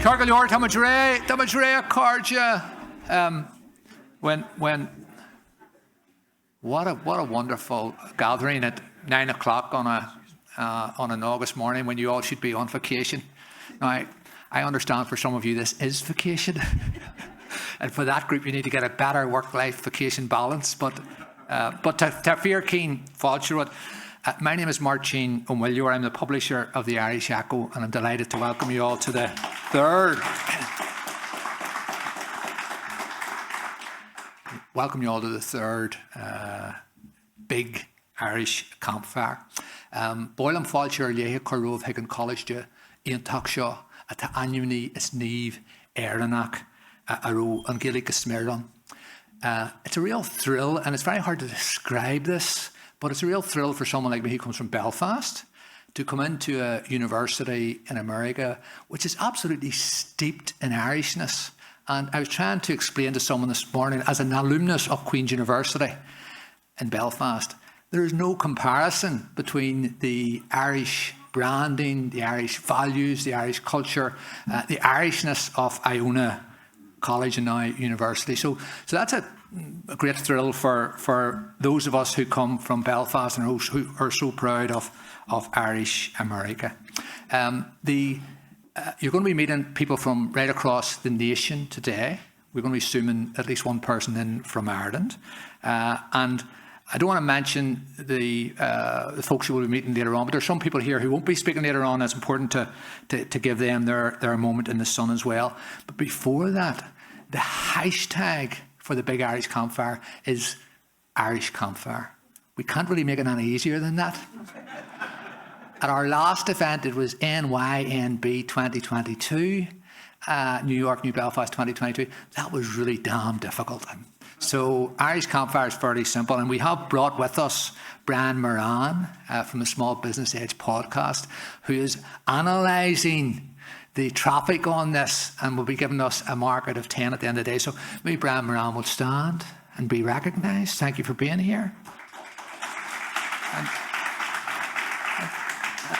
Cargill Yard, Tamadre, Carja. What a wonderful gathering at 9 o'clock on an August morning when you all should be on vacation. Now, I understand for some of you this is vacation, and for that group you need to get a better work-life vacation balance. But to fear keen Falcherud. My name is Martin O'Millior. I'm the publisher of the Irish Echo, and I'm delighted to welcome you all to the third. Big Irish Campfire. Boilam Falcher Lehe Corrove Higgin College de Iantakshaw at the Annuny is Neve Eranak Aro and Gaelic Smirlon. It's a real thrill, and it's very hard to describe this, but it's a real thrill for someone like me who comes from Belfast to come into a university in America which is absolutely steeped in Irishness. And I was trying to explain to someone this morning, as an alumnus of Queen's University in Belfast, there is no comparison between the Irish branding, the Irish values, the Irish culture, the Irishness of Iona College and now University. So that's a great thrill for those of us who come from Belfast and who are so proud of Irish America. You're going to be meeting people from right across the nation today. We're going to be zooming at least one person in from Ireland. And I don't want to mention the folks who will be meeting later on, but there's some people here who won't be speaking later on. It's important to give them their moment in the sun as well. But before that, the hashtag for the Big Irish Campfire is Irish Campfire. We can't really make it any easier than that. At our last event, it was NYNB 2022, New York, New Belfast 2022. That was really damn difficult. So Irish Campfire is fairly simple, and we have brought with us Brian Moran from the Small Business Edge podcast, who is analysing the traffic on this and will be giving us a mark out of 10 at the end of the day. So maybe Brian Moran will stand and be recognised. Thank you for being here.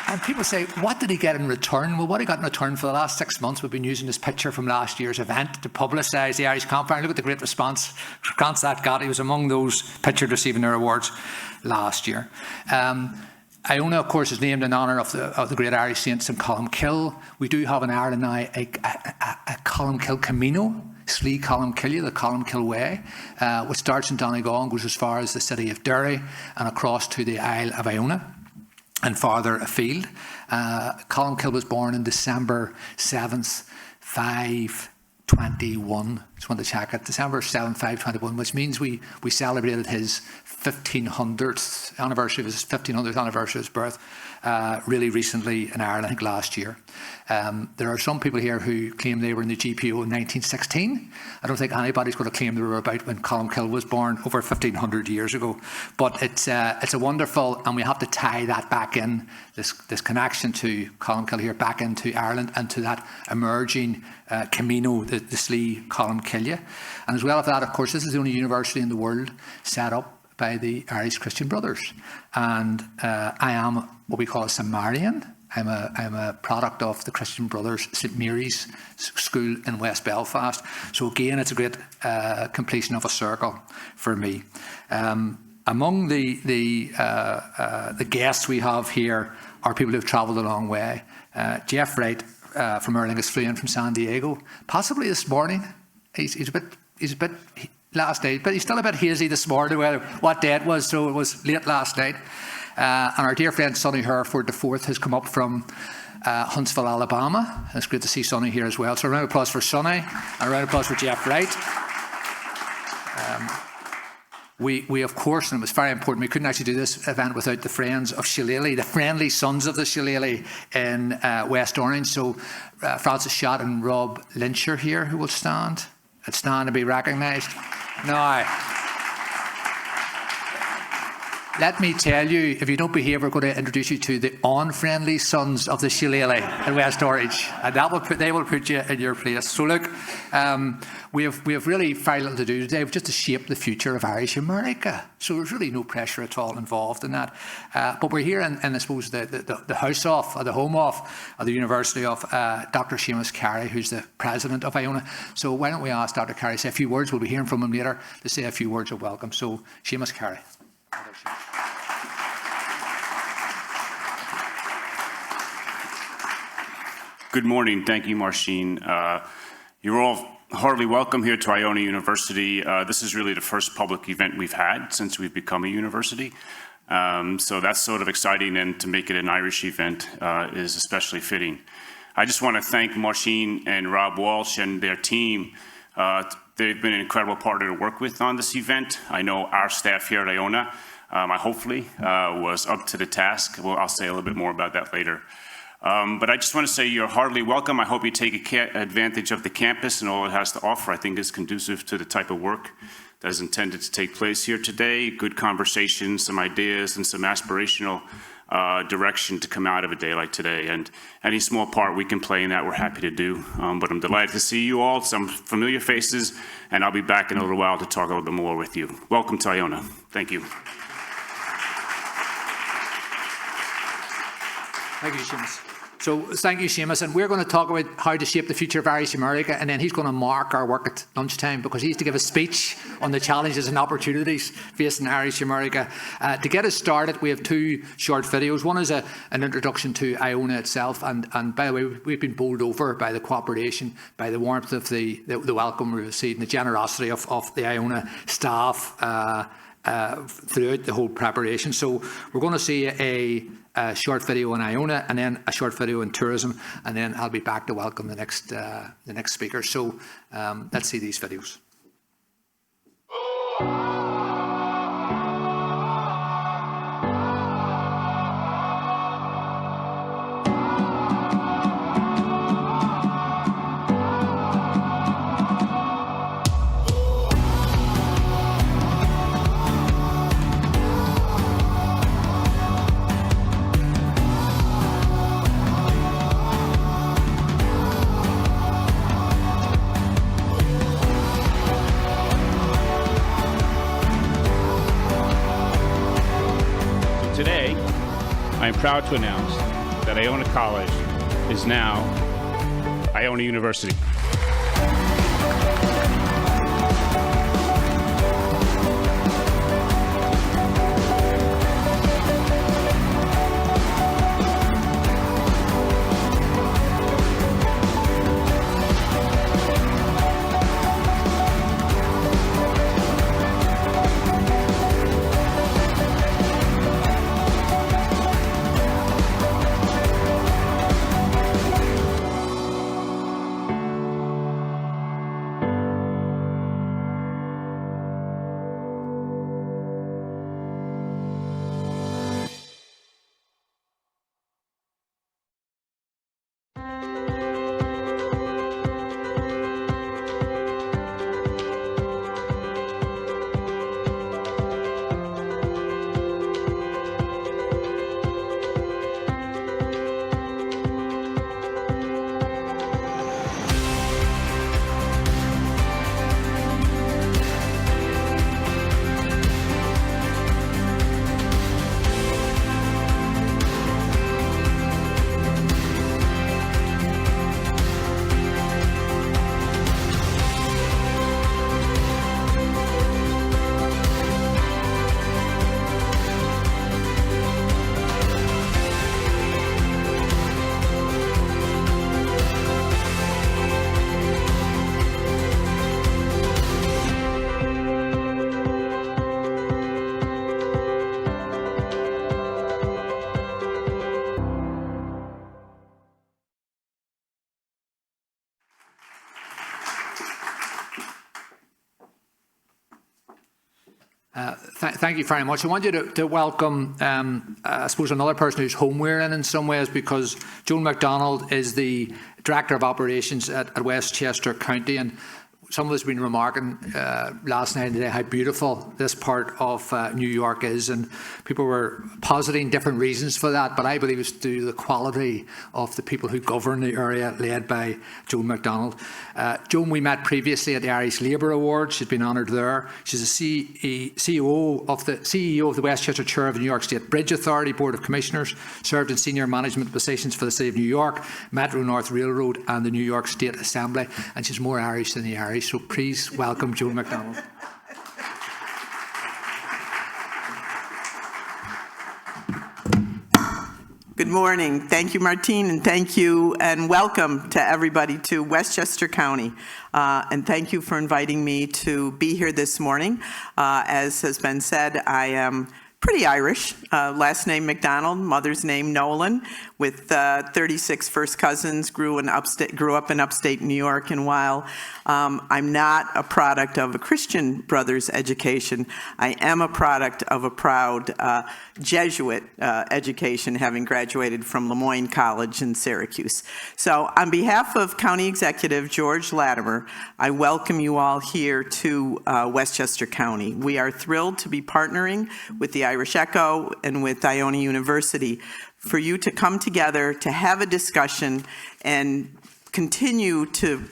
And people say, what did he get in return? Well, what he got in return for the last 6 months, we've been using this picture from last year's event to publicise the Irish Campfire. Look at the great response that got. He was among those pictured receiving their awards last year. Iona, of course, is named in honour of the great Irish saints in Columkill. We do have in Ireland now a Columkill Camino, Slee Columkillia, the Columkill Way, which starts in Donegal and goes as far as the city of Derry and across to the Isle of Iona and farther afield. Columkill was born on December 7th, 521. Just want to check it. December 7th, 521, which means we celebrated his 1500th anniversary of his 1500th anniversary of his birth really recently in Ireland, I think last year. There are some people here who claim they were in the GPO in 1916. I don't think anybody's going to claim they were about when Columkill was born over 1500 years ago. But it's a wonderful, and we have to tie that back in, this connection to Columkill here, back into Ireland and to that emerging Camino, the Slee Columkillia. And as well as that, of course, this is the only university in the world set up by the Irish Christian Brothers. And I am what we call a Samarian. I'm a product of the Christian Brothers St Mary's School in West Belfast. So again, it's a great completion of a circle for me. Among the guests we have here are people who've travelled a long way. Jeff Wright from Erling is flew in from San Diego, possibly this morning. He's a bit last night, but he's still a bit hazy this morning what day it was, so it was late last night. And our dear friend Sonny Hereford IV has come up from Huntsville, Alabama. It's great to see Sonny here as well. So a round of applause for Sonny, and a round of applause for Jeff Wright. We of course, and it was very important, we couldn't actually do this event without the friends of Shillelagh, the friendly sons of the Shillelagh in West Orange. So Francis Schott and Rob Lynch are here, who will stand to be recognised. Now, Let me tell you, if you don't behave, we're going to introduce you to the unfriendly sons of the shillelagh in West Orange, and they will put you in your place. So look, we have really very little to do today, just to shape the future of Irish America. So there's really no pressure at all involved in that. But we're here in I suppose, the house of, or the home of the University of Dr. Seamus Carey, who's the president of Iona. So why don't we ask Dr. Carey to say a few words? We'll be hearing from him later to say a few words of welcome. So Seamus Carey. Good morning. Thank you, Marcin. You're all heartily welcome here to Iona University. This is really the first public event we've had since we've become a university. So that's sort of exciting, and to make it an Irish event is especially fitting. I just want to thank Marcin and Rob Walsh and their team. They've been an incredible partner to work with on this event. I know our staff here at Iona, hopefully, was up to the task. Well, I'll say a little bit more about that later. But I just want to say you're heartily welcome. I hope you take advantage of the campus and all it has to offer. I think it's conducive to the type of work that is intended to take place here today. Good conversation, some ideas, and some aspirational direction to come out of a day like today. And any small part we can play in that, we're happy to do. But I'm delighted to see you all, some familiar faces, and I'll be back in a little while to talk a little bit more with you. Welcome to Iona. Thank you. Thank you, Seamus. So thank you, Seamus. And we're going to talk about how to shape the future of Irish America, and then he's going to mark our work at lunchtime because he has to give a speech on the challenges and opportunities facing Irish America. To get us started, we have two short videos. One is an introduction to Iona itself, and by the way, we've been bowled over by the cooperation, by the warmth of the welcome we received, and the generosity of the Iona staff throughout the whole preparation. So we're going to see a short video on Iona, and then a short video on tourism, and then I'll be back to welcome the next speaker. So let's see these videos. Today, I am proud to announce that Iona College is now Iona University. Thank you very much. I want you to welcome, I suppose, another person who's homewearing in some ways, because Joan MacDonald is the Director of Operations at Westchester County, and some of us have been remarking last night and today how beautiful this part of New York is, and people were positing different reasons for that, but I believe it's due to the quality of the people who govern the area, led by Joan MacDonald. Joan, we met previously at the Irish Labour Awards. She's been honoured there. She's the CEO of the Westchester Chair of the New York State Bridge Authority Board of Commissioners, served in senior management positions for the City of New York, Metro North Railroad and the New York State Assembly, and she's more Irish than the Irish, so please welcome Joan MacDonald. Good morning. Thank you, Martine, and thank you and welcome to everybody to Westchester County. And thank you for inviting me to be here this morning. As has been said, I am pretty Irish. Last name MacDonald, mother's name Nolan, with 36 first cousins, grew up in upstate New York. And while I'm not a product of a Christian brother's education, I am a product of a proud Jesuit education, having graduated from Lemoyne College in Syracuse. So on behalf of County Executive George Latimer, I welcome you all here to Westchester County. We are thrilled to be partnering with the Irish Echo and with Iona University for you to come together to have a discussion and continue to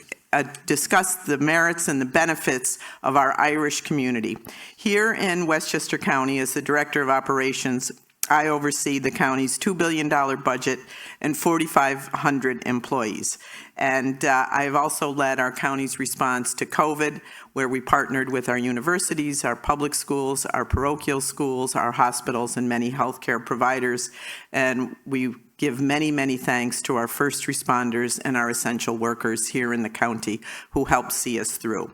discuss the merits and the benefits of our Irish community. Here in Westchester County, as the Director of Operations, I oversee the county's $2 billion budget and 4,500 employees. And I've also led our county's response to COVID, where we partnered with our universities, our public schools, our parochial schools, our hospitals, and many healthcare providers. And we give many, many thanks to our first responders and our essential workers here in the county who helped see us through.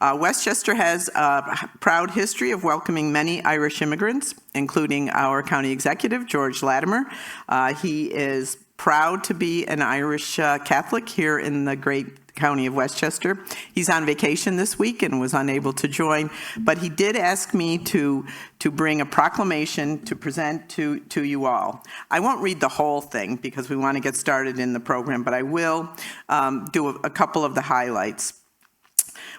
Westchester has a proud history of welcoming many Irish immigrants, including our county executive, George Latimer. He is proud to be an Irish Catholic here in the great county of Westchester. He's on vacation this week and was unable to join, but he did ask me to bring a proclamation to present to you all. I won't read the whole thing because we want to get started in the program, but I will do a couple of the highlights.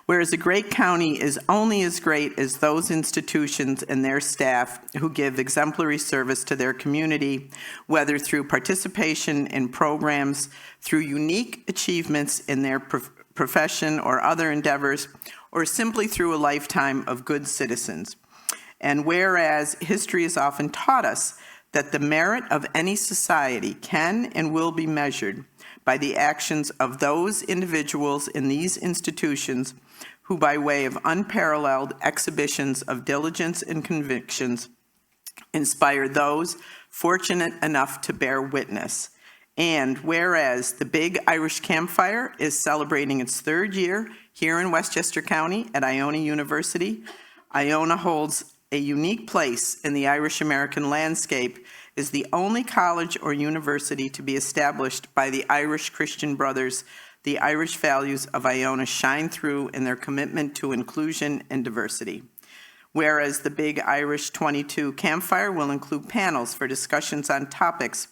Whereas a great county is only as great as those institutions and their staff who give exemplary service to their community, whether through participation in programs, through unique achievements in their profession or other endeavors, or simply through a lifetime of good citizens. And whereas history has often taught us that the merit of any society can and will be measured by the actions of those individuals in these institutions who, by way of unparalleled exhibitions of diligence and convictions, inspire those fortunate enough to bear witness. And whereas the Big Irish Campfire is celebrating its third year here in Westchester County at Iona University, Iona holds a unique place in the Irish American landscape as the only college or university to be established by the Irish Christian Brothers. The Irish values of Iona shine through in their commitment to inclusion and diversity. Whereas the Big Irish 22 Campfire will include panels for discussions on topics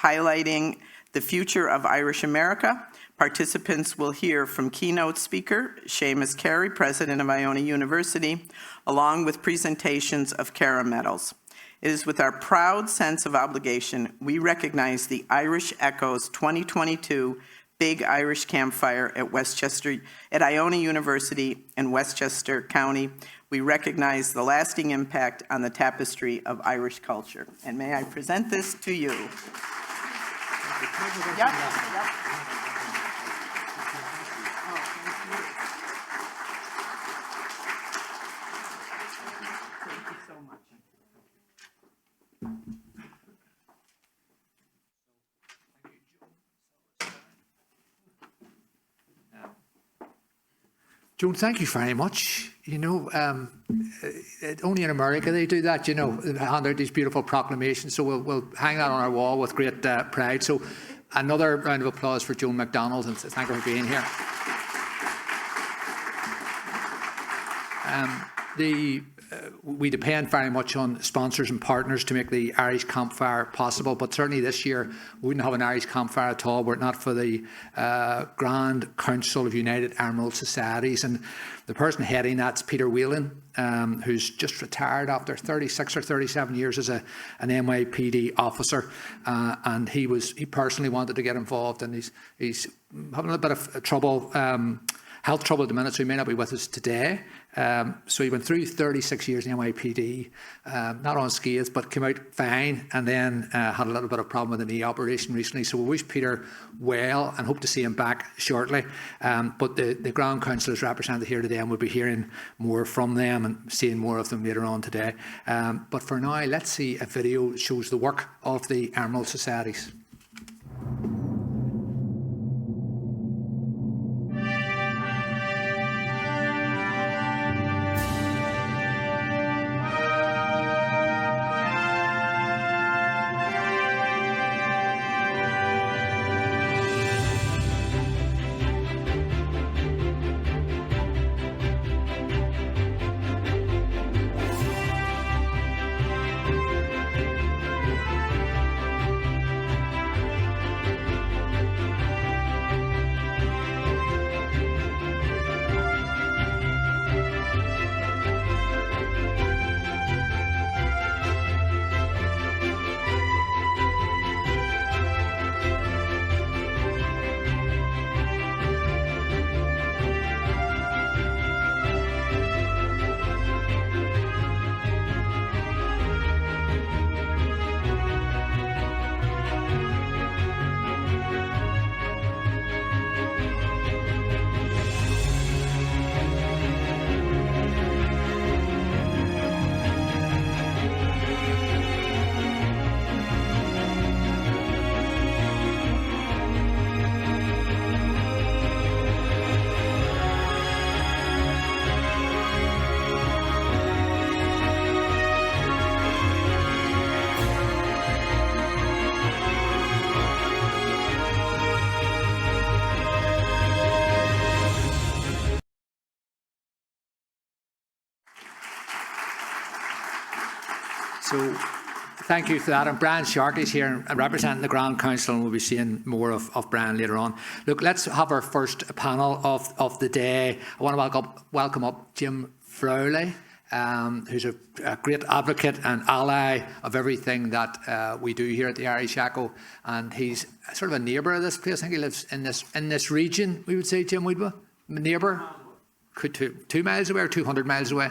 highlighting the future of Irish America, participants will hear from keynote speaker Seamus Carey, president of Iona University, along with presentations of Cara Medals. It is with our proud sense of obligation we recognize the Irish Echo's 2022 Big Irish Campfire at Iona University in Westchester County. We recognize the lasting impact on the tapestry of Irish culture. And may I present this to you? Yep. Thank you so much. Joan, thank you very much. You know, only in America they do that, you know, hand out these beautiful proclamations. So we'll hang that on our wall with great pride. So another round of applause for Joan MacDonald, and thank her for being here. we depend very much on sponsors and partners to make the Irish Campfire possible, but certainly this year we wouldn't have an Irish Campfire at all were it not for the Grand Council of United Emerald Societies. And the person heading that's Peter Whelan, who's just retired after 36 or 37 years as an NYPD officer, and he personally wanted to get involved, and he's having a little bit of trouble, health trouble at the minute, so he may not be with us today. So he went through 36 years in NYPD, not unscathed, but came out fine, and then had a little bit of problem with a knee operation recently. So we wish Peter well and hope to see him back shortly. But the Grand Council is represented here today, and we'll be hearing more from them and seeing more of them later on today. But for now, let's see a video that shows the work of the Emerald Societies. So thank you for that. And Brian Sharkey's here representing the Grand Council, and we'll be seeing more of Brian later on. Look, let's have our first panel of the day. I want to welcome up Jim Frowley, who's a great advocate and ally of everything that we do here at the Irish Echo. And he's sort of a neighbour of this place. I think he lives in this region, we would say, Jim, would we? Neighbour? Could 2 miles away or 200 miles away?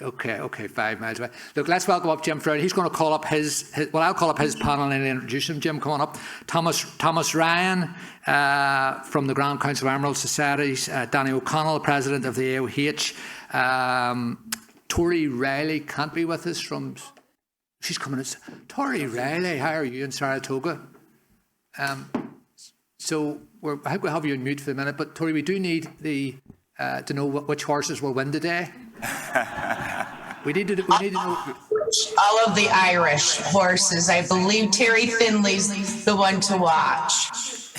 Okay, 5 miles away. Look, let's welcome up Jim Frowley. He's going to call up I'll call up his panel and introduce him. Jim, come on up. Thomas Ryan from the Grand Council of Emerald Societies, Danny O'Connell, President of the AOH, Tori Riley can't be with us she's coming. Tori Riley, how are you in Saratoga? So I think we'll have you on mute for a minute, but Tori, we do need to know which horses will win today. We need to know. All of the Irish horses. I believe Terry Finley's the one to watch.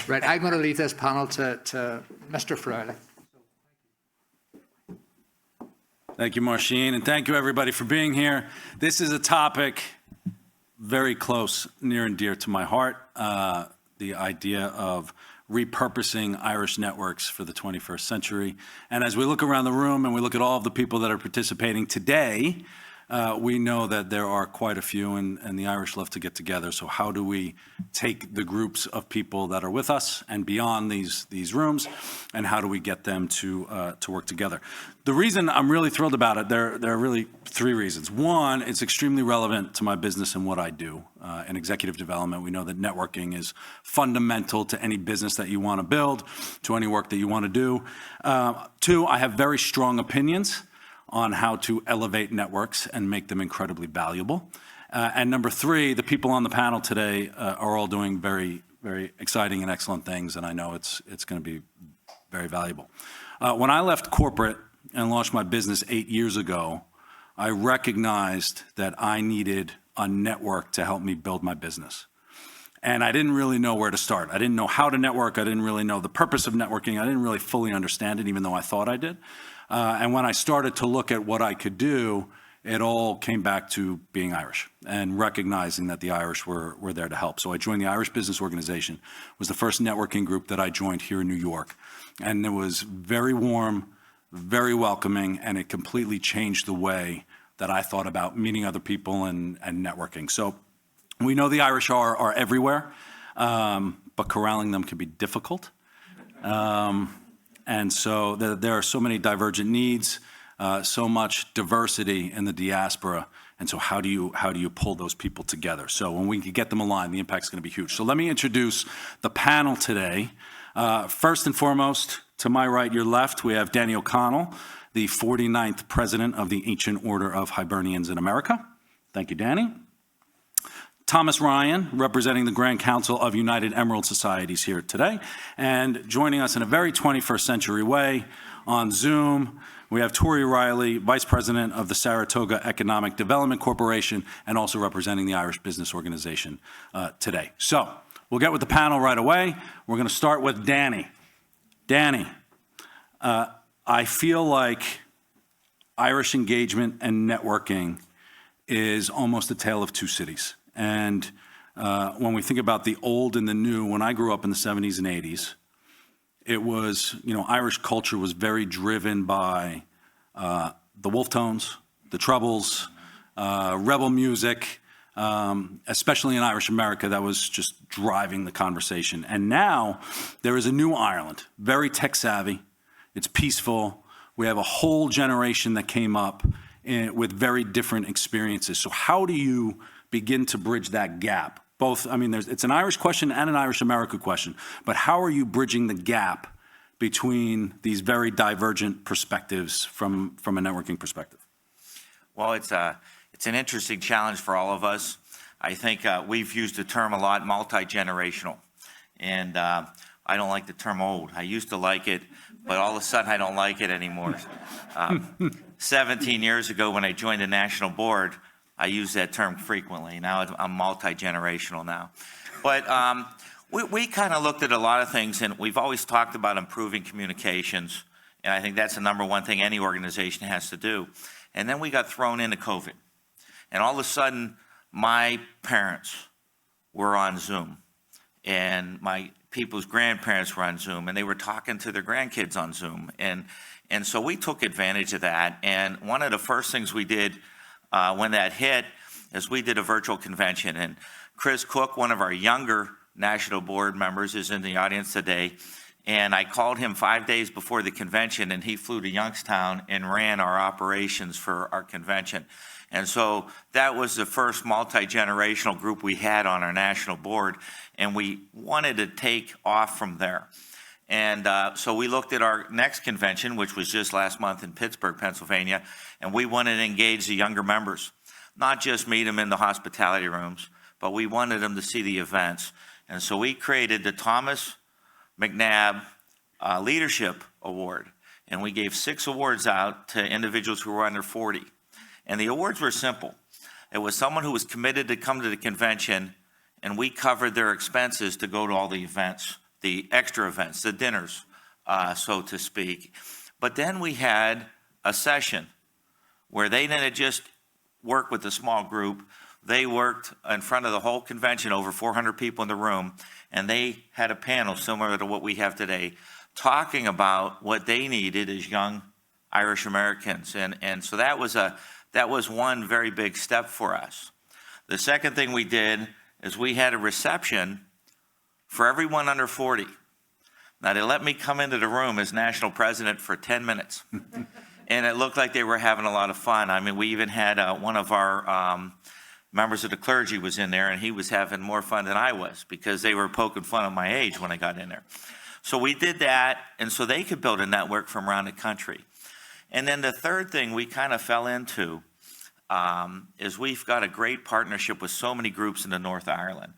Right, I'm going to leave this panel to Mr. Frowley. Thank you, Marcin, and thank you, everybody, for being here. This is a topic very close, near and dear to my heart, the idea of repurposing Irish networks for the 21st century. And as we look around the room and we look at all of the people that are participating today, we know that there are quite a few, and the Irish love to get together. So how do we take the groups of people that are with us and beyond these rooms, and how do we get them to work together? The reason I'm really thrilled about it, there are really 3 reasons. One, it's extremely relevant to my business and what I do. In executive development, we know that networking is fundamental to any business that you want to build, to any work that you want to do. 2, I have very strong opinions on how to elevate networks and make them incredibly valuable. And number 3, the people on the panel today are all doing very, very exciting and excellent things, and I know it's going to be very valuable. When I left corporate and launched my business 8 years ago, I recognized that I needed a network to help me build my business. And I didn't really know where to start. I didn't know how to network. I didn't really know the purpose of networking. I didn't really fully understand it, even though I thought I did. And when I started to look at what I could do, it all came back to being Irish and recognizing that the Irish were there to help. So I joined the Irish Business Organization. It was the first networking group that I joined here in New York. And it was very warm, very welcoming, and it completely changed the way that I thought about meeting other people and networking. So we know the Irish are everywhere, but corralling them can be difficult. And so there are so many divergent needs, so much diversity in the diaspora. And so how do you pull those people together? So when we can get them aligned, the impact's going to be huge. So let me introduce the panel today. First and foremost, to my right, your left, we have Danny O'Connell, the 49th president of the Ancient Order of Hibernians in America. Thank you, Danny. Thomas Ryan, representing the Grand Council of United Emerald Societies here today. And joining us in a very 21st century way on Zoom, we have Tori Riley, Vice President of the Saratoga Economic Development Corporation, and also representing the Irish Business Organization today. So we'll get with the panel right away. We're going to start with Danny. Danny, I feel like Irish engagement and networking is almost a tale of two cities. And when we think about the old and the new, when I grew up in the 70s and 80s, it was, Irish culture was very driven by the Wolf Tones, the Troubles, rebel music, especially in Irish America, that was just driving the conversation. And now there is a new Ireland, very tech savvy. It's peaceful. We have a whole generation that came up with very different experiences. So how do you begin to bridge that gap? Both, it's an Irish question and an Irish America question, but how are you bridging the gap between these very divergent perspectives from a networking perspective? Well, it's an interesting challenge for all of us. I think we've used the term a lot, multi-generational, and I don't like the term old. I used to like it, but all of a sudden I don't like it anymore. 17 years ago when I joined the national board, I used that term frequently. Now I'm multi-generational now. But we kind of looked at a lot of things, and we've always talked about improving communications, and I think that's the number one thing any organization has to do. And then we got thrown into COVID. And all of a sudden, my parents were on Zoom, and my people's grandparents were on Zoom, and they were talking to their grandkids on Zoom. And so we took advantage of that. And one of the first things we did when that hit is we did a virtual convention. And Chris Cook, one of our younger national board members, is in the audience today. And I called him 5 days before the convention, and he flew to Youngstown and ran our operations for our convention. And so that was the first multi-generational group we had on our national board, and we wanted to take off from there. And so we looked at our next convention, which was just last month in Pittsburgh, Pennsylvania, and we wanted to engage the younger members, not just meet them in the hospitality rooms, but we wanted them to see the events. And so we created the Thomas McNabb Leadership Award, and we gave 6 awards out to individuals who were under 40. And the awards were simple. It was someone who was committed to come to the convention, and we covered their expenses to go to all the events, the extra events, the dinners, so to speak. But then we had a session where they didn't just work with a small group. They worked in front of the whole convention, over 400 people in the room, and they had a panel similar to what we have today, talking about what they needed as young Irish Americans. And so that was one very big step for us. The second thing we did is we had a reception for everyone under 40. Now, they let me come into the room as national president for 10 minutes. And it looked like they were having a lot of fun. I mean, we even had one of our members of the clergy was in there, and he was having more fun than I was because they were poking fun at my age when I got in there. So we did that, and so they could build a network from around the country. And then the third thing we kind of fell into is we've got a great partnership with so many groups in the North Ireland.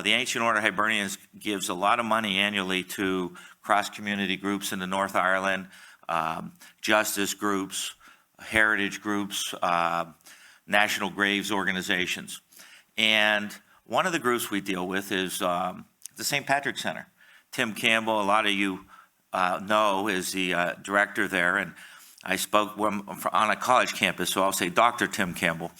The Ancient Order of Hibernians gives a lot of money annually to cross-community groups in the North Ireland, justice groups, heritage groups, national graves organizations. And one of the groups we deal with is the St. Patrick's Center. Tim Campbell, a lot of you know, is the director there. And I spoke on a college campus, so I'll say Dr. Tim Campbell.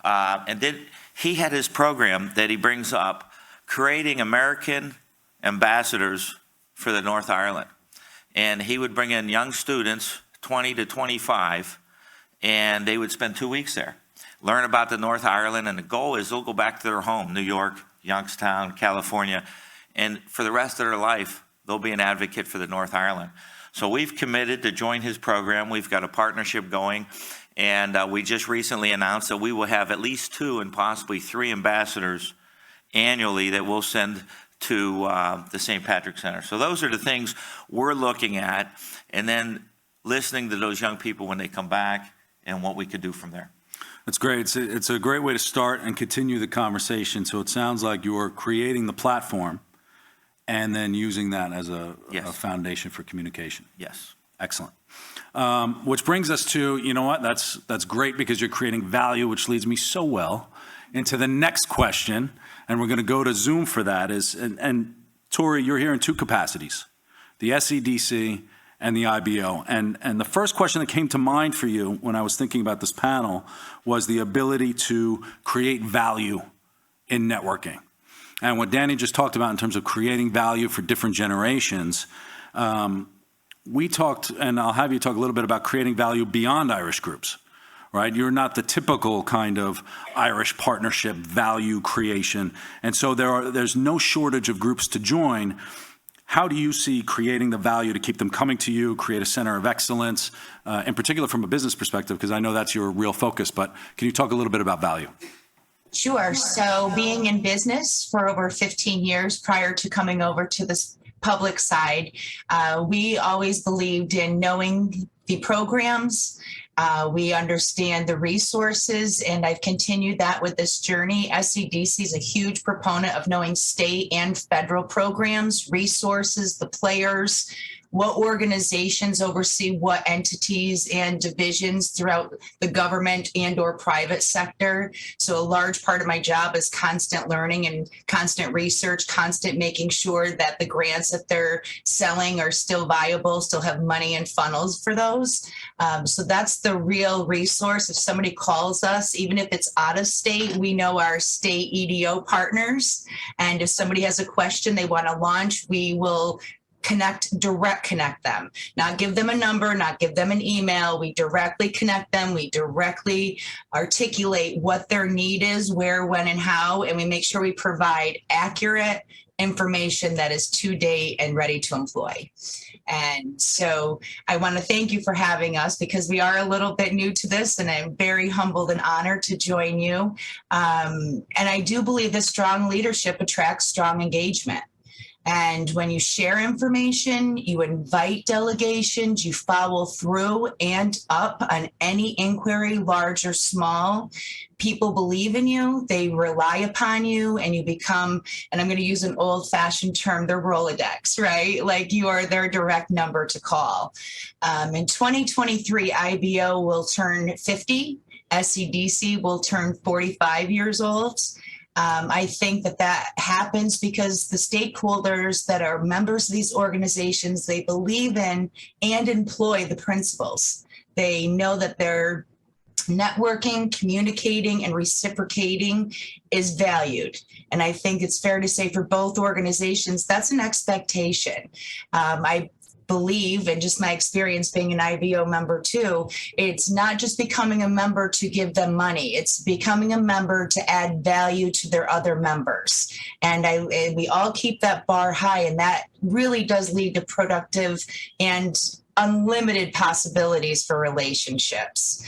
And then he had his program that he brings up, creating American ambassadors for the North Ireland. And he would bring in young students, 20 to 25, and they would spend 2 weeks there, learn about the North Ireland, and the goal is they'll go back to their home, New York, Youngstown, California, and for the rest of their life, they'll be an advocate for the North Ireland. So we've committed to join his program. We've got a partnership going, and we just recently announced that we will have at least 2 and possibly 3 ambassadors annually that we'll send to the St. Patrick's Center. So those are the things we're looking at, and then listening to those young people when they come back and what we could do from there. That's great. It's a great way to start and continue the conversation. So it sounds like you're creating the platform and then using that as a foundation for communication. Yes. Excellent. Which brings us to, you know what, that's great because you're creating value, which leads me so well into the next question, and we're going to go to Zoom for that. And Tori, you're here in 2 capacities, the SEDC and the IBO. And the first question that came to mind for you when I was thinking about this panel was the ability to create value in networking. And what Danny just talked about in terms of creating value for different generations, we talked, and I'll have you talk a little bit about creating value beyond Irish groups, right? You're not the typical kind of Irish partnership value creation. And so there's no shortage of groups to join. How do you see creating the value to keep them coming to you, create a center of excellence, in particular from a business perspective, because I know that's your real focus, but can you talk a little bit about value? Sure. So being in business for over 15 years prior to coming over to this public side, we always believed in knowing the programs. We understand the resources, and I've continued that with this journey. SEDC is a huge proponent of knowing state and federal programs, resources, the players, what organizations oversee what entities and divisions throughout the government and or private sector. So a large part of my job is constant learning and constant research, constant making sure that the grants that they're selling are still viable, still have money and funnels for those. So that's the real resource. If somebody calls us, even if it's out of state, we know our state EDO partners. And if somebody has a question they want to launch, we will direct connect them, not give them a number, not give them an email. We directly connect them. We directly articulate what their need is, where, when, and how, and we make sure we provide accurate information that is to date and ready to employ. And so I want to thank you for having us, because we are a little bit new to this, and I'm very humbled and honored to join you. And I do believe that strong leadership attracts strong engagement. And when you share information, you invite delegations, you follow through and up on any inquiry, large or small. People believe in you, they rely upon you, and you become, and I'm going to use an old-fashioned term, their Rolodex, right? Like you are their direct number to call. In 2023, IBO will turn 50. SEDC will turn 45 years old. I think that happens because the stakeholders that are members of these organizations, they believe in and employ the principles. They know that they're networking, communicating, and reciprocating is valued. And I think it's fair to say for both organizations, that's an expectation. I believe, and just my experience being an IBO member too, it's not just becoming a member to give them money. It's becoming a member to add value to their other members. And we all keep that bar high, and that really does lead to productive and unlimited possibilities for relationships.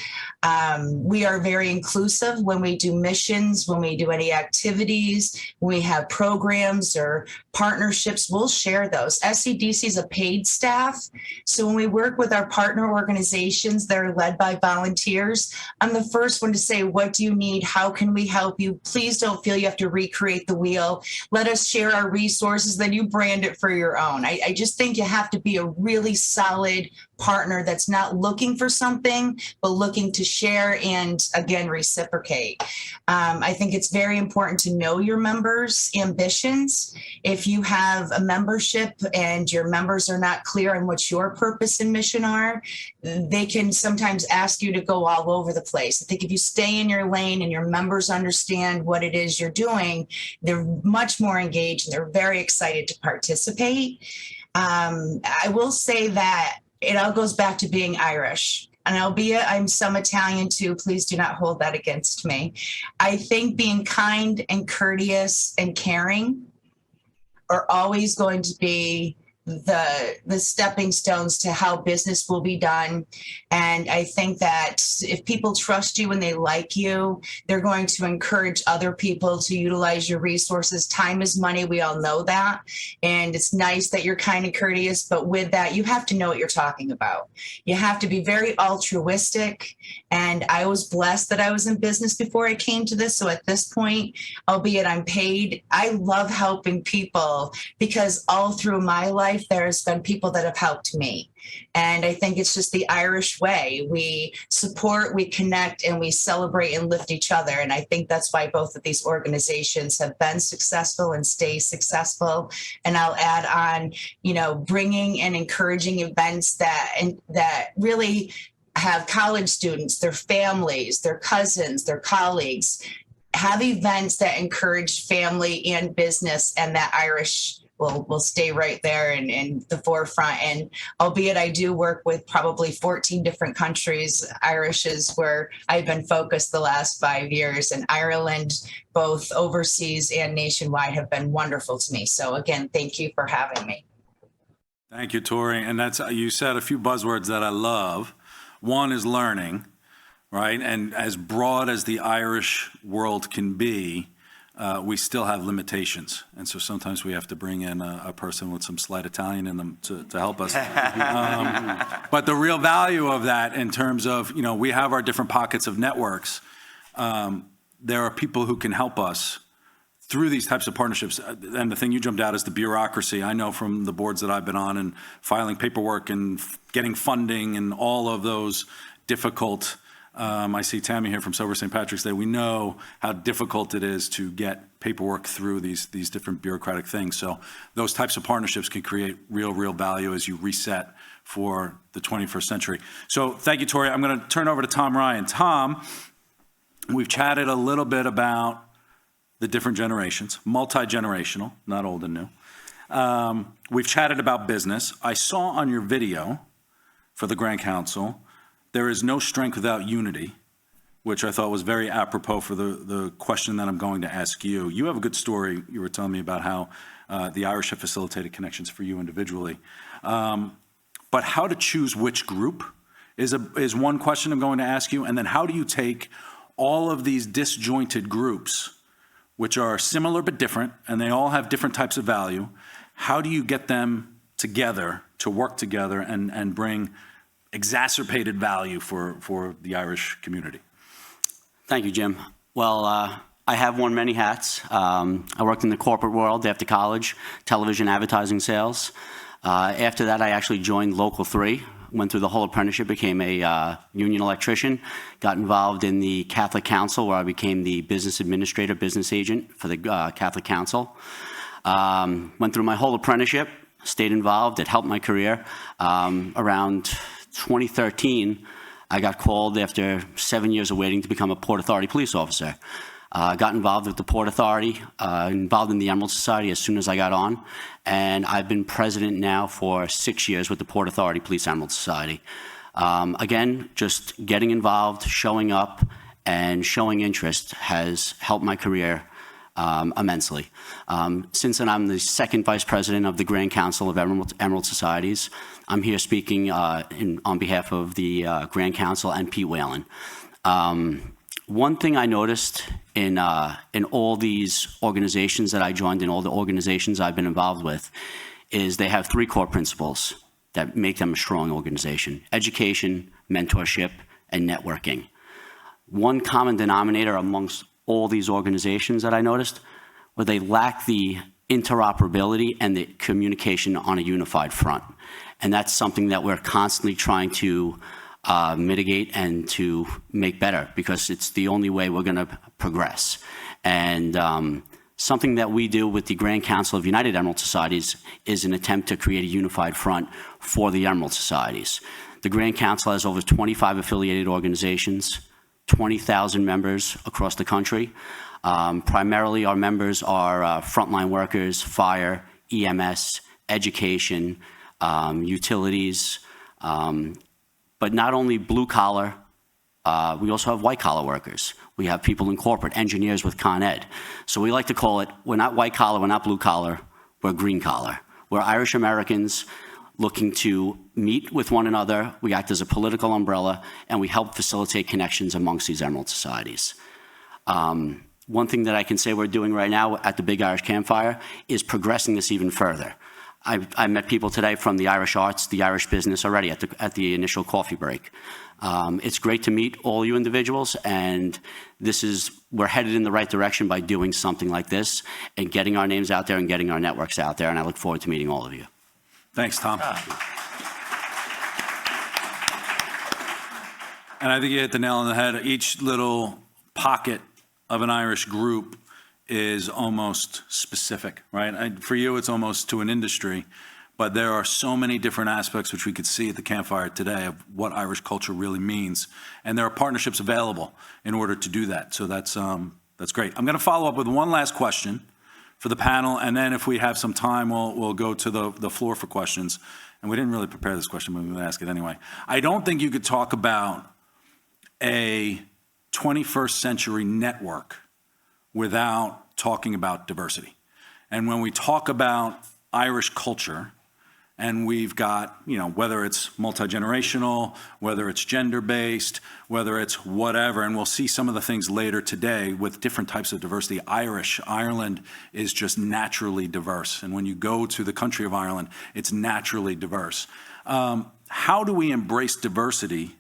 We are very inclusive when we do missions, when we do any activities, when we have programs or partnerships, we'll share those. SEDC is a paid staff. So when we work with our partner organizations that are led by volunteers, I'm the first one to say, what do you need? How can we help you? Please don't feel you have to recreate the wheel. Let us share our resources, then you brand it for your own. I just think you have to be a really solid like-minded partner that's not looking for something, but looking to share and, again, reciprocate. I think it's very important to know your members' ambitions. If you have a membership and your members are not clear on what your purpose and mission are, they can sometimes ask you to go all over the place. I think if you stay in your lane and your members understand what it is you're doing, they're much more engaged and they're very excited to participate. I will say that it all goes back to being Irish. And albeit I'm some Italian too, please do not hold that against me. I think being kind and courteous and caring are always going to be the stepping stones to how business will be done. And I think that if people trust you and they like you, they're going to encourage other people to utilize your resources. Time is money. We all know that. And it's nice that you're kind and courteous, but with that, you have to know what you're talking about. You have to be very altruistic. And I was blessed that I was in business before I came to this. So at this point, albeit I'm paid, I love helping people because all through my life, there's been people that have helped me. And I think it's just the Irish way. We support, we connect, and we celebrate and lift each other. And I think that's why both of these organizations have been successful and stay successful. And I'll add on, bringing and encouraging events that really have college students, their families, their cousins, their colleagues, have events that encourage family and business, and that Irish will stay right there in the forefront. And albeit I do work with probably 14 different countries, Irish is where I've been focused the last 5 years, and Ireland, both overseas and nationwide, have been wonderful to me. So again, thank you for having me. Thank you, Tori. And you said a few buzzwords that I love. One is learning, right? And as broad as the Irish world can be, we still have limitations. And so sometimes we have to bring in a person with some slight Italian in them to help us. But the real value of that in terms of, we have our different pockets of networks. There are people who can help us through these types of partnerships. And the thing you jumped out is the bureaucracy. I know from the boards that I've been on and filing paperwork and getting funding and all of those difficult I see Tammy here from Silver St. Patrick's Day. We know how difficult it is to get paperwork through these different bureaucratic things. So those types of partnerships can create real value as you reset for the 21st century. So thank you, Tori. I'm going to turn over to Tom Ryan. Tom, we've chatted a little bit about the different generations, multi-generational, not old and new. We've chatted about business. I saw on your video for the Grand Council, there is no strength without unity, which I thought was very apropos for the question that I'm going to ask you. You have a good story. You were telling me about how the Irish have facilitated connections for you individually. But how to choose which group is one question I'm going to ask you. And then how do you take all of these disjointed groups, which are similar but different, and they all have different types of value, how do you get them together to work together and bring exacerbated value for the Irish community? Thank you, Jim. Well, I have worn many hats. I worked in the corporate world after college, television advertising sales. After that, I actually joined Local 3, went through the whole apprenticeship, became a union electrician, got involved in the Catholic Council, where I became the business administrator, business agent for the Catholic Council. Went through my whole apprenticeship, stayed involved. It helped my career. Around 2013, I got called after 7 years of waiting to become a Port Authority police officer. Got involved with the Port Authority, involved in the Emerald Society as soon as I got on, and I've been president now for 6 years with the Port Authority Police Emerald Society. Again, just getting involved, showing up, and showing interest has helped my career immensely. Since then, I'm the second vice president of the Grand Council of Emerald Societies. I'm here speaking on behalf of the Grand Council and Pete Whalen. One thing I noticed in all these organizations that I joined, in all the organizations I've been involved with, is they have three core principles that make them a strong organization: education, mentorship, and networking. One common denominator amongst all these organizations that I noticed where they lack the interoperability and the communication on a unified front. And that's something that we're constantly trying to mitigate and to make better, because it's the only way we're going to progress. And something that we do with the Grand Council of United Emerald Societies is an attempt to create a unified front for the Emerald Societies. The Grand Council has over 25 affiliated organizations, 20,000 members across the country. Primarily, our members are frontline workers, fire, EMS, education, utilities, but not only blue collar, we also have white collar workers. We have people in corporate, engineers with Con Ed. So we like to call it, we're not white collar, we're not blue collar, we're green collar. We're Irish Americans looking to meet with one another. We act as a political umbrella, and we help facilitate connections amongst these Emerald Societies. One thing that I can say we're doing right now at the Big Irish Campfire is progressing this even further. I met people today from the Irish Arts, the Irish Business already at the initial coffee break. It's great to meet all you individuals, and we're headed in the right direction by doing something like this and getting our names out there and getting our networks out there, and I look forward to meeting all of you. Thanks, Tom. And I think you hit the nail on the head. Each little pocket of an Irish group is almost specific, right? For you, it's almost to an industry, but there are so many different aspects which we could see at the campfire today of what Irish culture really means. And there are partnerships available in order to do that. So that's great. I'm going to follow up with one last question for the panel, and then if we have some time, we'll go to the floor for questions. And we didn't really prepare this question, but we're going to ask it anyway. I don't think you could talk about a 21st century network without talking about diversity. And when we talk about Irish culture, and we've got, whether it's multi-generational, whether it's gender-based, whether it's whatever, and we'll see some of the things later today with different types of diversity. Ireland is just naturally diverse. And when you go to the country of Ireland, it's naturally diverse. How do we embrace diversity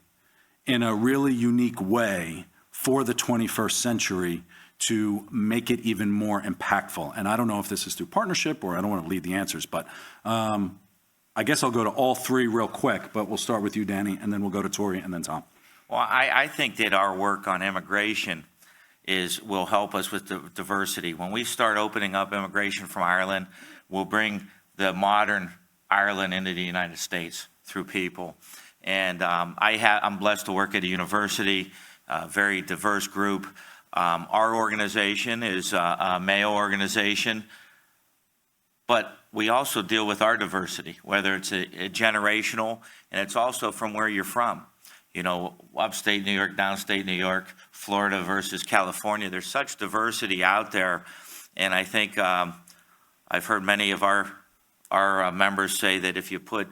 in a really unique way for the 21st century to make it even more impactful? And I don't know if this is through partnership, or I don't want to lead the answers, but I guess I'll go to all three real quick, but we'll start with you, Danny, and then we'll go to Tori and then Tom. Well, I think that our work on immigration will help us with the diversity. When we start opening up immigration from Ireland, we'll bring the modern Ireland into the United States through people. And I'm blessed to work at a university, a very diverse group. Our organization is a Mayo organization, but we also deal with our diversity, whether it's a generational, and it's also from where you're from. Upstate New York, downstate New York, Florida versus California. There's such diversity out there, and I think I've heard many of our members say that if you put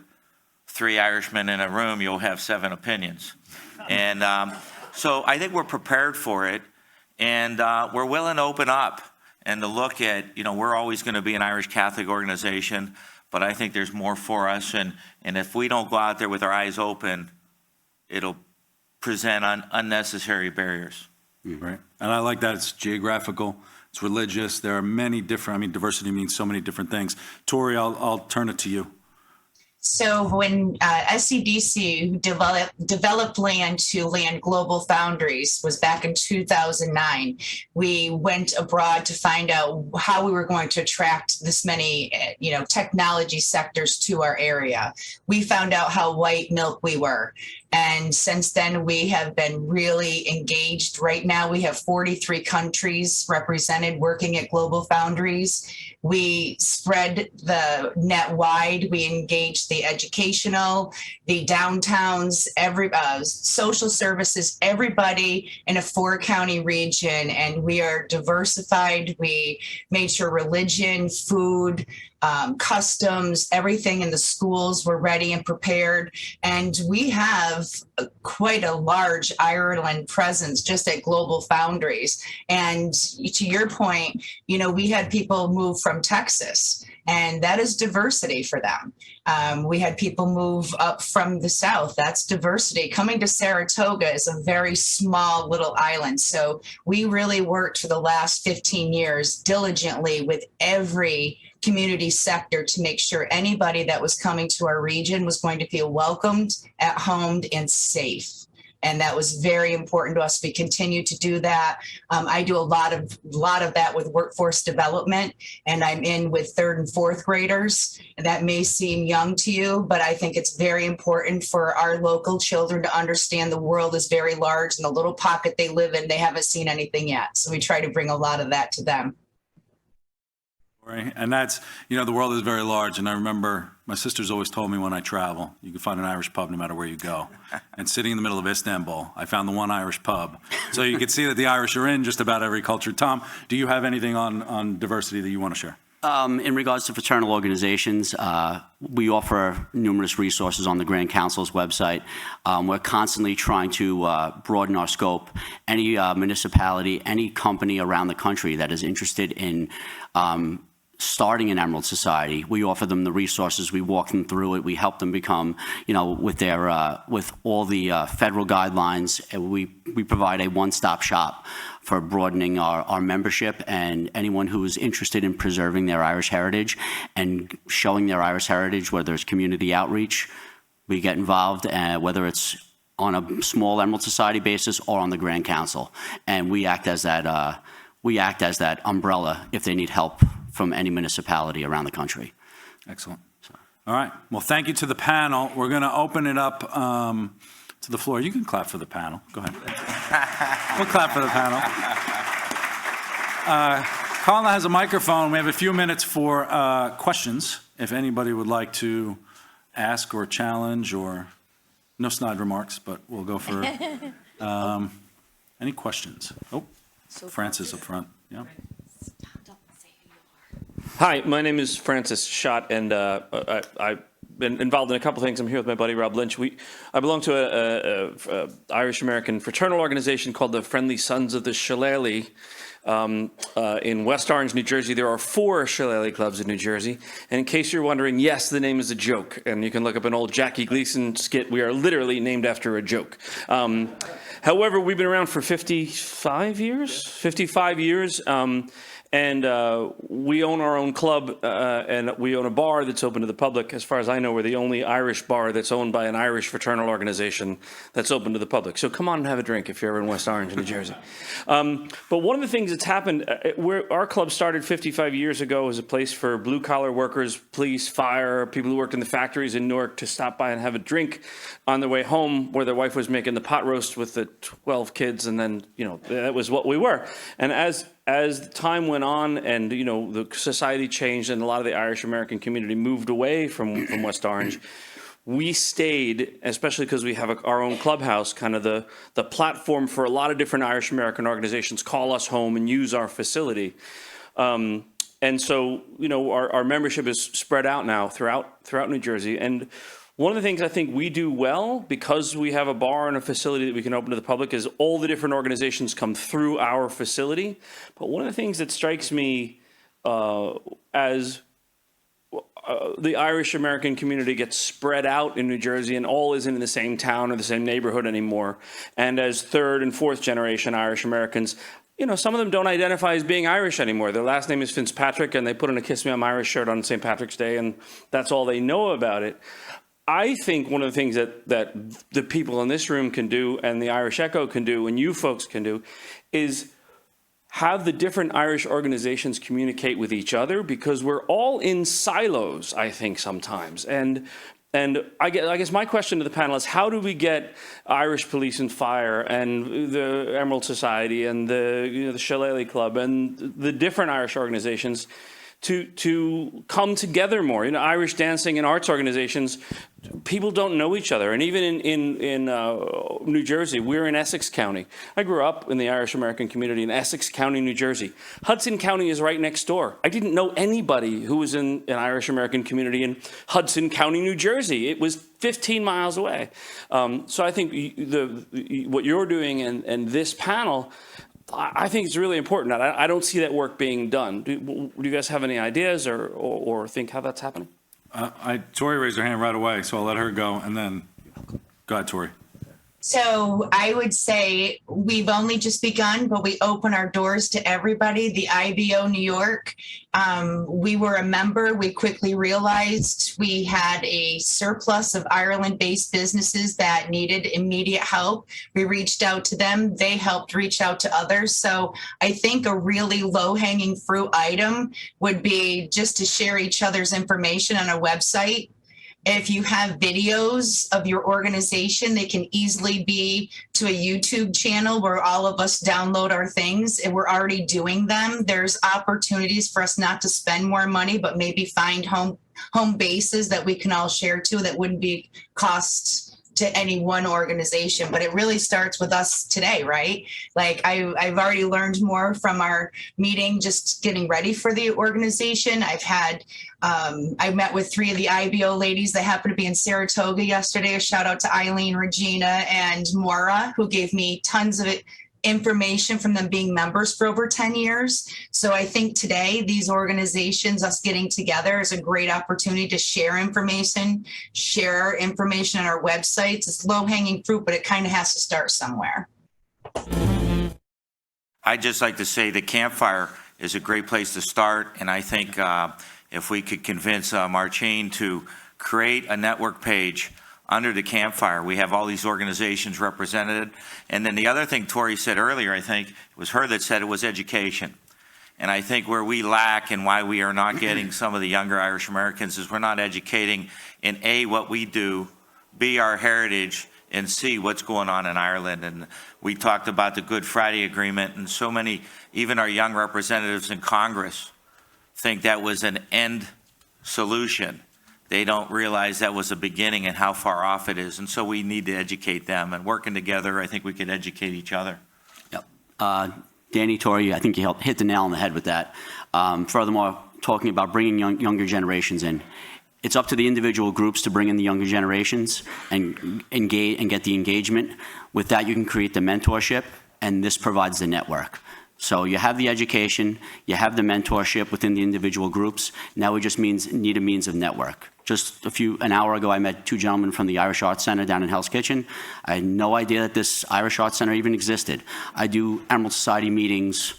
3 Irishmen in a room, you'll have 7 opinions. And so I think we're prepared for it, and we're willing to open up and to look at, we're always going to be an Irish Catholic organization, but I think there's more for us. And if we don't go out there with our eyes open, it'll present unnecessary barriers. Right. And I like that. It's geographical, it's religious. There are many different, diversity means so many different things. Tori, I'll turn it to you. So when SCDC developed land to land global foundries was back in 2009, we went abroad to find out how we were going to attract this many, technology sectors to our area. We found out how white milk we were. And since then, we have been really engaged. Right now, we have 43 countries represented working at Global Foundries. We spread the net wide. We engage the educational, the downtowns, social services, everybody in a 4-county region. And we are diversified. We made sure religion, food, customs, everything in the schools were ready and prepared. And we have quite a large Ireland presence just at Global Foundries. And to your point, we had people move from Texas, and that is diversity for them. We had people move up from the South. That's diversity. Coming to Saratoga is a very small little island. So we really worked for the last 15 years diligently with every community sector to make sure anybody that was coming to our region was going to feel welcomed, at home, and safe. And that was very important to us. We continue to do that. I do a lot of that with workforce development, and I'm in with 3rd and 4th graders. And that may seem young to you, but I think it's very important for our local children to understand the world is very large, and the little pocket they live in, they haven't seen anything yet. So we try to bring a lot of that to them. And that's, the world is very large. And I remember my sisters always told me when I travel, you can find an Irish pub no matter where you go. And sitting in the middle of Istanbul, I found the one Irish pub. So you can see that the Irish are in just about every culture. Tom, do you have anything on diversity that you want to share? In regards to fraternal organizations, we offer numerous resources on the Grand Council's website. We're constantly trying to broaden our scope. Any municipality, any company around the country that is interested in starting an Emerald Society, we offer them the resources. We walk them through it. We help them become, with all the federal guidelines. We provide a one-stop shop for broadening our membership, and anyone who is interested in preserving their Irish heritage and showing their Irish heritage, whether it's community outreach, we get involved, whether it's on a small Emerald Society basis or on the Grand Council, and we act as that. We act as that umbrella if they need help from any municipality around the country. Excellent. All right. Well, thank you to the panel. We're going to open it up to the floor. You can clap for the panel. Go ahead. We'll clap for the panel. Colin has a microphone. We have a few minutes for questions. If anybody would like to ask or challenge, or no snide remarks, but we'll go for any questions. Oh, Francis up front. Yeah. Hi, my name is Francis Schott, and I've been involved in a couple things. I'm here with my buddy Rob Lynch. I belong to a Irish American fraternal organization called the Friendly Sons of the Shillelagh. In West Orange, New Jersey, there are 4 Shillelagh clubs in New Jersey. And in case you're wondering, yes, the name is a joke. And you can look up an old Jackie Gleason skit. We are literally named after a joke. However, we've been around for 55 years. And we own our own club, and we own a bar that's open to the public. As far as I know, we're the only Irish bar that's owned by an Irish fraternal organization that's open to the public. So come on and have a drink if you're ever in West Orange, New Jersey. But one of the things that's happened, our club started 55 years ago as a place for blue-collar workers, police, fire, people who worked in the factories in Newark to stop by and have a drink on their way home, where their wife was making the pot roast with the 12 kids, and then, that was what we were. And as time went on, and the society changed, and a lot of the Irish American community moved away from West Orange, we stayed, especially because we have our own clubhouse, kind of the platform for a lot of different Irish American organizations call us home and use our facility. And so, our membership is spread out now throughout New Jersey. And one of the things I think we do well, because we have a bar and a facility that we can open to the public, is all the different organizations come through our facility. But one of the things that strikes me as the Irish American community gets spread out in New Jersey and all isn't in the same town or the same neighborhood anymore. And as 3rd and 4th generation Irish Americans, some of them don't identify as being Irish anymore. Their last name is Fitzpatrick, and they put on a Kiss Me I'm Irish shirt on St. Patrick's Day, and that's all they know about it. I think one of the things that the people in this room can do, and the Irish Echo can do, and you folks can do, is have the different Irish organizations communicate with each other, because we're all in silos, I think, sometimes. And I guess my question to the panel is, how do we get Irish Police and Fire and the Emerald Society and the Shillelagh Club and the different Irish organizations to come together more? Irish dancing and arts organizations, people don't know each other. And even in New Jersey, we're in Essex County. I grew up in the Irish American community in Essex County, New Jersey. Hudson County is right next door. I didn't know anybody who was in an Irish American community in Hudson County, New Jersey. It was 15 miles away. So I think what you're doing and this panel, I think it's really important. I don't see that work being done. Do you guys have any ideas or think how that's happening? Tori raised her hand right away, so I'll let her go, and then go ahead, Tori. So I would say we've only just begun, but we open our doors to everybody. The IBO New York, we were a member. We quickly realized we had a surplus of Ireland-based businesses that needed immediate help. We reached out to them. They helped reach out to others. So I think a really low-hanging fruit item would be just to share each other's information on a website. If you have videos of your organization, they can easily be to a YouTube channel where all of us download our things, and we're already doing them. There's opportunities for us not to spend more money, but maybe find home bases that we can all share to that wouldn't be cost to any one organization. But it really starts with us today, right? Like I've already learned more from our meeting, just getting ready for the organization. I met with 3 of the IBO ladies that happened to be in Saratoga yesterday. A shout out to Eileen, Regina, and Maura, who gave me tons of information from them being members for over 10 years. So I think today, these organizations, us getting together is a great opportunity to share information on our websites. It's low-hanging fruit, but it kind of has to start somewhere. I'd just like to say the Campfire is a great place to start, and I think if we could convince Marcin to create a network page under the Campfire, we have all these organizations represented. And then the other thing Tori said earlier, I think it was her that said it was education. And I think where we lack and why we are not getting some of the younger Irish Americans is we're not educating in A, what we do, B, our heritage, and C, what's going on in Ireland. And we talked about the Good Friday Agreement, and so many, even our young representatives in Congress, think that was an end solution. They don't realize that was a beginning and how far off it is. And so we need to educate them. And working together, I think we can educate each other. Yep. Danny, Tori, I think you hit the nail on the head with that. Furthermore, talking about bringing younger generations in. It's up to the individual groups to bring in the younger generations and engage and get the engagement. With that, you can create the mentorship, and this provides the network. So you have the education, you have the mentorship within the individual groups. Now we just need a means of network. Just an hour ago, I met 2 gentlemen from the Irish Arts Center down in Hell's Kitchen. I had no idea that this Irish Arts Center even existed. I do Emerald Society meetings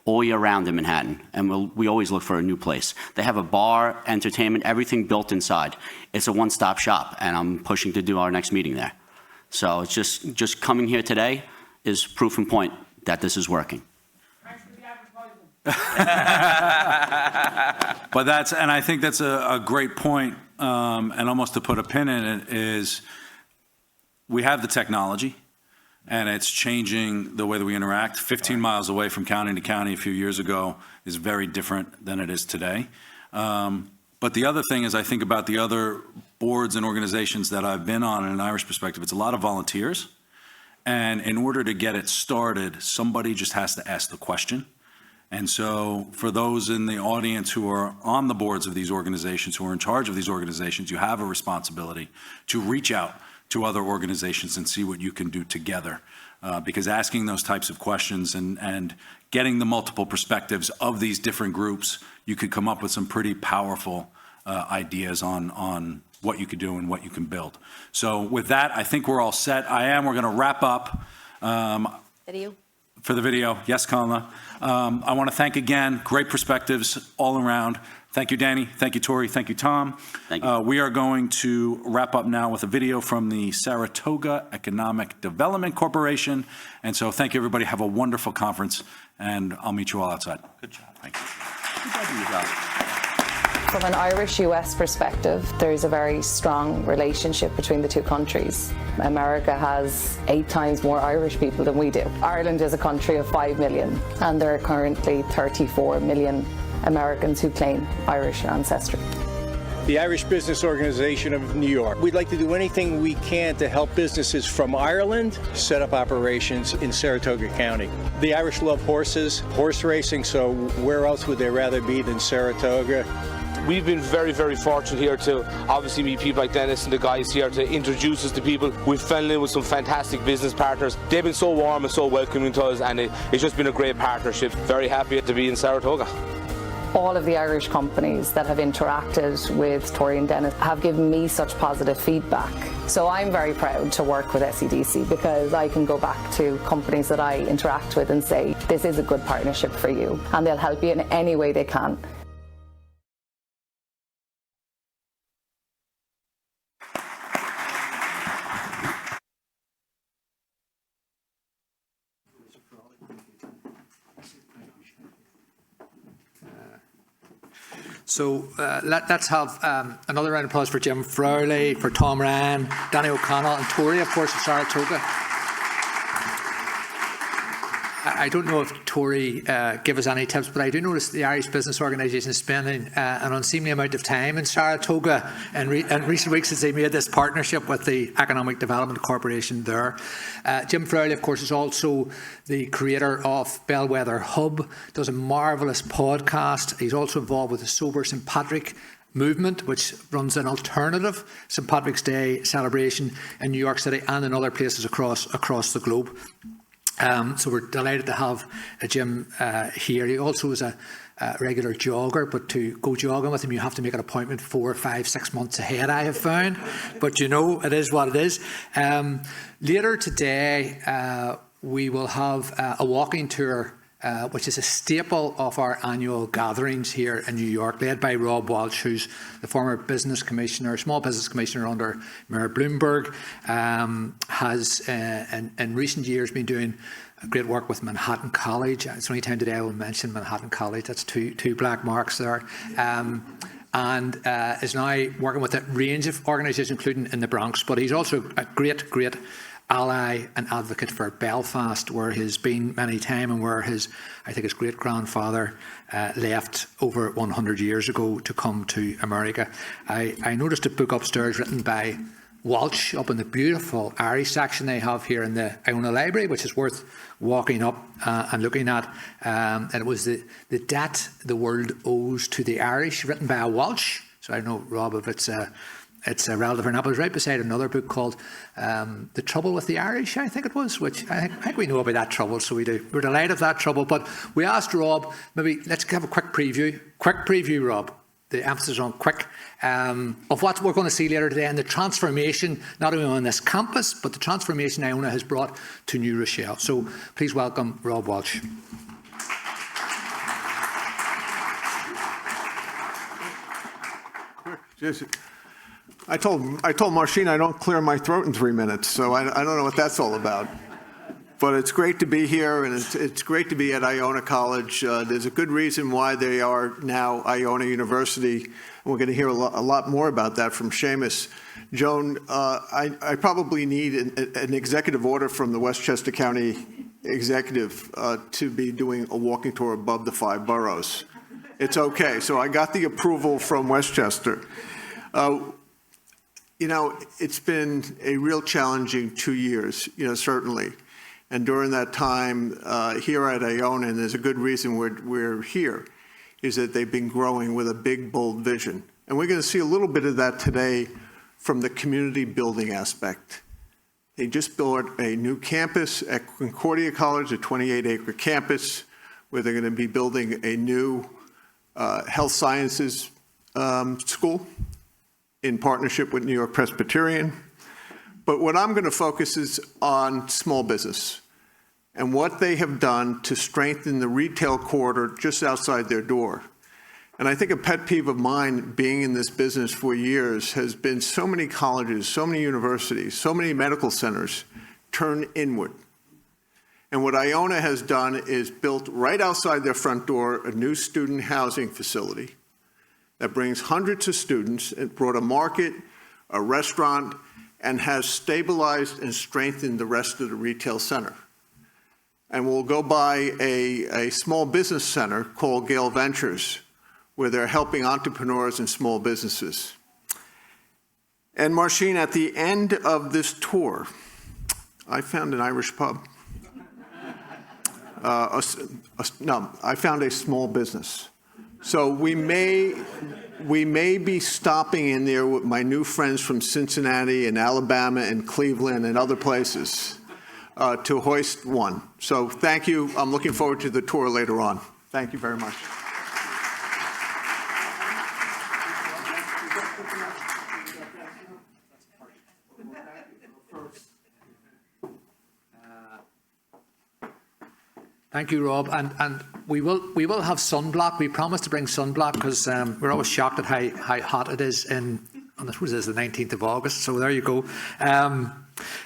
all year round in Manhattan, and we always look for a new place. They have a bar, entertainment, everything built inside. It's a one-stop shop, and I'm pushing to do our next meeting there. So it's just coming here today is proof and point that this is working. But I think that's a great point, and almost to put a pin in it is we have the technology, and it's changing the way that we interact. 15 miles away from county to county a few years ago is very different than it is today. But the other thing is, I think about the other boards and organizations that I've been on in an Irish perspective, it's a lot of volunteers. And in order to get it started, somebody just has to ask the question. And so for those in the audience who are on the boards of these organizations, who are in charge of these organizations, you have a responsibility to reach out to other organizations and see what you can do together. Because asking those types of questions and getting the multiple perspectives of these different groups, you could come up with some pretty powerful ideas on what you could do and what you can build. So with that, I think we're all set. We're going to wrap up. Video? For the video, yes, Colin. I want to thank again, great perspectives all around. Thank you, Danny. Thank you, Tori. Thank you, Tom. Thank you. We are going to wrap up now with a video from the Saratoga Economic Development Corporation. And so thank you, everybody. Have a wonderful conference, and I'll meet you all outside. Good job. Thank you. Good job. From an Irish-US perspective, there's a very strong relationship between the two countries. America has 8 times more Irish people than we do. Ireland is a country of 5 million, and there are currently 34 million Americans who claim Irish ancestry. The Irish Business Organization of New York. We'd like to do anything we can to help businesses from Ireland set up operations in Saratoga County. The Irish love horses, horse racing, so where else would they rather be than Saratoga? We've been very, very fortunate here to obviously meet people like Dennis and the guys here to introduce us to people. We've fallen in with some fantastic business partners. They've been so warm and so welcoming to us, and it's just been a great partnership. Very happy to be in Saratoga. All of the Irish companies that have interacted with Tori and Dennis have given me such positive feedback. So I'm very proud to work with SEDC because I can go back to companies that I interact with and say, this is a good partnership for you, and they'll help you in any way they can. So let's have another round of applause for Jim Frowley, for Tom Ryan, Danny O'Connell, and Tori, of course, of Saratoga. I don't know if Tori gave us any tips, but I do notice the Irish Business Organisation is spending an unseemly amount of time in Saratoga in recent weeks as they made this partnership with the Economic Development Corporation there. Jim Frowley, of course, is also the creator of Bellwether Hub, does a marvellous podcast. He's also involved with the Sober St Patrick movement, which runs an alternative St Patrick's Day celebration in New York City and in other places across the globe. So we're delighted to have Jim here. He also is a regular jogger, but to go jogging with him, you have to make an appointment 4, 5, 6 months ahead, I have found. But you know, it is what it is. Later today, we will have a walking tour, which is a staple of our annual gatherings here in New York, led by Rob Walsh, who's the former business commissioner, small business commissioner under Mayor Bloomberg, has in recent years been doing great work with Manhattan College. It's the only time today I will mention Manhattan College. That's two black marks there. And is now working with a range of organisations, including in the Bronx. But he's also a great ally and advocate for Belfast, where he's been many times and where I think his great-grandfather left over 100 years ago to come to America. I noticed a book upstairs written by Walsh up in the beautiful Irish section they have here in the Iona Library, which is worth walking up and looking at. And it was the debt the world owes to the Irish, written by a Walsh. So I don't know, Rob, if it's relative or not, but it was right beside another book called The Trouble with the Irish, I think it was, which I think we know about that trouble, so we do. We're delighted of that trouble. But we asked Rob, maybe let's have a quick preview, Rob, the emphasis on quick, of what we're going to see later today and the transformation, not only on this campus, but the transformation Iona has brought to New Rochelle. So please welcome Rob Walsh. I told Marcin I don't clear my throat in 3 minutes, so I don't know what that's all about. But it's great to be here, and it's great to be at Iona College. There's a good reason why they are now Iona University, and we're going to hear a lot more about that from Seamus. Joan, I probably need an executive order from the Westchester County Executive to be doing a walking tour above the 5 boroughs. It's okay. So I got the approval from Westchester. You know, it's been a real challenging 2 years, certainly. And during that time here at Iona, and there's a good reason we're here, is that they've been growing with a big, bold vision. And we're going to see a little bit of that today from the community building aspect. They just built a new campus at Concordia College, a 28-acre campus, where they're going to be building a new health sciences school in partnership with New York Presbyterian. But what I'm going to focus is on small business and what they have done to strengthen the retail corridor just outside their door. And I think a pet peeve of mine, being in this business for years, has been so many colleges, so many universities, so many medical centers turn inward. And what Iona has done is built right outside their front door a new student housing facility that brings hundreds of students. It brought a market, a restaurant, and has stabilized and strengthened the rest of the retail center. And we'll go by a small business center called Gale Ventures, where they're helping entrepreneurs and small businesses. And Marcin, at the end of this tour, I found an Irish pub. No, I found a small business. So we may be stopping in there with my new friends from Cincinnati and Alabama and Cleveland and other places to hoist one. So thank you. I'm looking forward to the tour later on. Thank you very much. Thank you, Rob. And we will have sunblock. We promised to bring sunblock because we're always shocked at how hot it is I suppose it is the 19th of August. So there you go.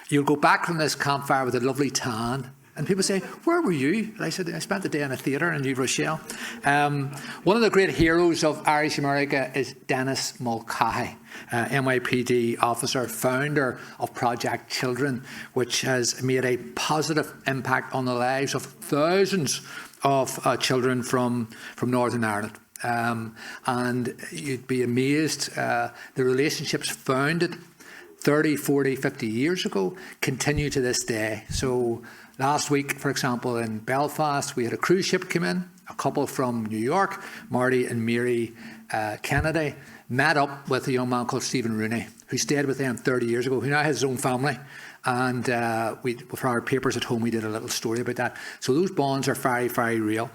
You'll go back from this campfire with a lovely tan. And people say, where were you? And I said, I spent the day in a theatre in New Rochelle. One of the great heroes of Irish America is Dennis Mulcahy, NYPD officer, founder of Project Children, which has made a positive impact on the lives of thousands of children from Northern Ireland. And you'd be amazed, the relationships founded 30, 40, 50 years ago continue to this day. So last week, for example, in Belfast, we had a cruise ship come in, a couple from New York, Marty and Mary Kennedy, met up with a young man called Stephen Rooney, who stayed with them 30 years ago, who now has his own family. And for our papers at home, we did a little story about that. So those bonds are very, very real.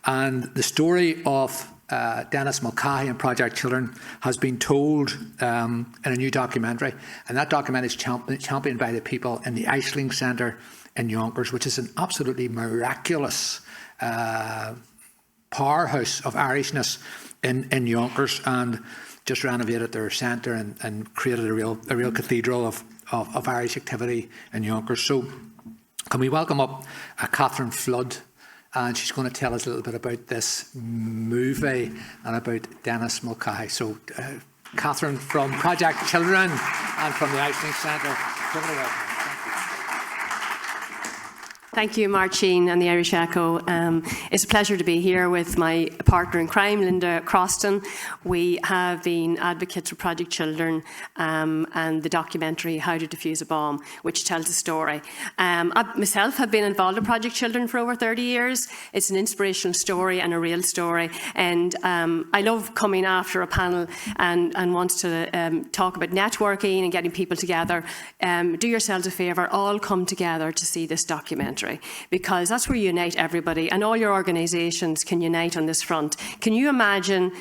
And the story of Dennis Mulcahy and Project Children has been told in a new documentary. And that documentary is championed by the people in the Aisling Centre in Yonkers, which is an absolutely miraculous powerhouse of Irishness in Yonkers, and just renovated their centre and created a real cathedral of Irish activity in Yonkers. So can we welcome up Catherine Flood, and she's going to tell us a little bit about this movie and about Dennis Mulcahy. So Catherine from Project Children and from the Aisling Centre. Thank you, Marcin and the Irish Echo. It's a pleasure to be here with my partner in crime, Linda Croston. We have been advocates for Project Children and the documentary How to Defuse a Bomb, which tells a story. I myself have been involved in Project Children for over 30 years. It's an inspirational story and a real story. And I love coming after a panel and want to talk about networking and getting people together. Do yourselves a favour, all come together to see this documentary, because that's where you unite everybody, and all your organisations can unite on this front. Can you imagine,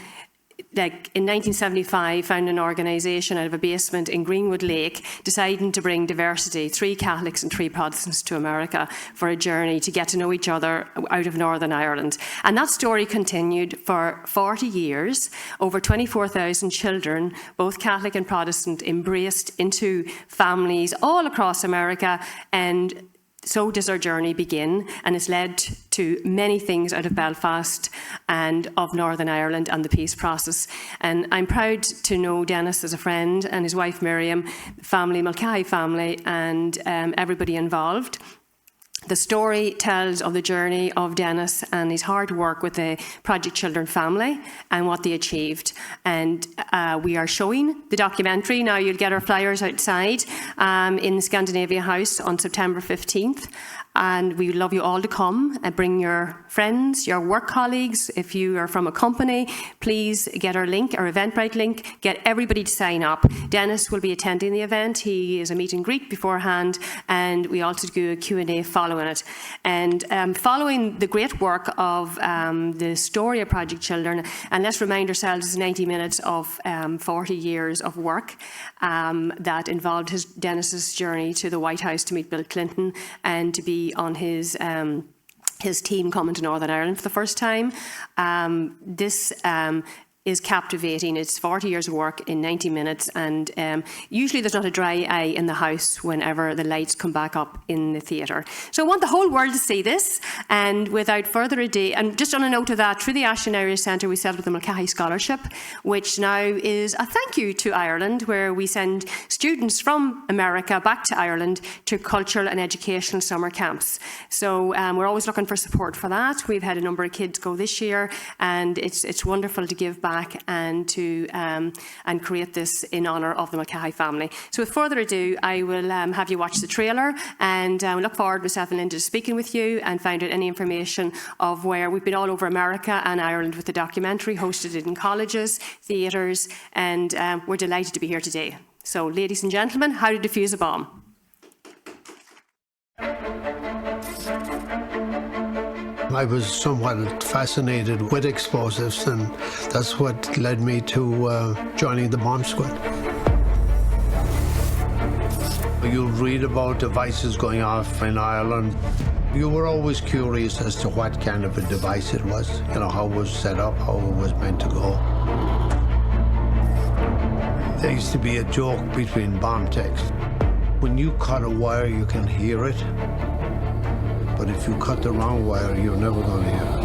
like in 1975, found an organisation out of a basement in Greenwood Lake deciding to bring diversity, 3 Catholics and 3 Protestants, to America for a journey to get to know each other out of Northern Ireland. And that story continued for 40 years. Over 24,000 children, both Catholic and Protestant, embraced into families all across America, and so does our journey begin, and it's led to many things out of Belfast and of Northern Ireland and the peace process. And I'm proud to know Dennis as a friend, and his wife Miriam, the Mulcahy family, and everybody involved. The story tells of the journey of Dennis and his hard work with the Project Children family and what they achieved. And we are showing the documentary. Now you'll get our flyers outside in the Scandinavia House on September 15th. And we would love you all to come and bring your friends, your work colleagues. If you are from a company, please get our link, our Eventbrite link, get everybody to sign up. Dennis will be attending the event. He is a meet and greet beforehand, and we also do a Q&A following it. And following the great work of the story of Project Children, and let's remind ourselves it's 90 minutes of 40 years of work that involved Dennis's journey to the White House to meet Bill Clinton and to be on his team coming to Northern Ireland for the first time. This is captivating. It's 40 years of work in 90 minutes, and usually there's not a dry eye in the house whenever the lights come back up in the theatre. So I want the whole world to see this, and without further ado, and just on a note of that, through the Aisling Irish Centre we set up the Mulcahy Scholarship, which now is a thank you to Ireland, where we send students from America back to Ireland to cultural and educational summer camps. So we're always looking for support for that. We've had a number of kids go this year, and it's wonderful to give back and to and create this in honour of the Mulcahy family. So with further ado, I will have you watch the trailer, and we look forward, myself and Linda, to speaking with you and find out any information of where we've been all over America and Ireland with the documentary, hosted it in colleges, theatres, and we're delighted to be here today. So ladies and gentlemen, How to Defuse a Bomb. I was somewhat fascinated with explosives, and that's what led me to joining the bomb squad. You'll read about devices going off in Ireland. You were always curious as to what kind of a device it was, you know, how it was set up, how it was meant to go. There used to be a joke between bomb techs. When you cut a wire, you can hear it. But if you cut the wrong wire, you're never going to hear it.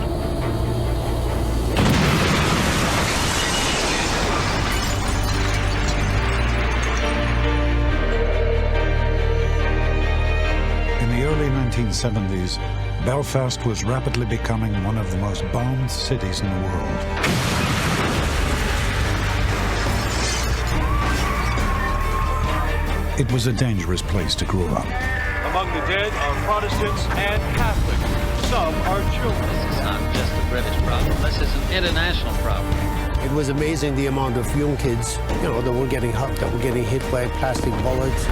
In the early 1970s, Belfast was rapidly becoming one of the most bombed cities in the world. It was a dangerous place to grow up. Among the dead are Protestants and Catholics. Some are children. This is not just a British problem. This is an international problem. It was amazing the amount of young kids, you know, that were getting hit by plastic bullets.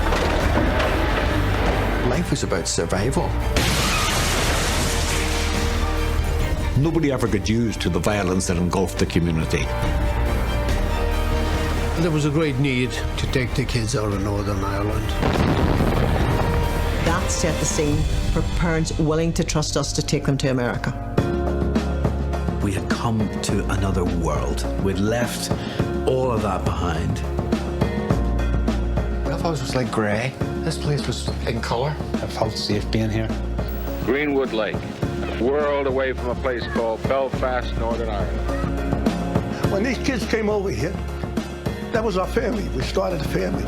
Life was about survival. Nobody ever got used to the violence that engulfed the community. There was a great need to take the kids out of Northern Ireland. That set the scene for parents willing to trust us to take them to America. We had come to another world. We'd left all of that behind. Belfast was like grey. This place was in colour. I felt safe being here. Greenwood Lake, a world away from a place called Belfast, Northern Ireland. When these kids came over here, that was our family. We started a family.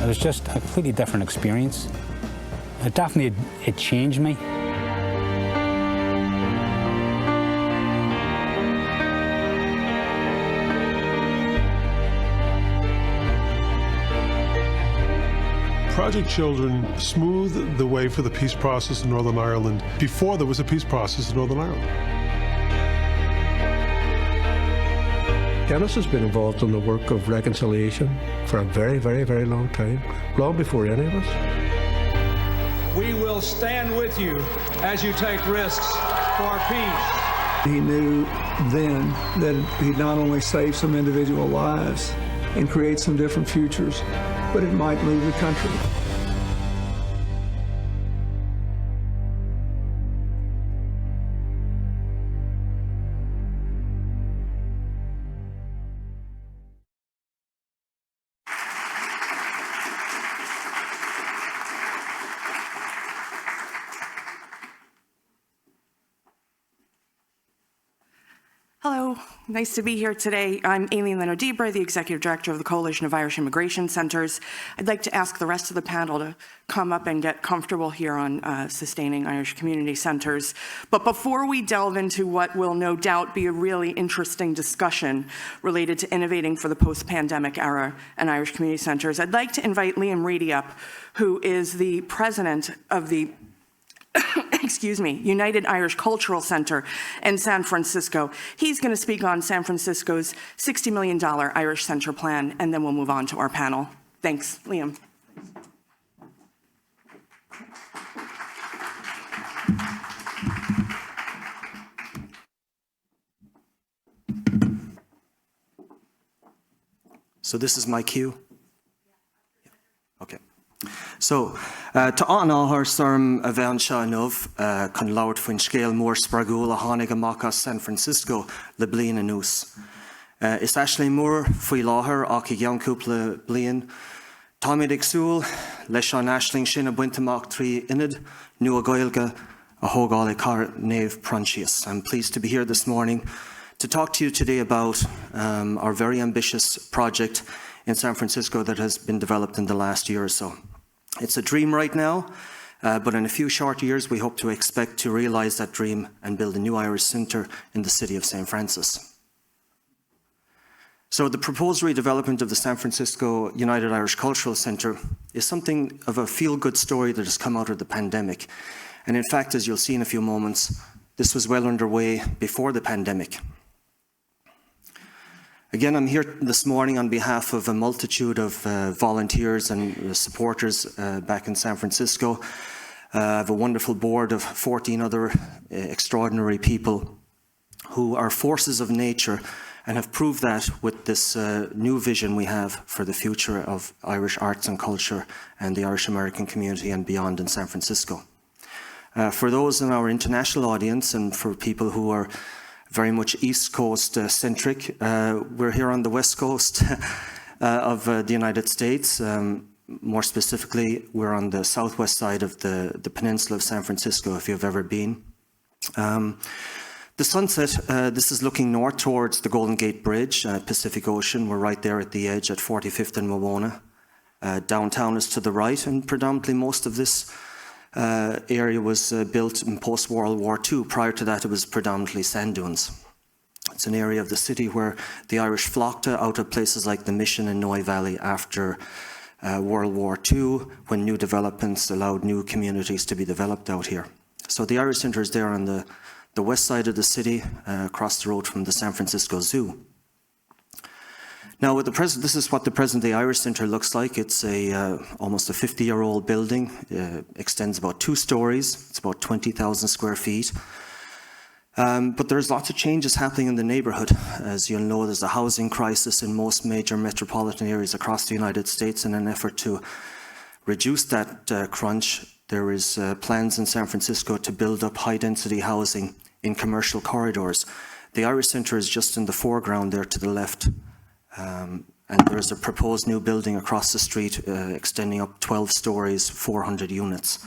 It was just a completely different experience. It definitely it changed me. Project Children smoothed the way for the peace process in Northern Ireland before there was a peace process in Northern Ireland. Janice has been involved in the work of reconciliation for a very, very, very long time, long before any of us. We will stand with you as you take risks for peace. He knew then that he'd not only save some individual lives and create some different futures, but it might move the country. Hello, nice to be here today. I'm Aileen Leno-Debra, the Executive Director of the Coalition of Irish Immigration Centres. I'd like to ask the rest of the panel to come up and get comfortable here on sustaining Irish community centres. But before we delve into what will no doubt be a really interesting discussion related to innovating for the post-pandemic era and Irish community centres, I'd like to invite Liam Reedy up, who is the president of the United Irish Cultural Center in San Francisco. He's going to speak on San Francisco's $60 million Irish Center plan, and then we'll move on to our panel. Thanks, Liam. So this is my cue? Okay. So, to an áthar storm a bhean seo nov, chun labhart faoin scéal mór spreagúil a tháinig amach San Francisco le bliain anuas. Is actually mór faoi láthair ach I gceann cúpla bliain. Táimid ag súil leis an aisling sin a buint amach trí inad, nua a Gaeilge a thógáil ag car néamh Prontius. I'm pleased to be here this morning to talk to you today about our very ambitious project in San Francisco that has been developed in the last year or so. It's a dream right now, but in a few short years we hope to expect to realise that dream and build a new Irish Centre in the city of St. Francis. So the proposed redevelopment of the San Francisco United Irish Cultural Centre is something of a feel-good story that has come out of the pandemic. And in fact, as you'll see in a few moments, this was well underway before the pandemic. Again, I'm here this morning on behalf of a multitude of volunteers and supporters back in San Francisco. I have a wonderful board of 14 other extraordinary people who are forces of nature and have proved that with this new vision we have for the future of Irish arts and culture and the Irish American community and beyond in San Francisco. For those in our international audience and for people who are very much East Coast centric, we're here on the West Coast of the United States. More specifically, we're on the southwest side of the peninsula of San Francisco, if you've ever been. The sunset, this is looking north towards the Golden Gate Bridge, Pacific Ocean. We're right there at the edge at 45th and Wawona. Downtown is to the right, and predominantly most of this area was built in post-World War II. Prior to that, it was predominantly sand dunes. It's an area of the city where the Irish flocked out of places like the Mission and Noy Valley after World War II, when new developments allowed new communities to be developed out here. So the Irish Centre is there on the west side of the city, across the road from the San Francisco Zoo. Now, with this is what the present-day Irish Centre looks like. It's almost a 50-year-old building. Extends about 2 stories. It's about 20,000 square feet. But there's lots of changes happening in the neighbourhood. As you'll know, there's a housing crisis in most major metropolitan areas across the United States. In an effort to reduce that crunch, there is plans in San Francisco to build up high-density housing in commercial corridors. The Irish Centre is just in the foreground there to the left. And there is a proposed new building across the street extending up 12 stories, 400 units.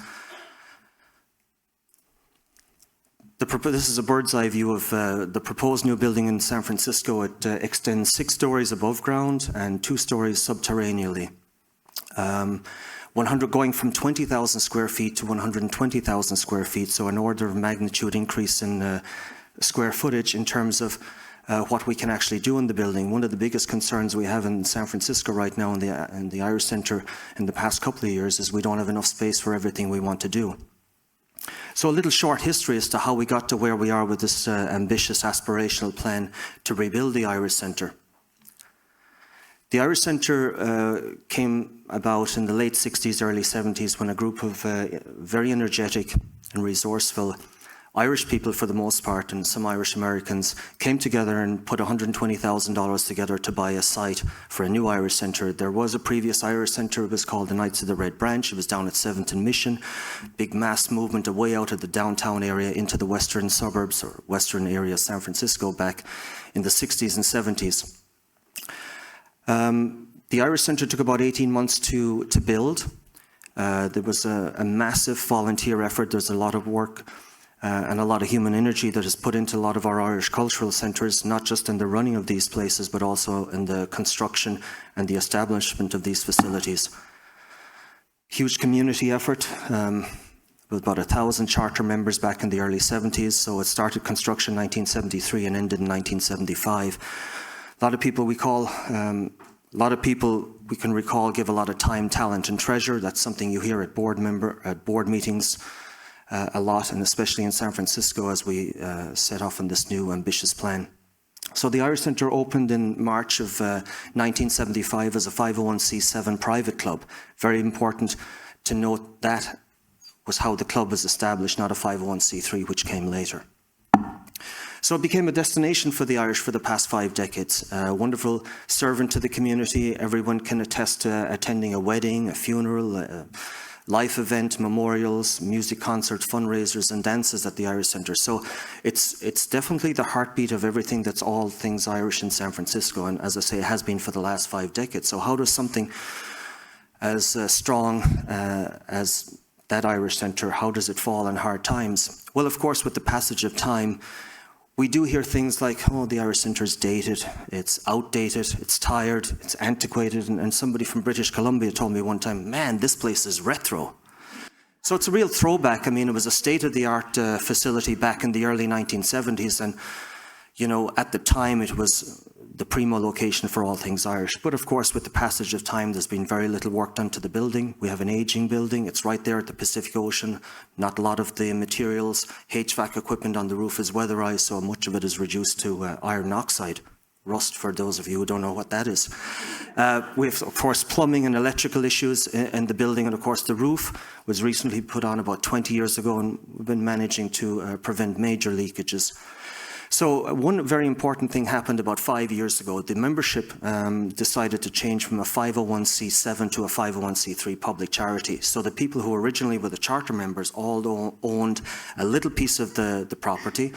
This is a bird's eye view of the proposed new building in San Francisco. It extends 6 stories above ground and 2 stories subterraneously. 100 going from 20,000 square feet to 120,000 square feet, so an order of magnitude increase in square footage in terms of what we can actually do in the building. One of the biggest concerns we have in San Francisco right now in the Irish Centre in the past couple of years is we don't have enough space for everything we want to do. So a little short history as to how we got to where we are with this ambitious aspirational plan to rebuild the Irish Centre. The Irish Centre came about in the late 60s, early 70s, when a group of very energetic and resourceful Irish people, for the most part, and some Irish Americans, came together and put $120,000 together to buy a site for a new Irish Centre. There was a previous Irish Centre. It was called the Knights of the Red Branch. It was down at 7th and Mission. Big mass movement away out of the downtown area into the western suburbs or western area of San Francisco back in the 60s and 70s. The Irish Centre took about 18 months to build. There was a massive volunteer effort. There's a lot of work and a lot of human energy that is put into a lot of our Irish cultural centres, not just in the running of these places, but also in the construction and the establishment of these facilities. Huge community effort, with about 1,000 charter members back in the early 70s, so it started construction in 1973 and ended in 1975. A lot of people we can recall give a lot of time, talent and treasure. That's something you hear at board meetings a lot, and especially in San Francisco as we set off on this new ambitious plan. So the Irish Centre opened in March of 1975 as a 501c7 private club. Very important to note that was how the club was established, not a 501c3, which came later. So it became a destination for the Irish for the past 5 decades. A wonderful servant to the community. Everyone can attest to attending a wedding, a funeral, a life event, memorials, music concerts, fundraisers and dances at the Irish Centre. So it's definitely the heartbeat of everything that's all things Irish in San Francisco, and as I say, it has been for the last 5 decades. So how does something as strong as that Irish Centre, how does it fall in hard times? Well, of course, with the passage of time, we do hear things like, oh, the Irish Centre is dated, it's outdated, it's tired, it's antiquated, and somebody from British Columbia told me one time, man, this place is retro. So it's a real throwback. I mean, it was a state-of-the-art facility back in the early 1970s, and, you know, at the time it was the primo location for all things Irish. But of course, with the passage of time, there's been very little work done to the building. We have an aging building. It's right there at the Pacific Ocean. Not a lot of the materials, HVAC equipment on the roof is weatherized, so much of it is reduced to iron oxide. Rust, for those of you who don't know what that is. We have, of course, plumbing and electrical issues in the building, and of course the roof was recently put on about 20 years ago, and we've been managing to prevent major leakages. So one very important thing happened about 5 years ago. The membership decided to change from a 501c7 to a 501c3 public charity. So the people who originally were the charter members all owned a little piece of the property,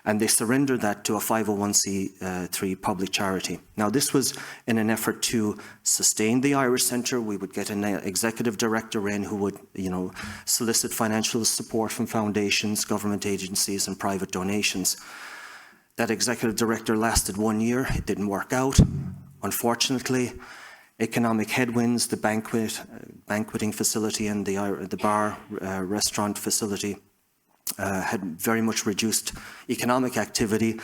and they surrendered that to a 501c3 public charity. Now this was in an effort to sustain the Irish Centre. We would get an executive director in who would, solicit financial support from foundations, government agencies and private donations. That executive director lasted 1 year. It didn't work out. Unfortunately, economic headwinds, the banqueting facility and the bar restaurant facility had very much reduced economic activity.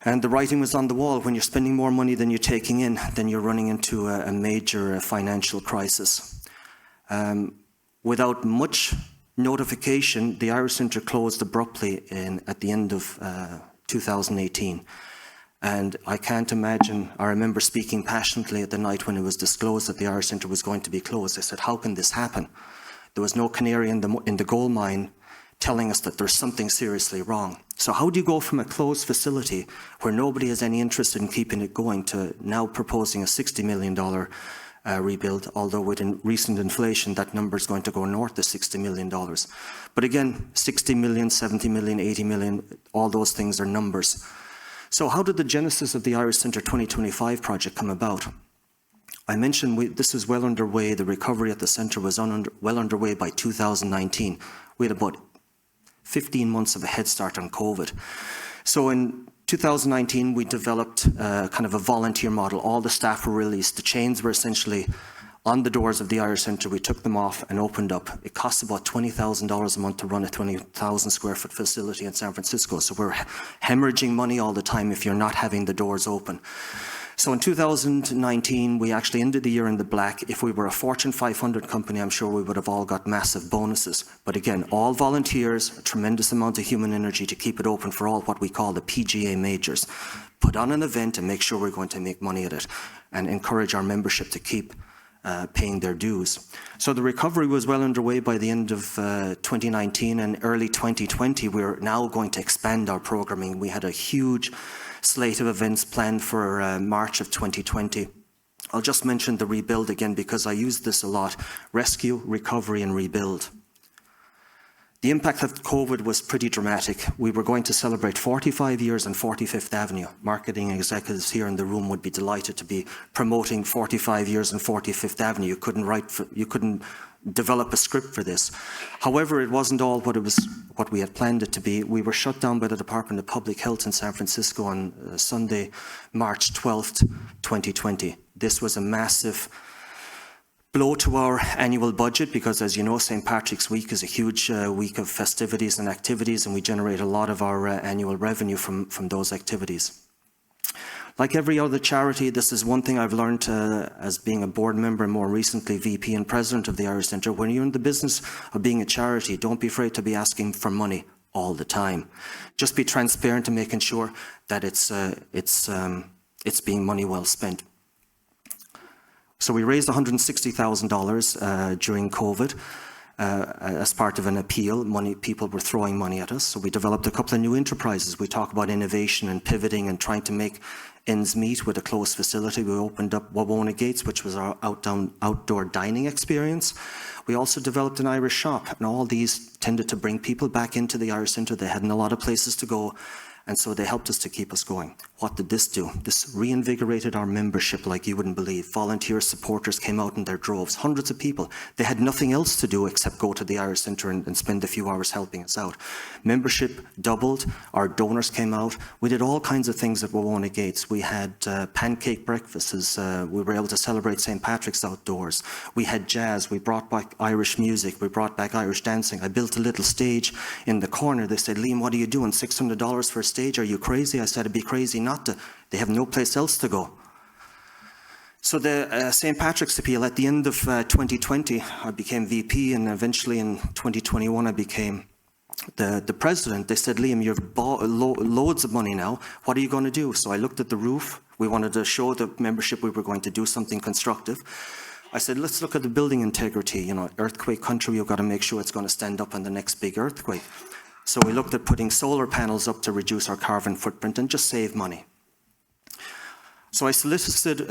And the writing was on the wall. When you're spending more money than you're taking in, then you're running into a major financial crisis. Without much notification, the Irish Centre closed abruptly at the end of 2018. And I can't imagine, I remember speaking passionately at the night when it was disclosed that the Irish Centre was going to be closed. I said, how can this happen? There was no canary in the gold mine telling us that there's something seriously wrong. So how do you go from a closed facility where nobody has any interest in keeping it going to now proposing a $60 million rebuild, although with recent inflation that number is going to go north of $60 million. But again, 60 million, 70 million, 80 million, all those things are numbers. So how did the genesis of the Irish Centre 2025 project come about? I mentioned this is well underway. The recovery at the centre was well underway by 2019. We had about 15 months of a head start on COVID. So in 2019, we developed kind of a volunteer model. All the staff were released. The chains were essentially on the doors of the Irish Centre. We took them off and opened up. It costs about $20,000 a month to run a 20,000 square foot facility in San Francisco. So we're hemorrhaging money all the time if you're not having the doors open. So in 2019, we actually ended the year in the black. If we were a Fortune 500 company, I'm sure we would have all got massive bonuses. But again, all volunteers, a tremendous amount of human energy to keep it open for all what we call the PGA majors. Put on an event and make sure we're going to make money at it and encourage our membership to keep paying their dues. So the recovery was well underway by the end of 2019, and early 2020, we're now going to expand our programming. We had a huge slate of events planned for March of 2020. I'll just mention the rebuild again because I use this a lot. Rescue, recovery and rebuild. The impact of COVID was pretty dramatic. We were going to celebrate 45 years on 45th Avenue. Marketing executives here in the room would be delighted to be promoting 45 years on 45th Avenue. You couldn't develop a script for this. However, it wasn't all what we had planned it to be. We were shut down by the Department of Public Health in San Francisco on Sunday, March 12th, 2020. This was a massive blow to our annual budget because, as you know, St. Patrick's Week is a huge week of festivities and activities, and we generate a lot of our annual revenue from those activities. Like every other charity, this is one thing I've learned as being a board member and more recently VP and president of the Irish Centre. When you're in the business of being a charity, don't be afraid to be asking for money all the time. Just be transparent and making sure that it's being money well spent. So we raised $160,000 during COVID as part of an appeal. People were throwing money at us. So we developed a couple of new enterprises. We talk about innovation and pivoting and trying to make ends meet with a closed facility. We opened up Wawona Gates, which was our outdoor dining experience. We also developed an Irish shop, and all these tended to bring people back into the Irish Centre. They hadn't a lot of places to go, and so they helped us to keep us going. What did this do? This reinvigorated our membership like you wouldn't believe. Volunteer supporters came out in their droves, hundreds of people. They had nothing else to do except go to the Irish Centre and spend a few hours helping us out. Membership doubled, our donors came out. We did all kinds of things at Wawona Gates. We had pancake breakfasts. We were able to celebrate St. Patrick's outdoors. We had jazz. We brought back Irish music. We brought back Irish dancing. I built a little stage in the corner. They said, Liam, what are you doing? $600 for a stage? Are you crazy? I said, it'd be crazy not to. They have no place else to go. So the St. Patrick's appeal, at the end of 2020, I became VP, and eventually in 2021, I became the president. They said, Liam, you've bought loads of money now. What are you going to do? So I looked at the roof. We wanted to show the membership we were going to do something constructive. I said, let's look at the building integrity. You know, earthquake country, you've got to make sure it's going to stand up on the next big earthquake. So we looked at putting solar panels up to reduce our carbon footprint and just save money. So I solicited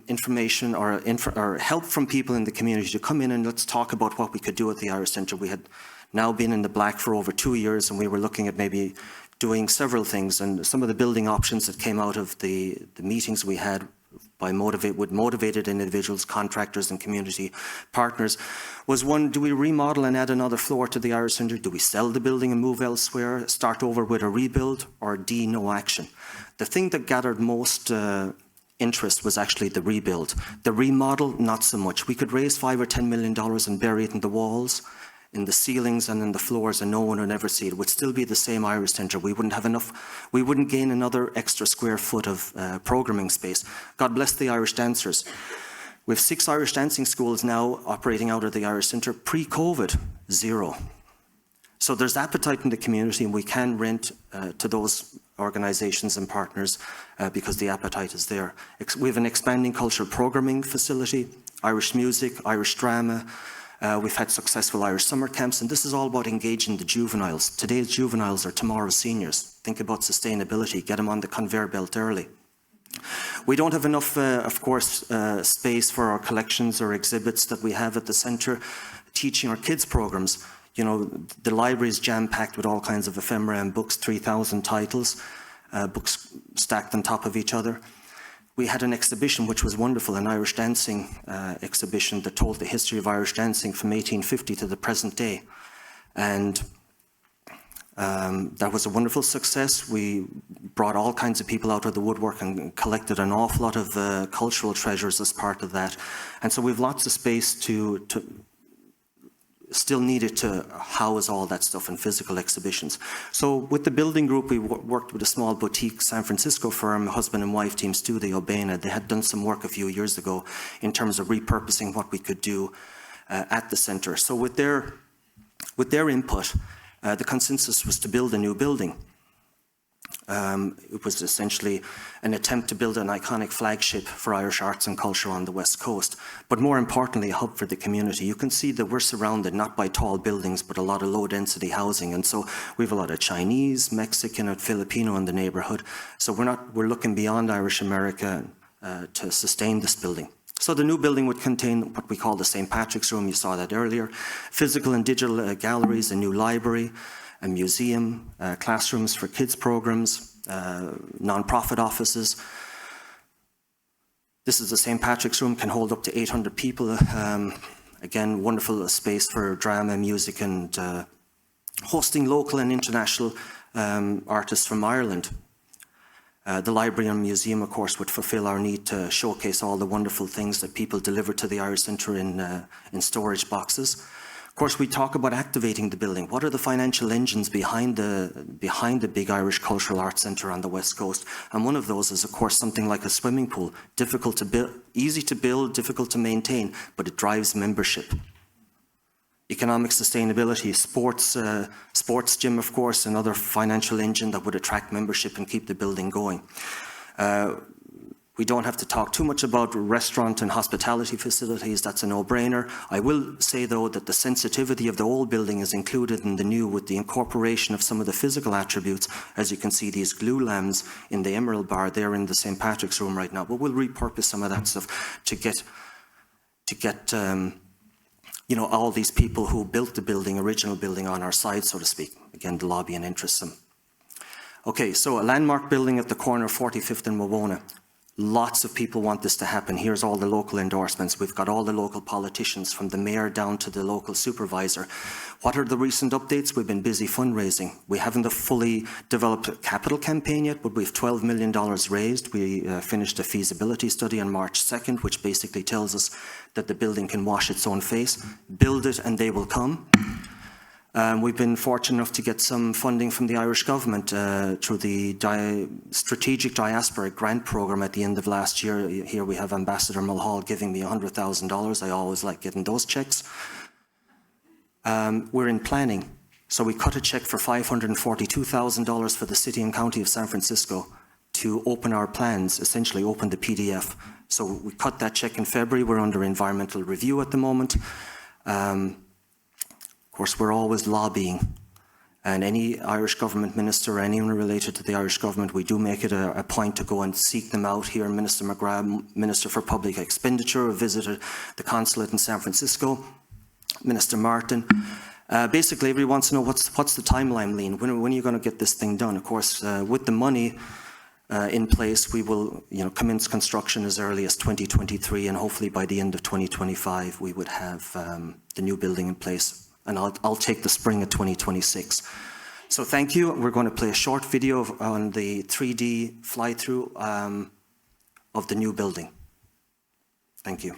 information or help from people in the community to come in and let's talk about what we could do at the Irish Centre. We had now been in the black for over 2 years, and we were looking at maybe doing several things. And some of the building options that came out of the meetings we had with motivated individuals, contractors and community partners was one, do we remodel and add another floor to the Irish Centre? Do we sell the building and move elsewhere, start over with a rebuild, or D, no action? The thing that gathered most interest was actually the rebuild. The remodel, not so much. We could raise $5 or $10 million and bury it in the walls, in the ceilings and in the floors, and no one would ever see it. It would still be the same Irish Centre. We wouldn't have enough, we wouldn't gain another extra square foot of programming space. God bless the Irish dancers. We have 6 Irish dancing schools now operating out of the Irish Centre. Pre-COVID, 0. So there's appetite in the community, and we can rent to those organisations and partners because the appetite is there. We have an expanding cultural programming facility, Irish music, Irish drama. We've had successful Irish summer camps, and this is all about engaging the juveniles. Today's juveniles are tomorrow's seniors. Think about sustainability, get them on the conveyor belt early. We don't have enough, of course, space for our collections or exhibits that we have at the centre. Teaching our kids programs. You know, the library is jam-packed with all kinds of ephemera and books, 3,000 titles, books stacked on top of each other. We had an exhibition which was wonderful, an Irish dancing exhibition that told the history of Irish dancing from 1850 to the present day. And that was a wonderful success. We brought all kinds of people out of the woodwork and collected an awful lot of cultural treasures as part of that. And so we have lots of space to still needed to house all that stuff in physical exhibitions. So with the building group, we worked with a small boutique San Francisco firm, husband and wife team Studio Baina. They had done some work a few years ago in terms of repurposing what we could do at the centre. So with their input, the consensus was to build a new building. It was essentially an attempt to build an iconic flagship for Irish arts and culture on the West Coast, but more importantly, a hub for the community. You can see that we're surrounded not by tall buildings, but a lot of low-density housing, and so we have a lot of Chinese, Mexican, and Filipino in the neighbourhood. So we're looking beyond Irish America to sustain this building. So the new building would contain what we call the St. Patrick's Room. You saw that earlier. Physical and digital galleries, a new library, a museum, classrooms for kids programs, non-profit offices. This is the St. Patrick's Room, can hold up to 800 people. Again, wonderful space for drama, music, and hosting local and international artists from Ireland. The library and museum, of course, would fulfil our need to showcase all the wonderful things that people deliver to the Irish Centre in storage boxes. Of course, we talk about activating the building. What are the financial engines behind the big Irish Cultural Arts Centre on the West Coast? And one of those is, of course, something like a swimming pool. Difficult to build, easy to build, difficult to maintain, but it drives membership. Economic sustainability, sports gym, of course, another financial engine that would attract membership and keep the building going. We don't have to talk too much about restaurant and hospitality facilities. That's a no-brainer. I will say, though, that the sensitivity of the old building is included in the new with the incorporation of some of the physical attributes. As you can see, these glue lamps in the Emerald Bar, they're in the St. Patrick's Room right now. But we'll repurpose some of that stuff to get you know, all these people who built the building, original building, on our side, so to speak. Again, the lobby and interests them. Okay, so a landmark building at the corner of 45th and Wawona. Lots of people want this to happen. Here's all the local endorsements. We've got all the local politicians from the mayor down to the local supervisor. What are the recent updates? We've been busy fundraising. We haven't a fully developed capital campaign yet, but we have $12 million raised. We finished a feasibility study on March 2nd, which basically tells us that the building can wash its own face. Build it and they will come. We've been fortunate enough to get some funding from the Irish government through the Strategic Diaspora Grant Programme at the end of last year. Here we have Ambassador Mulhall giving me $100,000. I always like getting those checks. We're in planning. So we cut a check for $542,000 for the City and County of San Francisco to open our plans, essentially open the PDF. So we cut that check in February. We're under environmental review at the moment. Of course, we're always lobbying And any Irish government minister or anyone related to the Irish government, we do make it a point to go and seek them out here. Minister McGrath, Minister for Public Expenditure, visited the consulate in San Francisco. Minister Martin. Basically, everybody wants to know what's the timeline, Liam? When are you going to get this thing done? Of course, with the money in place, we will commence construction as early as 2023, and hopefully by the end of 2025, we would have the new building in place. And I'll take the spring of 2026. So thank you. We're going to play a short video on the 3D fly-through of the new building. Thank you.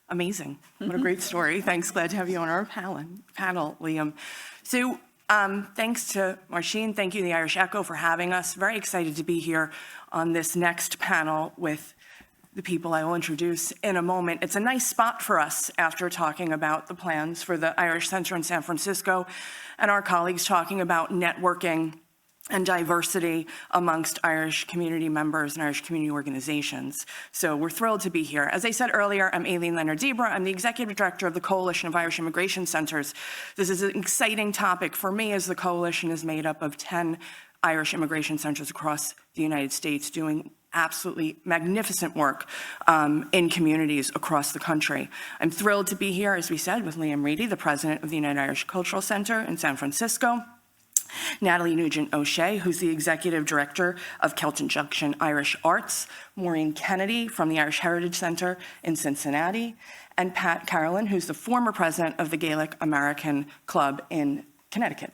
Amazing. What a great story. Thanks. Glad to have you on our panel, Liam. So thanks to Marcin. Thank you, the Irish Echo, for having us. Very excited to be here on this next panel with the people I will introduce in a moment. It's a nice spot for us after talking about the plans for the Irish Centre in San Francisco and our colleagues talking about networking and diversity amongst Irish community members and Irish community organizations. So we're thrilled to be here. As I said earlier, I'm Aileen Leonard-Debra. I'm the Executive Director of the Coalition of Irish Immigration Centres. This is an exciting topic for me, as the coalition is made up of 10 Irish immigration centres across the United States doing absolutely magnificent work in communities across the country. I'm thrilled to be here, as we said, with Liam Reedy, the President of the United Irish Cultural Centre in San Francisco, Natalie Nugent O'Shea, who's the Executive Director of Kelton Junction Irish Arts, Maureen Kennedy from the Irish Heritage Centre in Cincinnati, and Pat Carolyn, who's the former President of the Gaelic American Club in Connecticut.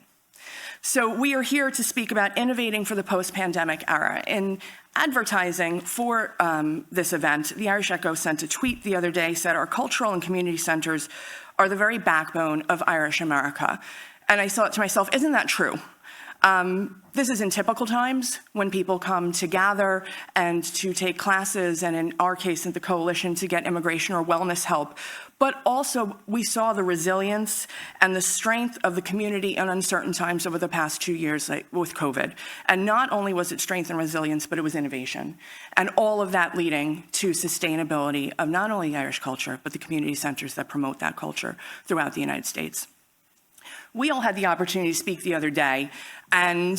So we are here to speak about innovating for the post-pandemic era. In advertising for this event, the Irish Echo sent a tweet the other day, said our cultural and community centres are the very backbone of Irish America. And I thought to myself, isn't that true? This is in typical times when people come to gather and to take classes, and in our case at the Coalition to get immigration or wellness help. But also we saw the resilience and the strength of the community in uncertain times over the past 2 years with COVID. And not only was it strength and resilience, but it was innovation. And all of that leading to sustainability of not only Irish culture, but the community centres that promote that culture throughout the United States. We all had the opportunity to speak the other day, and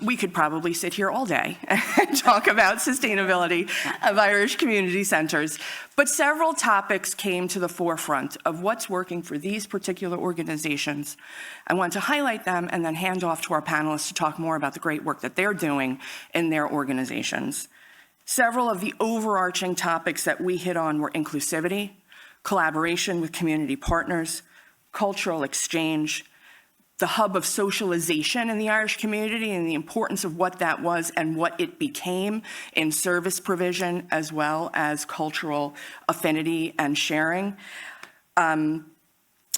we could probably sit here all day and talk about sustainability of Irish community centres. But several topics came to the forefront of what's working for these particular organizations. I want to highlight them and then hand off to our panelists to talk more about the great work that they're doing in their organizations. Several of the overarching topics that we hit on were inclusivity, collaboration with community partners, cultural exchange, the hub of socialization in the Irish community, and the importance of what that was and what it became in service provision, as well as cultural affinity and sharing.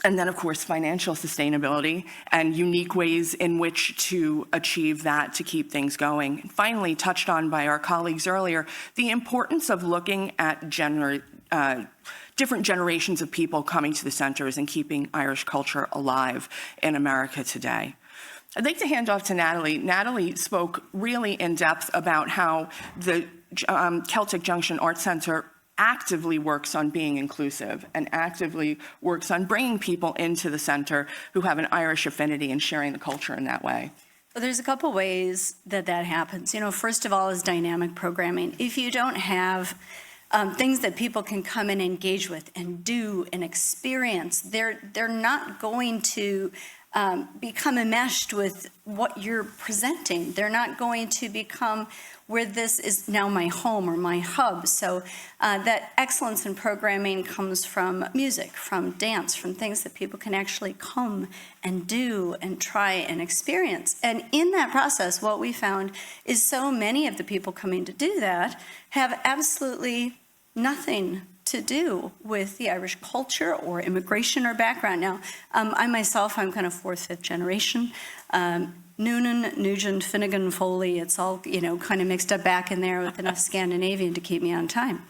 And then, of course, financial sustainability and unique ways in which to achieve that to keep things going. And finally, touched on by our colleagues earlier, the importance of looking at different generations of people coming to the centers and keeping Irish culture alive in America today. I'd like to hand off to Natalie. Natalie spoke really in depth about how the Celtic Junction Arts Center actively works on being inclusive and actively works on bringing people into the center who have an Irish affinity and sharing the culture in that way. Well, there's a couple ways that happens. First of all is dynamic programming. If you don't have things that people can come and engage with and do and experience, they're not going to become enmeshed with what you're presenting. They're not going to become where this is now my home or my hub. So that excellence in programming comes from music, from dance, from things that people can actually come and do and try and experience. And in that process, what we found is so many of the people coming to do that have absolutely nothing to do with the Irish culture or immigration or background. Now, I myself, I'm kind of fourth, fifth generation. Noonan, Nugent, Finnegan, Foley, it's all, kind of mixed up back in there with enough Scandinavian to keep me on time.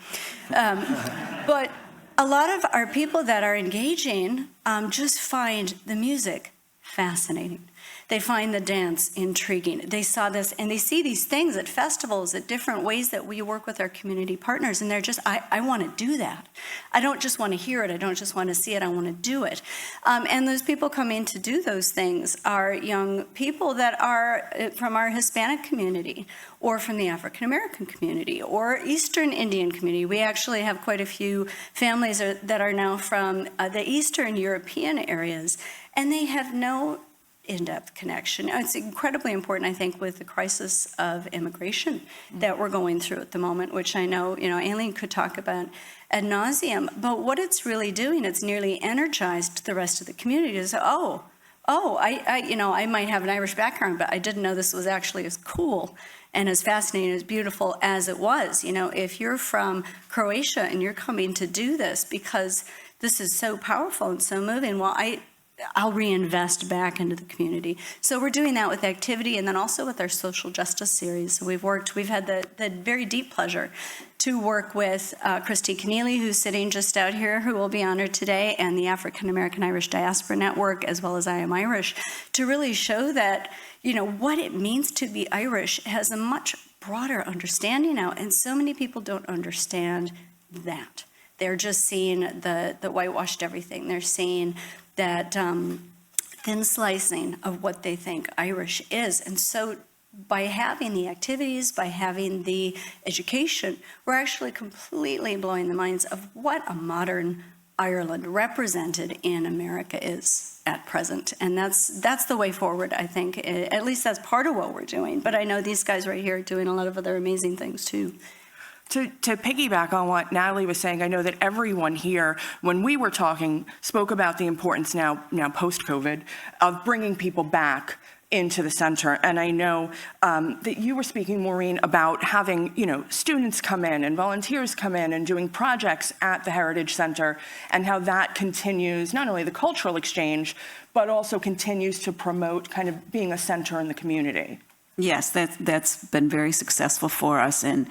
But a lot of our people that are engaging just find the music fascinating. They find the dance intriguing. They saw this, and they see these things at festivals, at different ways that we work with our community partners, and they're just, I want to do that. I don't just want to hear it. I don't just want to see it. I want to do it. And those people coming to do those things are young people that are from our Hispanic community, or from the African American community, or Eastern Indian community. We actually have quite a few families that are now from the Eastern European areas, and they have no in-depth connection. It's incredibly important, I think, with the crisis of immigration that we're going through at the moment, which I know, Aileen could talk about ad nauseum. But what it's really doing, it's nearly energized the rest of the community to say, I might have an Irish background, but I didn't know this was actually as cool and as fascinating, as beautiful as it was. If you're from Croatia and you're coming to do this because this is so powerful and so moving, well, I'll reinvest back into the community. So we're doing that with activity, and then also with our social justice series. So we've had the very deep pleasure to work with Christy Keneally, who's sitting just out here, who will be honored today, and the African American Irish Diaspora Network, as well as I Am Irish, to really show that, what it means to be Irish has a much broader understanding now, and so many people don't understand that. They're just seeing the whitewashed everything. They're seeing that thin slicing of what they think Irish is. And so by having the activities, by having the education, we're actually completely blowing the minds of what a modern Ireland represented in America is at present. And that's the way forward, I think. At least that's part of what we're doing. But I know these guys right here are doing a lot of other amazing things too. To piggyback on what Natalie was saying, I know that everyone here, when we were talking, spoke about the importance now post-COVID of bringing people back into the center. And I know that you were speaking, Maureen, about having students come in and volunteers come in and doing projects at the Heritage Center, and how that continues not only the cultural exchange, but also continues to promote kind of being a center in the community. Yes, that's been very successful for us, and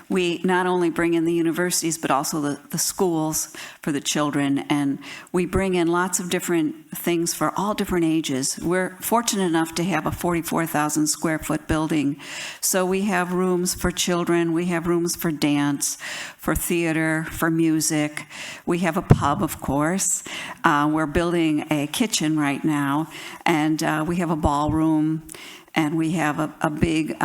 we not only bring in the universities but also the schools for the children, and we bring in lots of different things for all different ages. We're fortunate enough to have a 44,000 square foot building, so we have rooms for children, we have rooms for dance, for theater, for music. We have a pub, of course. We're building a kitchen right now, and we have a ballroom. And we have a big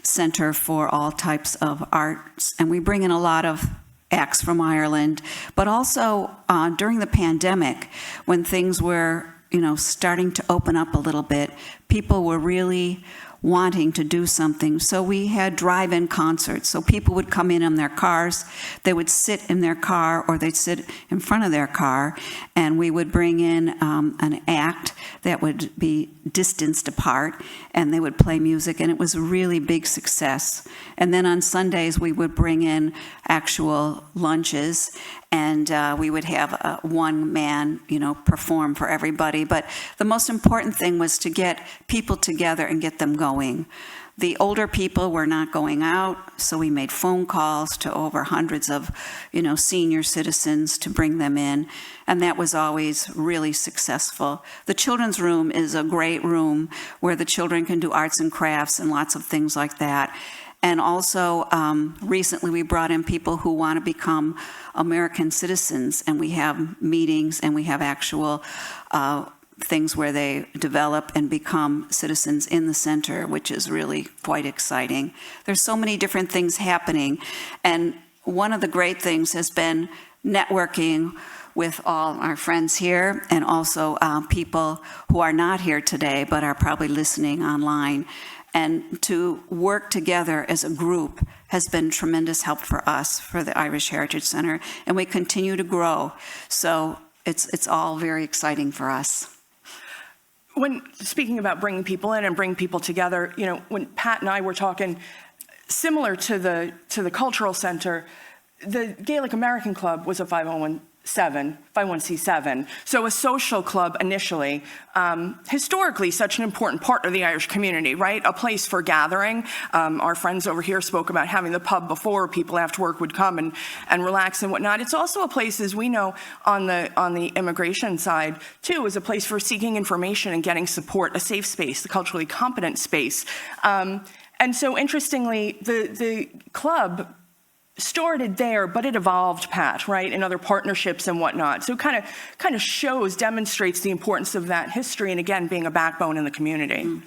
center for all types of arts. And we bring in a lot of acts from Ireland. But also during the pandemic, when things were, starting to open up a little bit, people were really wanting to do something. So we had drive-in concerts. So people would come in their cars, they would sit in their car, or they'd sit in front of their car, and we would bring in an act that would be distanced apart, and they would play music, and it was a really big success. And then on Sundays, we would bring in actual lunches, and we would have one man, perform for everybody. But the most important thing was to get people together and get them going. The older people were not going out, so we made phone calls to over hundreds of, senior citizens to bring them in, and that was always really successful. The children's room is a great room where the children can do arts and crafts and lots of things like that. And also, recently we brought in people who want to become American citizens, and we have meetings and we have actual things where they develop and become citizens in the center, which is really quite exciting. There's so many different things happening, and one of the great things has been networking with all our friends here, and also people who are not here today but are probably listening online. And to work together as a group has been tremendous help for us, for the Irish Heritage Center, and we continue to grow. So it's all very exciting for us. When speaking about bringing people in and bringing people together, when Pat and I were talking, similar to the Cultural Center, the Gaelic American Club was a 501c7, so a social club initially. Historically, such an important part of the Irish community, right? A place for gathering. Our friends over here spoke about having the pub before people after work would come and relax and whatnot. It's also a place, as we know, on the immigration side, too, is a place for seeking information and getting support, a safe space, the culturally competent space. And so, interestingly, the club started there, but it evolved, Pat, right, in other partnerships and whatnot. So it kind of demonstrates the importance of that history, and again, being a backbone in the community.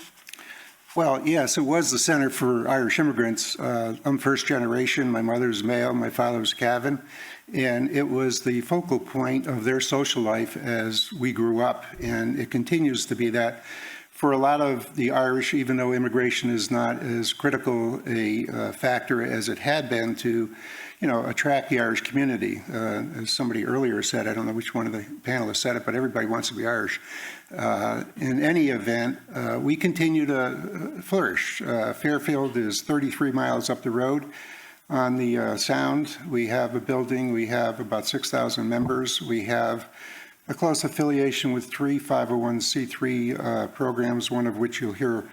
Well, yes, it was the Center for Irish Immigrants. I'm first generation. My mother's Mayo, my father's Cavan, and it was the focal point of their social life as we grew up, and it continues to be that. For a lot of the Irish, even though immigration is not as critical a factor as it had been to, attract the Irish community. As somebody earlier said, I don't know which one of the panelists said it, but everybody wants to be Irish. In any event, we continue to flourish. Fairfield is 33 miles up the road on the Sound. We have a building. We have about 6,000 members. We have a close affiliation with 3 501c3 programs, one of which you'll hear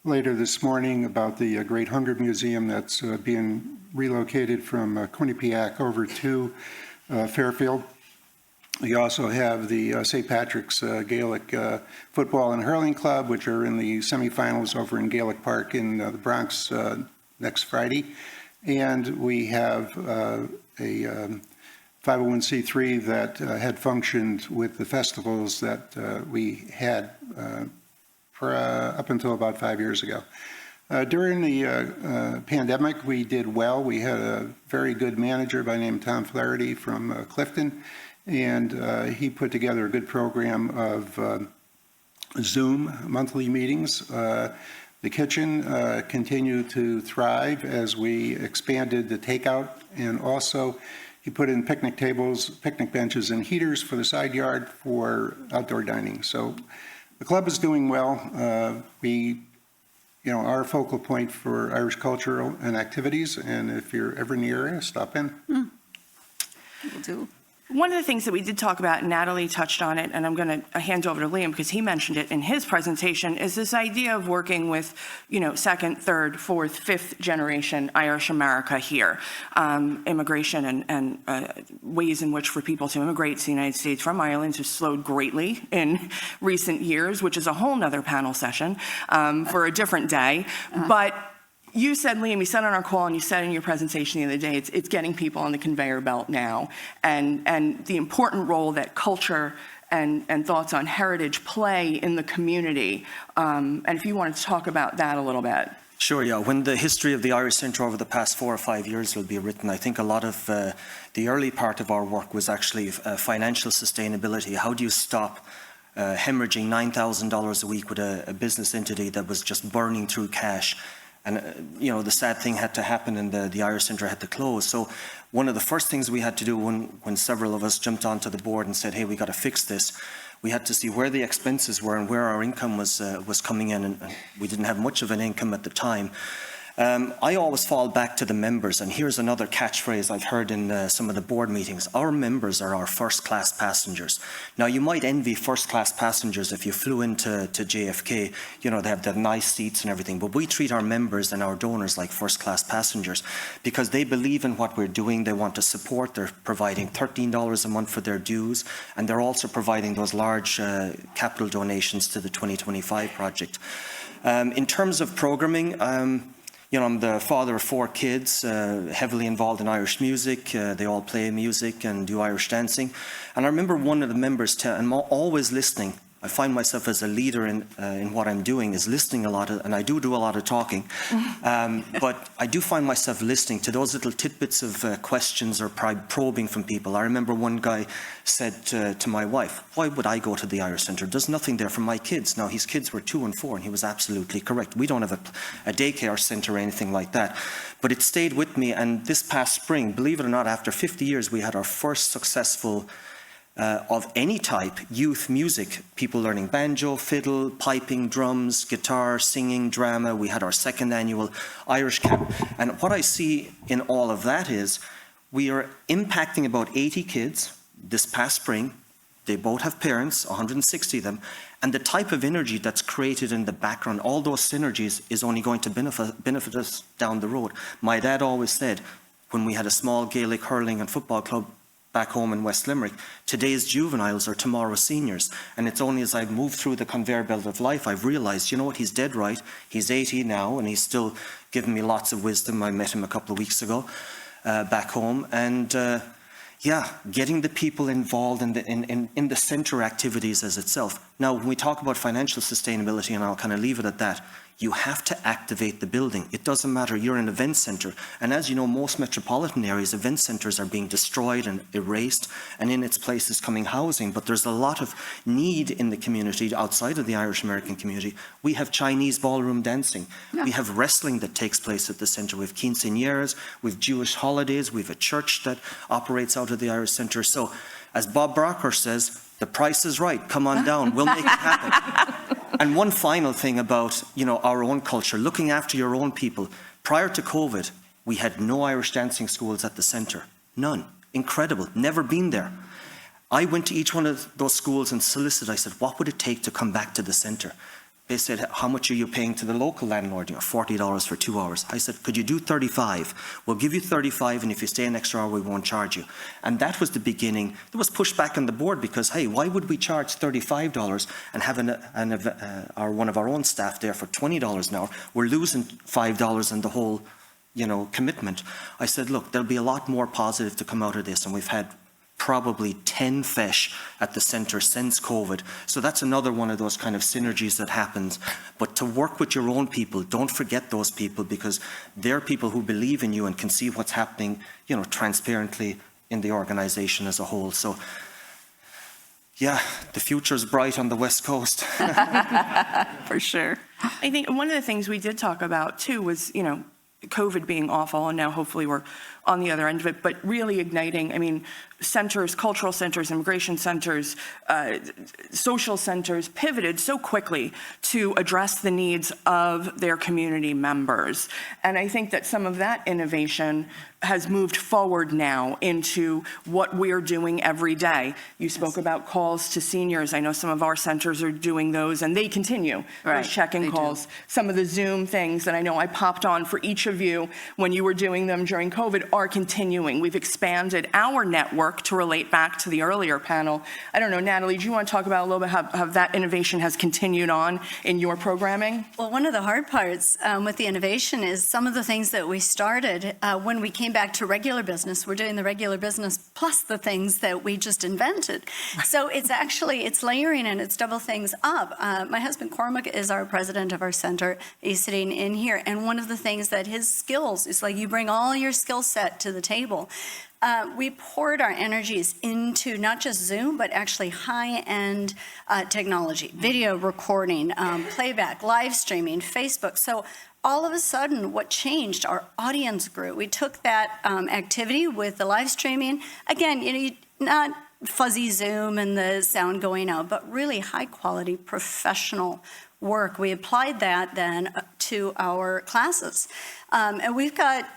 later this morning about the Great Hunger Museum that's being relocated from Quinnipiac over to Fairfield. We also have the St. Patrick's Gaelic Football and Hurling Club, which are in the semifinals over in Gaelic Park in the Bronx next Friday. And we have a 501c3 that had functioned with the festivals that we had up until about 5 years ago. During the pandemic, we did well. We had a very good manager by the name of Tom Flaherty from Clifton, and he put together a good program of Zoom monthly meetings. The kitchen continued to thrive as we expanded the takeout, and also he put in picnic tables, picnic benches, and heaters for the side yard for outdoor dining. So the club is doing well. Our focal point for Irish cultural and activities, and if you're ever in the area, stop in. Will do. One of the things that we did talk about, and Natalie touched on it, and I'm going to hand over to Liam because he mentioned it in his presentation, is this idea of working with, second, third, fourth, fifth generation Irish America here. Immigration and ways in which for people to immigrate to the United States from Ireland has slowed greatly in recent years, which is a whole nother panel session for a different day. But you said, Liam, you said on our call and you said in your presentation the other day, it's getting people on the conveyor belt now, and the important role that culture and thoughts on heritage play in the community. And if you wanted to talk about that a little bit. Sure, yeah. When the history of the Irish Centre over the past 4 or 5 years will be written, I think a lot of the early part of our work was actually financial sustainability. How do you stop hemorrhaging $9,000 a week with a business entity that was just burning through cash. And, the sad thing had to happen and the Irish Centre had to close. So one of the first things we had to do when several of us jumped onto the board and said, hey, we got to fix this, we had to see where the expenses were and where our income was coming in. And we didn't have much of an income at the time. I always fall back to the members, and here's another catchphrase I've heard in some of the board meetings. Our members are our first-class passengers. Now, you might envy first-class passengers if you flew into JFK. They have the nice seats and everything, but we treat our members and our donors like first-class passengers because they believe in what we're doing. They want to support. They're providing $13 a month for their dues, and they're also providing those large capital donations to the 2025 project. In terms of programming, I'm the father of 4 kids, heavily involved in Irish music. They all play music and do Irish dancing. And I remember one of the members, I'm always listening. I find myself as a leader in what I'm doing is listening a lot, and I do a lot of talking. But I do find myself listening to those little tidbits of questions or probing from people. I remember one guy said to my wife, why would I go to the Irish Centre? There's nothing there for my kids. Now, his kids were 2 and 4, and he was absolutely correct. We don't have a daycare centre or anything like that. But it stayed with me, and this past spring, believe it or not, after 50 years, we had our first successful of any type, youth music, people learning banjo, fiddle, piping, drums, guitar, singing, drama. We had our 2nd annual Irish Camp. And what I see in all of that is we are impacting about 80 kids this past spring. They both have parents, 160 of them. And the type of energy that's created in the background, all those synergies is only going to benefit us down the road. My dad always said, when we had a small Gaelic hurling and football club back home in West Limerick, today's juveniles are tomorrow's seniors. And it's only as I've moved through the conveyor belt of life, I've realized, you know what, he's dead right. He's 80 now, and he's still giving me lots of wisdom. I met him a couple of weeks ago back home. And getting the people involved in the centre activities as itself. Now, when we talk about financial sustainability, and I'll kind of leave it at that, you have to activate the building. It doesn't matter, you're an event centre. And as you know, most metropolitan areas, event centres are being destroyed and erased, and in its place is coming housing. But there's a lot of need in the community outside of the Irish American community. We have Chinese ballroom dancing. Yeah. We have wrestling that takes place at the centre. We have quinceañeras, we have Jewish holidays, we have a church that operates out of the Irish Centre. So, as Bob Brocker says, the price is right, come on down, we'll make it happen. And one final thing about, our own culture, looking after your own people. Prior to COVID, we had no Irish dancing schools at the centre. None. Incredible. Never been there. I went to each one of those schools and solicited. I said, what would it take to come back to the centre? They said, how much are you paying to the local landlord? $40 for 2 hours. I said, could you do 35? We'll give you 35, and if you stay an extra hour, we won't charge you. And that was the beginning. There was pushback on the board because, hey, why would we charge $35 and have one of our own staff there for $20 an hour? We're losing $5 in the whole, commitment. I said, look, there'll be a lot more positive to come out of this, and we've had probably 10 fesh at the centre since COVID. So that's another one of those kind of synergies that happens. But to work with your own people, don't forget those people, because they're people who believe in you and can see what's happening, transparently in the organisation as a whole. So, yeah, the future's bright on the West Coast. For sure. I think one of the things we did talk about too was, COVID being awful, and now hopefully we're on the other end of it, but really igniting, centers, cultural centers, immigration centers, social centers pivoted so quickly to address the needs of their community members. And I think that some of that innovation has moved forward now into what we're doing every day. You spoke about calls to seniors. I know some of our centers are doing those, and they continue those check-in calls. Some of the Zoom things that I know I popped on for each of you when you were doing them during COVID are continuing. We've expanded our network to relate back to the earlier panel. I don't know, Natalie, do you want to talk about a little bit how that innovation has continued on in your programming? Well, one of the hard parts with the innovation is some of the things that we started when we came back to regular business. We're doing the regular business plus the things that we just invented. So it's layering and it's double things up. My husband Cormac is our president of our center. He's sitting in here. And one of the things that his skills is like you bring all your skill set to the table. we poured our energies into not just Zoom, but actually high-end technology, video recording, playback, live streaming, Facebook. So all of a sudden, what changed? Our audience grew. We took that activity with the live streaming. Again, not fuzzy Zoom and the sound going out, but really high-quality professional work. We applied that then to our classes. And we've got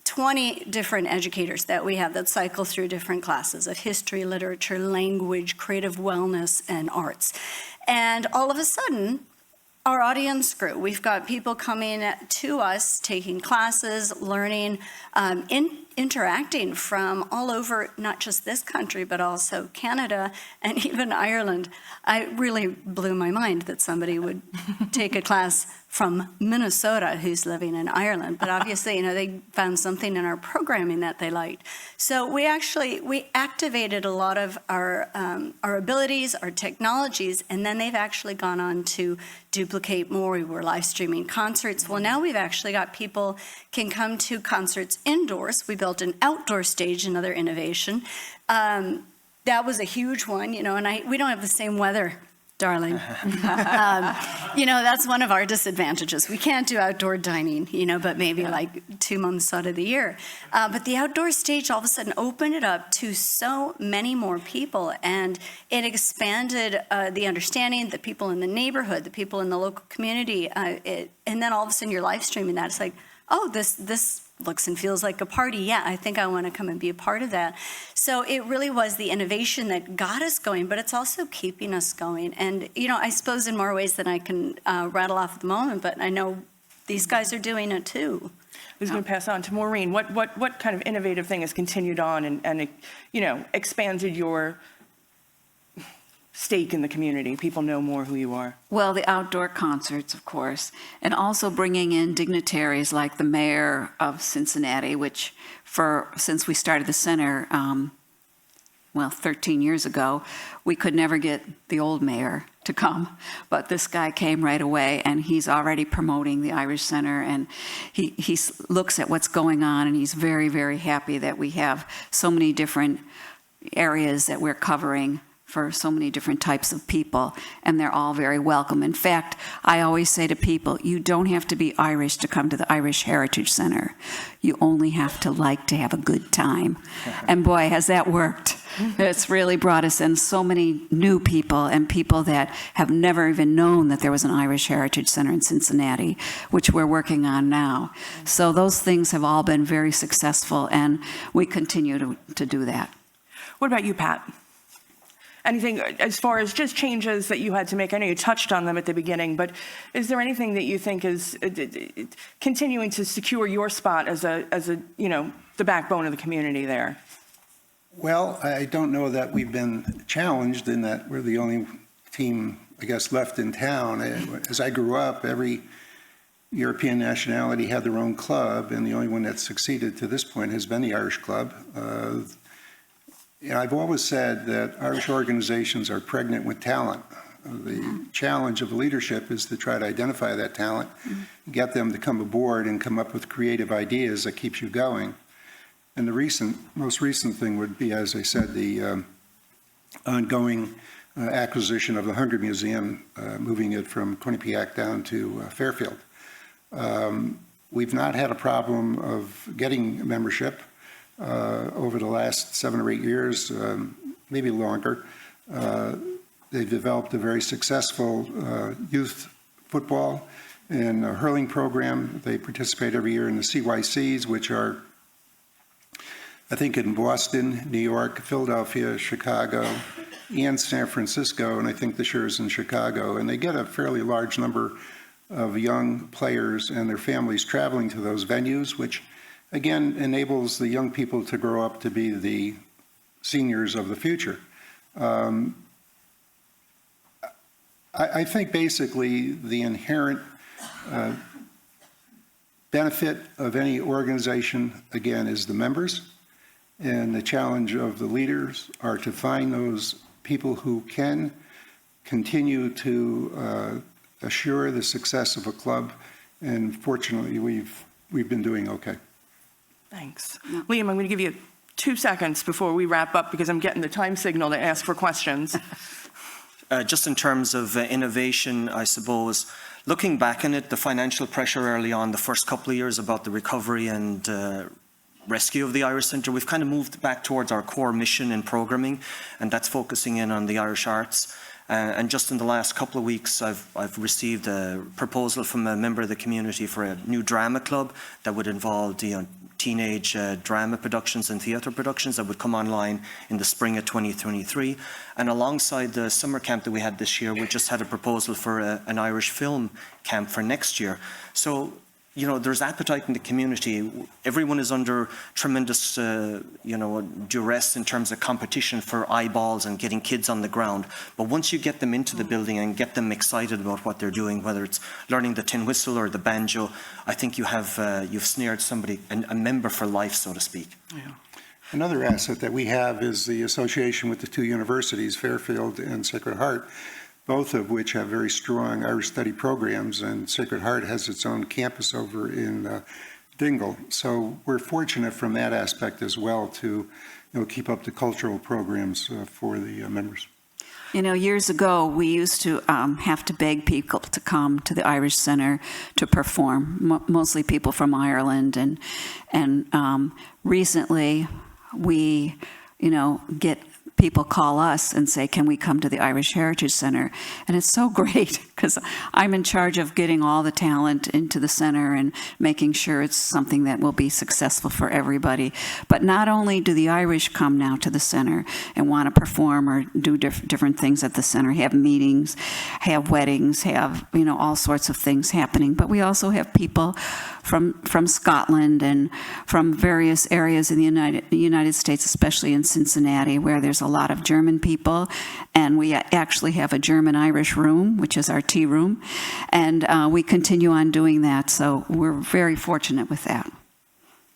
20 different educators that we have that cycle through different classes of history, literature, language, creative wellness, and arts. And all of a sudden, our audience grew. We've got people coming to us, taking classes, learning, interacting from all over, not just this country, but also Canada and even Ireland. I really blew my mind that somebody would take a class from Minnesota who's living in Ireland. But obviously, they found something in our programming that they liked. So we activated a lot of our abilities, our technologies, and then they've actually gone on to duplicate more. We were live streaming concerts. Well, now we've actually got people can come to concerts indoors. We built an outdoor stage, another innovation. That was a huge one, and we don't have the same weather, darling. That's one of our disadvantages. We can't do outdoor dining, but maybe like 2 months out of the year. But the outdoor stage all of a sudden opened it up to so many more people, and it expanded the understanding, the people in the neighborhood, the people in the local community, and then all of a sudden you're live streaming that. It's like, oh, this looks and feels like a party. Yeah, I think I want to come and be a part of that. So it really was the innovation that got us going, but it's also keeping us going. And, I suppose in more ways than I can rattle off at the moment, but I know these guys are doing it too. I was going to pass on to Maureen. What kind of innovative thing has continued on and expanded your stake in the community? People know more who you are. Well, the outdoor concerts, of course, and also bringing in dignitaries like the mayor of Cincinnati, which since we started the center, 13 years ago, we could never get the old mayor to come, but this guy came right away, and he's already promoting the Irish Center, and he looks at what's going on, and he's very, very happy that we have so many different areas that we're covering for so many different types of people, and they're all very welcome. In fact, I always say to people, you don't have to be Irish to come to the Irish Heritage Center. You only have to like to have a good time. And boy, has that worked. It's really brought us in so many new people and people that have never even known that there was an Irish Heritage Center in Cincinnati, which we're working on now. So those things have all been very successful, and we continue to do that. What about you, Pat? Anything as far as just changes that you had to make? I know you touched on them at the beginning, but is there anything that you think is continuing to secure your spot as the backbone of the community there? Well, I don't know that we've been challenged in that we're the only team, I guess, left in town. As I grew up, every European nationality had their own club, and the only one that's succeeded to this point has been the Irish Club. I've always said that Irish organizations are pregnant with talent. The challenge of leadership is to try to identify that talent, get them to come aboard and come up with creative ideas that keeps you going. And the most recent thing would be, as I said, the ongoing acquisition of the Hunger Museum, moving it from Quinnipiac down to Fairfield. We've not had a problem of getting membership. Over the last 7 or 8 years, maybe longer, they've developed a very successful youth football and hurling program. They participate every year in the CYCs, which are, I think, in Boston, New York, Philadelphia, Chicago, and San Francisco, and I think this year is in Chicago. And they get a fairly large number of young players and their families traveling to those venues, which again enables the young people to grow up to be the seniors of the future. I think basically the inherent benefit of any organization, again, is the members, and the challenge of the leaders are to find those people who can continue to assure the success of a club, and fortunately we've been doing okay. Thanks. Liam, I'm going to give you 2 seconds before we wrap up because I'm getting the time signal to ask for questions. Just in terms of innovation, I suppose, looking back on it, the financial pressure early on, the first couple of years about the recovery and rescue of the Irish Centre, we've kind of moved back towards our core mission in programming, and that's focusing in on the Irish arts. And just in the last couple of weeks, I've received a proposal from a member of the community for a new drama club that would involve teenage drama productions and theatre productions that would come online in the spring of 2023. And alongside the summer camp that we had this year, we just had a proposal for an Irish film camp for next year. So, you know, there's appetite in the community. Everyone is under tremendous, duress in terms of competition for eyeballs and getting kids on the ground. But once you get them into the building and get them excited about what they're doing, whether it's learning the tin whistle or the banjo, I think you've snared somebody, a member for life, so to speak. Yeah. Another asset that we have is the association with the two universities, Fairfield and Sacred Heart, both of which have very strong Irish study programs, and Sacred Heart has its own campus over in Dingle. So we're fortunate from that aspect as well to keep up the cultural programs for the members. You know, years ago, we used to have to beg people to come to the Irish Centre to perform, mostly people from Ireland. And recently, we, get people call us and say, can we come to the Irish Heritage Centre? And it's so great because I'm in charge of getting all the talent into the center and making sure it's something that will be successful for everybody. But not only do the Irish come now to the center and want to perform or do different things at the center, have meetings, have weddings, have, all sorts of things happening, but we also have people from Scotland and from various areas in the United States, especially in Cincinnati, where there's a lot of German people, and we actually have a German-Irish room, which is our tea room, and we continue on doing that, so we're very fortunate with that.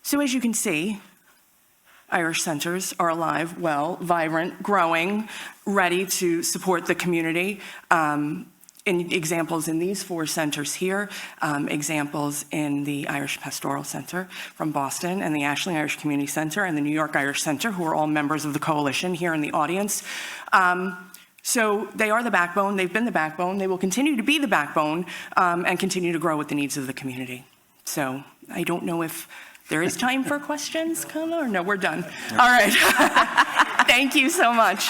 So as you can see, Irish centers are alive, well, vibrant, growing, ready to support the community. In examples in these 4 centers here, examples in the Irish Pastoral Center from Boston and the Ashland Irish Community Center and the New York Irish Center, who are all members of the coalition here in the audience. So they are the backbone, they've been the backbone, they will continue to be the backbone and continue to grow with the needs of the community. So I don't know if there is time for questions, Carla, or no, we're done. All right, thank you so much.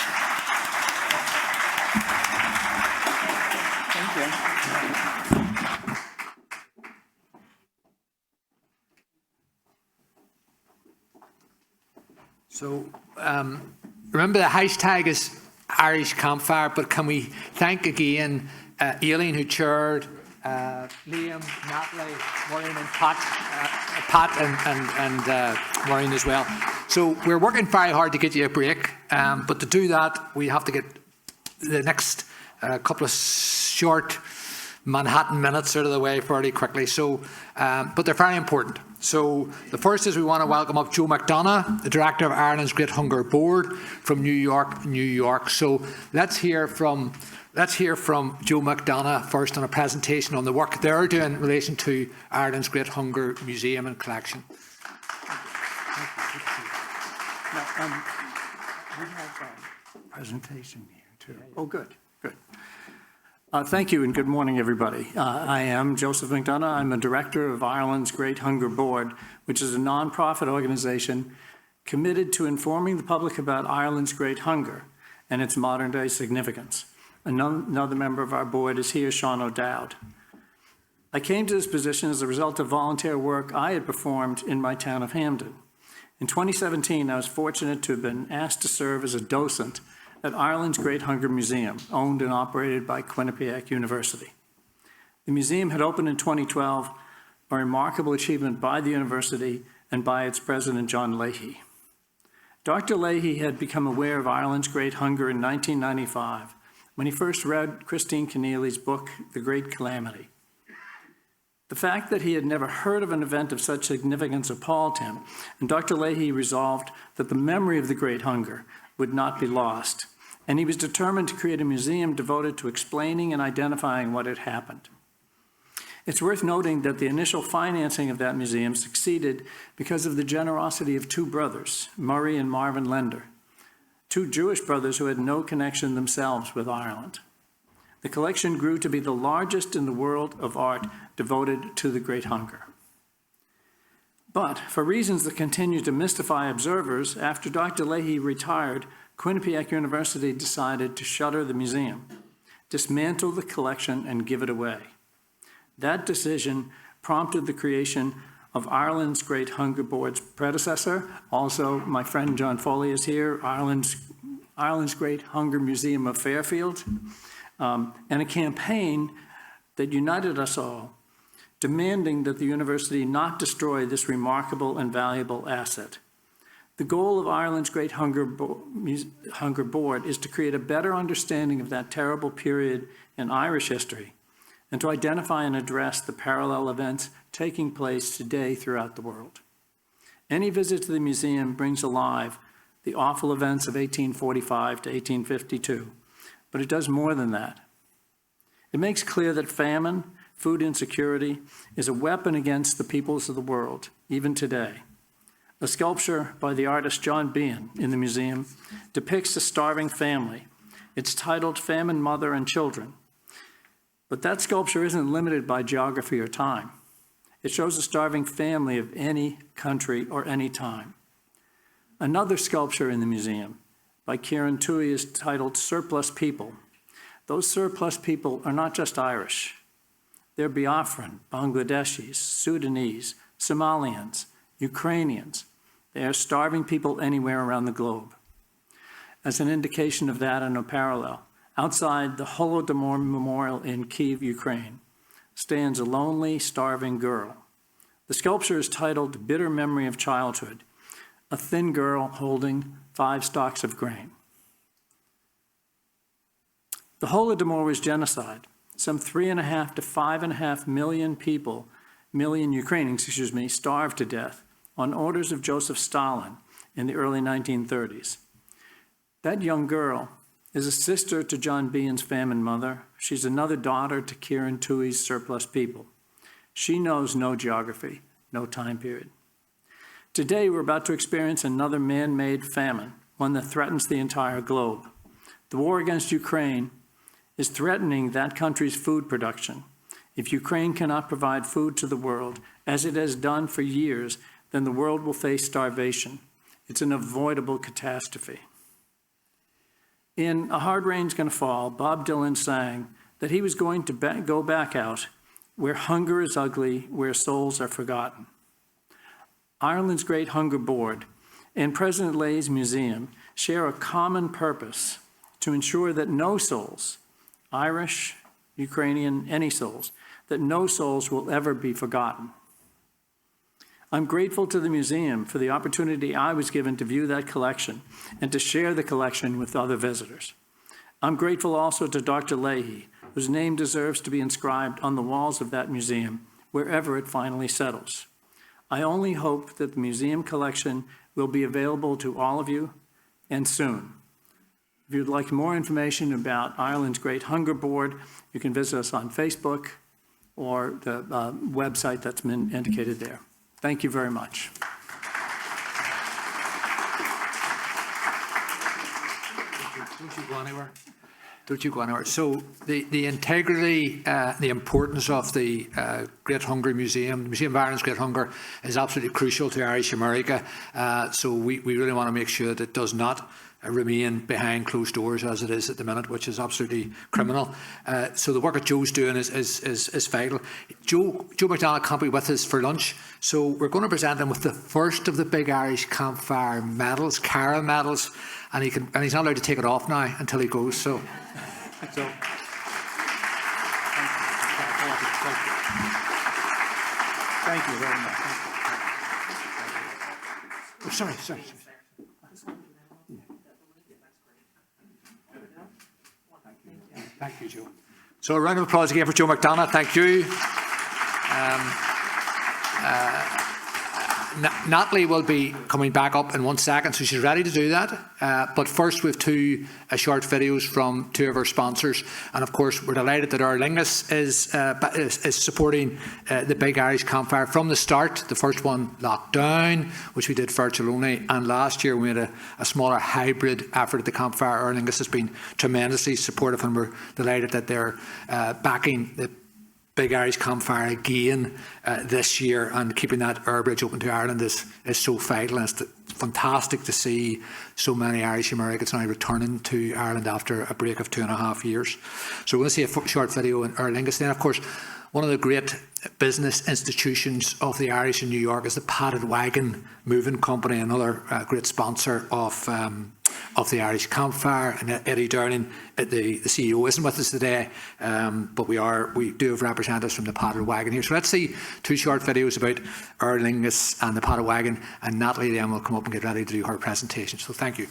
So remember the hashtag is Irish Campfire, but can we thank again Aileen, who chaired, Liam, Natalie, Maureen and Pat and Maureen as well. So we're working very hard to get you a break, but to do that we have to get the next couple of short Manhattan minutes out of the way fairly quickly. So, but they're very important. So the first is we want to welcome up Joe McDonough, the Director of Ireland's Great Hunger Board from New York, New York. So let's hear from Joe McDonough first on a presentation on the work they're doing in relation to Ireland's Great Hunger Museum and Collection. We have a presentation here too. Oh, good, good. Thank you and good morning, everybody. I am Joseph McDonough. I'm a director of Ireland's Great Hunger Board, which is a non-profit organization committed to informing the public about Ireland's Great Hunger and its modern-day significance. Another member of our board is here, Sean O'Dowd. I came to this position as a result of volunteer work I had performed in my town of Hampden. In 2017, I was fortunate to have been asked to serve as a docent at Ireland's Great Hunger Museum, owned and operated by Quinnipiac University. The museum had opened in 2012, a remarkable achievement by the university and by its president, John Leahy. Dr. Leahy had become aware of Ireland's Great Hunger in 1995 when he first read Christine Keneally's book, The Great Calamity. The fact that he had never heard of an event of such significance appalled him, and Dr. Leahy resolved that the memory of the Great Hunger would not be lost, and he was determined to create a museum devoted to explaining and identifying what had happened. It's worth noting that the initial financing of that museum succeeded because of the generosity of two brothers, Murray and Marvin Lender, two Jewish brothers who had no connection themselves with Ireland. The collection grew to be the largest in the world of art devoted to the Great Hunger. But for reasons that continue to mystify observers, after Dr. Leahy retired, Quinnipiac University decided to shutter the museum, dismantle the collection, and give it away. That decision prompted the creation of Ireland's Great Hunger Board's predecessor. Also, my friend John Foley is here, Ireland's Great Hunger Museum of Fairfield, and a campaign that united us all, demanding that the university not destroy this remarkable and valuable asset. The goal of Ireland's Great Hunger Board is to create a better understanding of that terrible period in Irish history and to identify and address the parallel events taking place today throughout the world. Any visit to the museum brings alive the awful events of 1845 to 1852, but it does more than that. It makes clear that famine, food insecurity, is a weapon against the peoples of the world, even today. A sculpture by the artist John Behan in the museum depicts a starving family. It's titled Famine, Mother and Children. But that sculpture isn't limited by geography or time. It shows a starving family of any country or any time. Another sculpture in the museum by Kieran Toohey is titled Surplus People. Those surplus people are not just Irish. They're Biafran, Bangladeshis, Sudanese, Somalians, Ukrainians. They are starving people anywhere around the globe. As an indication of that and a parallel, outside the Holodomor Memorial in Kyiv, Ukraine, stands a lonely, starving girl. The sculpture is titled Bitter Memory of Childhood, a thin girl holding 5 stalks of grain. The Holodomor was genocide. Some 3.5 to 5.5 million Ukrainians, starved to death on orders of Joseph Stalin in the early 1930s. That young girl is a sister to John Behan's famine mother. She's another daughter to Kieran Toohey's Surplus People. She knows no geography, no time period. Today, we're about to experience another man-made famine, one that threatens the entire globe. The war against Ukraine is threatening that country's food production. If Ukraine cannot provide food to the world, as it has done for years, then the world will face starvation. It's an avoidable catastrophe. In A Hard Rain's Gonna Fall, Bob Dylan sang that he was going to go back out where hunger is ugly, where souls are forgotten. Ireland's Great Hunger Board and President Leahy's Museum share a common purpose to ensure that no souls, Irish, Ukrainian, any souls, that no souls will ever be forgotten. I'm grateful to the museum for the opportunity I was given to view that collection and to share the collection with other visitors. I'm grateful also to Dr. Leahy, whose name deserves to be inscribed on the walls of that museum, wherever it finally settles. I only hope that the museum collection will be available to all of you, and soon. If you'd like more information about Ireland's Great Hunger Board, you can visit us on Facebook or the website that's been indicated there. Thank you very much. Don't you go anywhere. Don't you go anywhere. So the integrity, the importance of the Great Hunger Museum, the Museum of Ireland's Great Hunger, is absolutely crucial to Irish America. So we really want to make sure that it does not remain behind closed doors as it is at the minute, which is absolutely criminal. So the work that Joe's doing is vital. Joe McDonald can't be with us for lunch, so we're going to present him with the first of the big Irish Campfire medals, Carroll medals, and he's not allowed to take it off now until he goes. So thank you very much. Oh, sorry. Thank you, Joe. So a round of applause again for Joe McDonagh. Thank you. Natalie will be coming back up in 1 second, so she's ready to do that. But first, we have two short videos from two of our sponsors, and of course, we're delighted that Aer Lingus is supporting the Big Irish Campfire from the start. The first one locked down, which we did virtual only, and last year we had a smaller hybrid effort at the campfire. Aer Lingus has been tremendously supportive, and we're delighted that they're backing the Big Irish Campfire again this year, and keeping that air bridge open to Ireland is so vital. And it's fantastic to see so many Irish Americans now returning to Ireland after a break of 2.5 years. So we're going to see a short video in Aer Lingus. Then, of course, one of the great business institutions of the Irish in New York is the Padded Wagon Moving Company, another great sponsor of the Irish Campfire. And Eddie Downing, the CEO, isn't with us today, but we do have representatives from the Padded Wagon here. So let's see two short videos about Aer Lingus and the Padded Wagon, and Natalie then will come up and get ready to do her presentation. So thank you.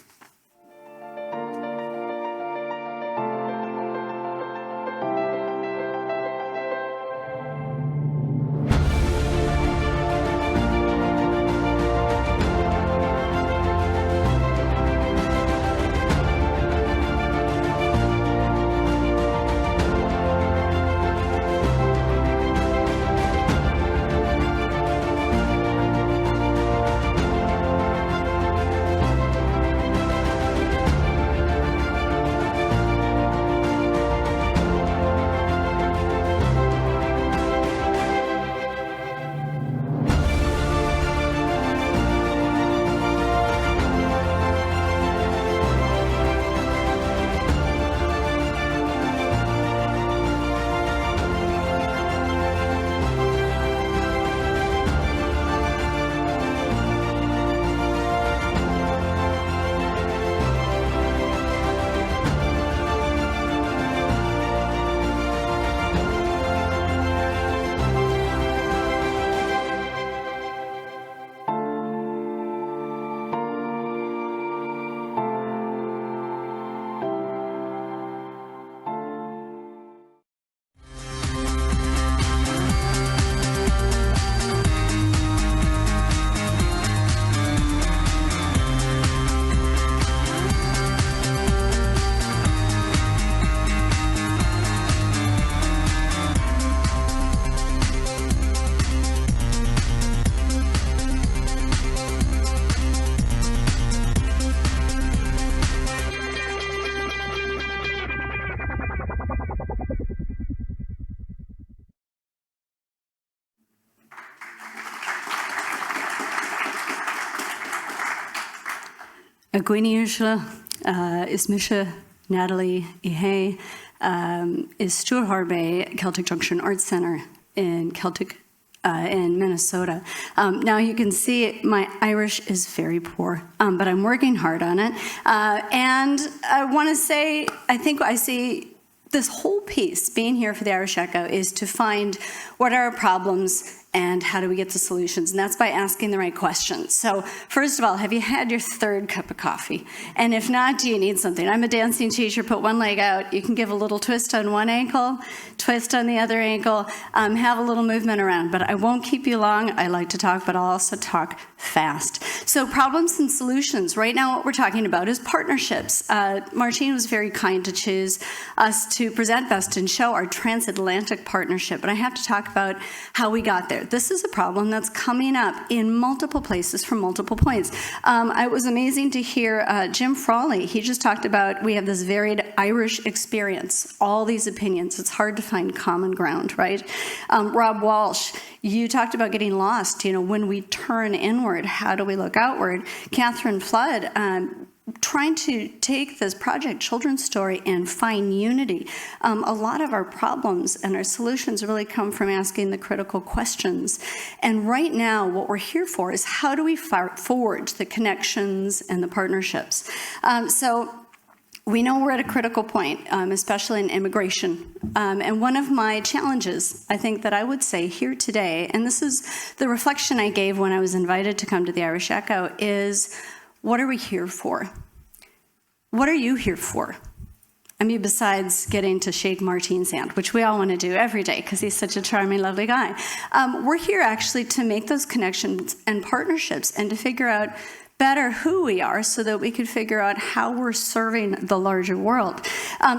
Gwiniúsla is Misha, Natalie Ihe is Stuart Harbay Celtic Junction Arts Centre in Minnesota. Now you can see my Irish is very poor, but I'm working hard on it. And I want to say, I think I see this whole piece being here for the Irish Echo is to find what are our problems and how do we get to solutions? And that's by asking the right questions. So first of all, have you had your third cup of coffee? And if not, do you need something? I'm a dancing teacher, put one leg out. You can give a little twist on one ankle, twist on the other ankle, have a little movement around. But I won't keep you long. I like to talk, but I'll also talk fast. So problems and solutions. Right now what we're talking about is partnerships. Martine was very kind to choose us to present Best in Show, our transatlantic partnership. But I have to talk about how we got there. This is a problem that's coming up in multiple places from multiple points. It was amazing to hear Jim Frawley. He just talked about we have this varied Irish experience, all these opinions. It's hard to find common ground, right? Rob Walsh, you talked about getting lost. You know, when we turn inward, how do we look outward? Catherine Flood, trying to take this project Children's Story and find unity. A lot of our problems and our solutions really come from asking the critical questions. And right now, what we're here for is how do we forward the connections and the partnerships? So we know we're at a critical point, especially in immigration. And one of my challenges, I think that I would say here today, and this is the reflection I gave when I was invited to come to the Irish Echo, is what are we here for? What are you here for? I mean, besides getting to shake Martine's hand, which we all want to do every day because he's such a charming, lovely guy. We're here actually to make those connections and partnerships and to figure out better who we are so that we could figure out how we're serving the larger world.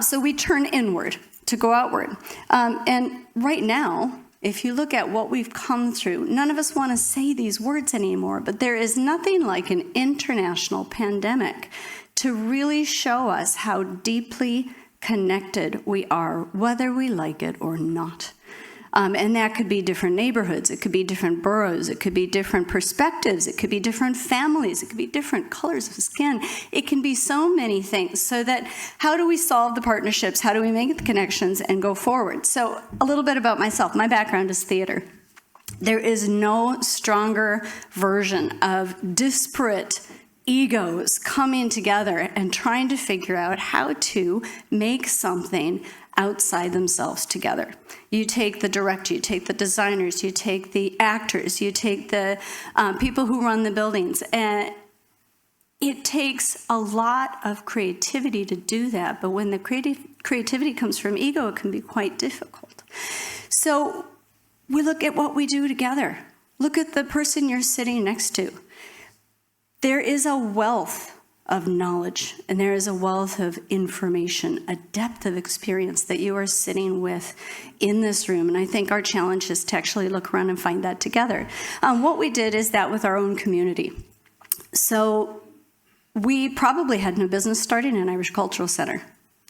So we turn inward to go outward. And right now, if you look at what we've come through, none of us want to say these words anymore, but there is nothing like an international pandemic to really show us how deeply connected we are, whether we like it or not. And that could be different neighborhoods, it could be different boroughs, it could be different perspectives, it could be different families, it could be different colors of skin. It can be so many things. So that how do we solve the partnerships? How do we make the connections and go forward? So a little bit about myself. My background is theater. There is no stronger version of disparate egos coming together and trying to figure out how to make something outside themselves together. You take the director, you take the designers, you take the actors, you take the people who run the buildings, and it takes a lot of creativity to do that, but when the creativity comes from ego, it can be quite difficult. So we look at what we do together. Look at the person you're sitting next to. There is a wealth of knowledge, and there is a wealth of information, a depth of experience that you are sitting with in this room. And I think our challenge is to actually look around and find that together. What we did is that with our own community. So we probably had no business starting an Irish Cultural Center.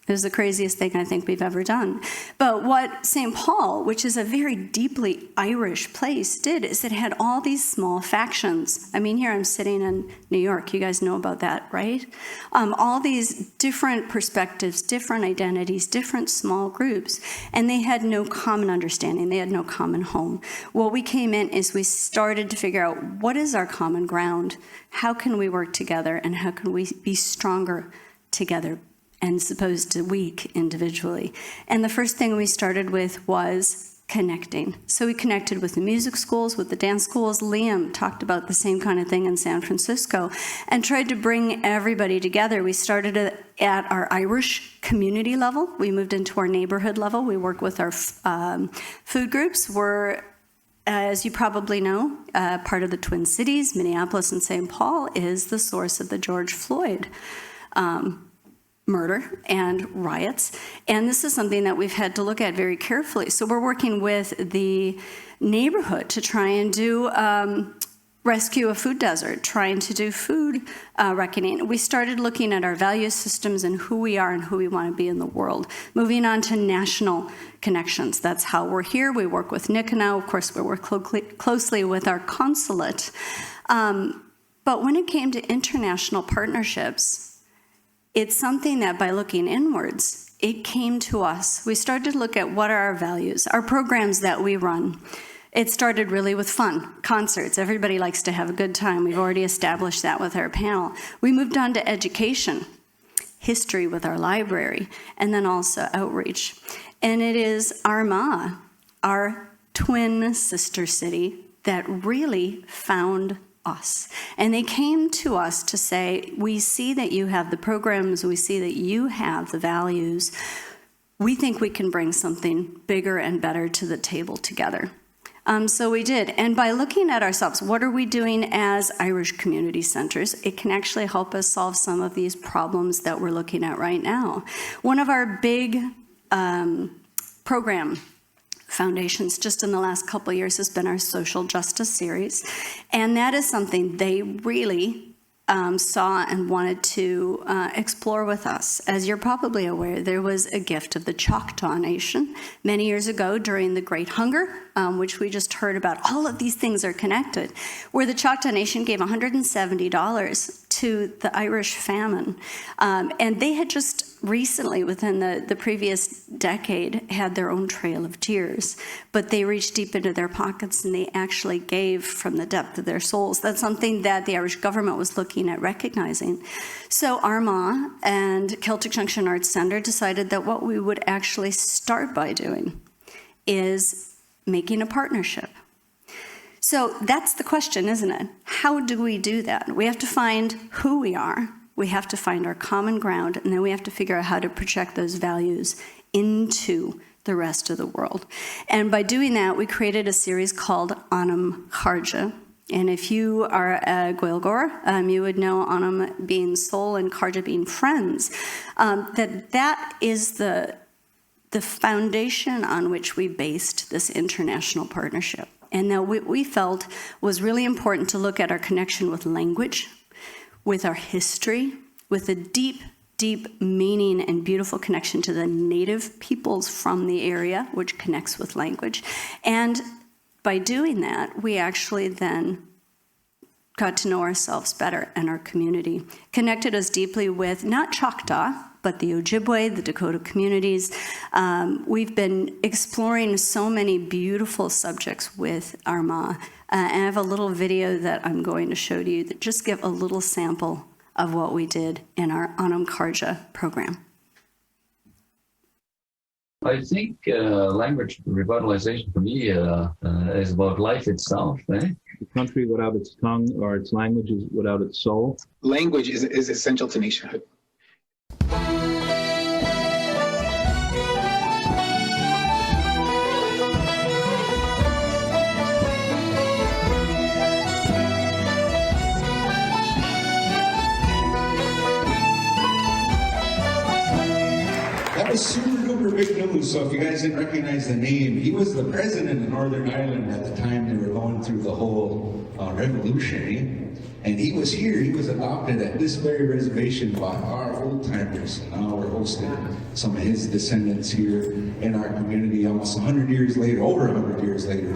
It was the craziest thing I think we've ever done. But what St. Paul, which is a very deeply Irish place, did is it had all these small factions. I mean, here I'm sitting in New York. You guys know about that, right? All these different perspectives, different identities, different small groups, and they had no common understanding. They had no common home. What we came in is we started to figure out what is our common ground, how can we work together, and how can we be stronger together as opposed to weak individually. And the first thing we started with was connecting. So we connected with the music schools, with the dance schools. Liam talked about the same kind of thing in San Francisco and tried to bring everybody together. We started at our Irish community level. We moved into our neighborhood level. We work with our food groups. We're, as you probably know, part of the Twin Cities. Minneapolis and St. Paul is the source of the George Floyd murder and riots. And this is something that we've had to look at very carefully. So we're working with the neighborhood to try and do rescue a food desert, trying to do food reckoning. We started looking at our value systems and who we are and who we want to be in the world. Moving on to national connections. That's how we're here. We work with NICA now. Of course, we work closely with our consulate. But when it came to international partnerships, it's something that by looking inwards, it came to us. We started to look at what are our values, our programs that we run. It started really with fun, concerts. Everybody likes to have a good time. We've already established that with our panel. We moved on to education, history with our library, and then also outreach. And it is Armagh, our twin sister city, that really found us. And they came to us to say, we see that you have the programs, we see that you have the values. We think we can bring something bigger and better to the table together. So we did. And by looking at ourselves, what are we doing as Irish community centers? It can actually help us solve some of these problems that we're looking at right now. One of our big program foundations just in the last couple of years has been our social justice series. And that is something they really saw and wanted to explore with us. As you're probably aware, there was a gift of the Choctaw Nation many years ago during the Great Hunger, which we just heard about. All of these things are connected, where the Choctaw Nation gave $170 to the Irish famine. And they had just recently, within the previous decade, had their own trail of tears. But they reached deep into their pockets and they actually gave from the depth of their souls. That's something that the Irish government was looking at recognizing. So Armagh and Celtic Junction Arts Centre decided that what we would actually start by doing is making a partnership. So that's the question, isn't it? How do we do that? We have to find who we are. We have to find our common ground, and then we have to figure out how to project those values into the rest of the world. And by doing that, we created a series called Anam Kharja. And if you are a Gaeilgeoir, you would know Anam being soul and Kharja being friends. That is the foundation on which we based this international partnership. And that what we felt was really important to look at our connection with language, with our history, with a deep, deep meaning and beautiful connection to the native peoples from the area, which connects with language. And by doing that, we actually then got to know ourselves better and our community, connected us deeply with not Choctaw, but the Ojibwe, the Dakota communities. We've been exploring so many beautiful subjects with Armagh. And I have a little video that I'm going to show to you that just give a little sample of what we did in our Anam Kharja program. I think language revitalization for me is about life itself. A country without its tongue or its language is without its soul. Language is essential to nationhood. That was super duper big news, so if you guys didn't recognize the name, he was the president of Northern Ireland at the time they were going through the whole revolution, and he was here, he was adopted at this very reservation by our old-timers, and now we're hosting some of his descendants here in our community almost 100 years later, over 100 years later.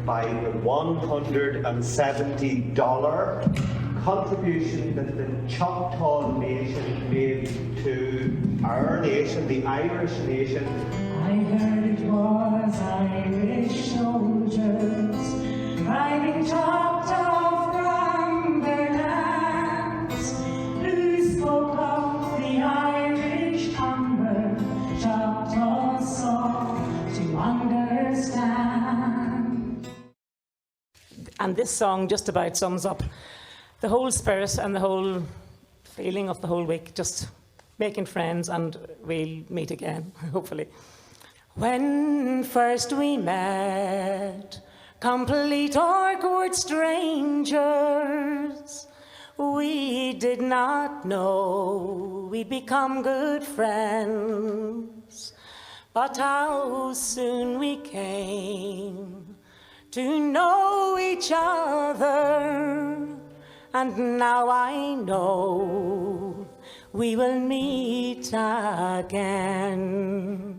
By the $170 contribution that the Choctaw Nation made to our nation, the Irish nation. I heard it was Irish soldiers riding Choctaw from their lands, who spoke of the Irish hunger, Choctaw song to understand. And this song just about sums up the whole spirit and the whole feeling of the whole week, just making friends, and we'll meet again, hopefully. When first we met, complete or good strangers, we did not know we'd become good friends, but how soon we came to know each other, and now I know we will meet again.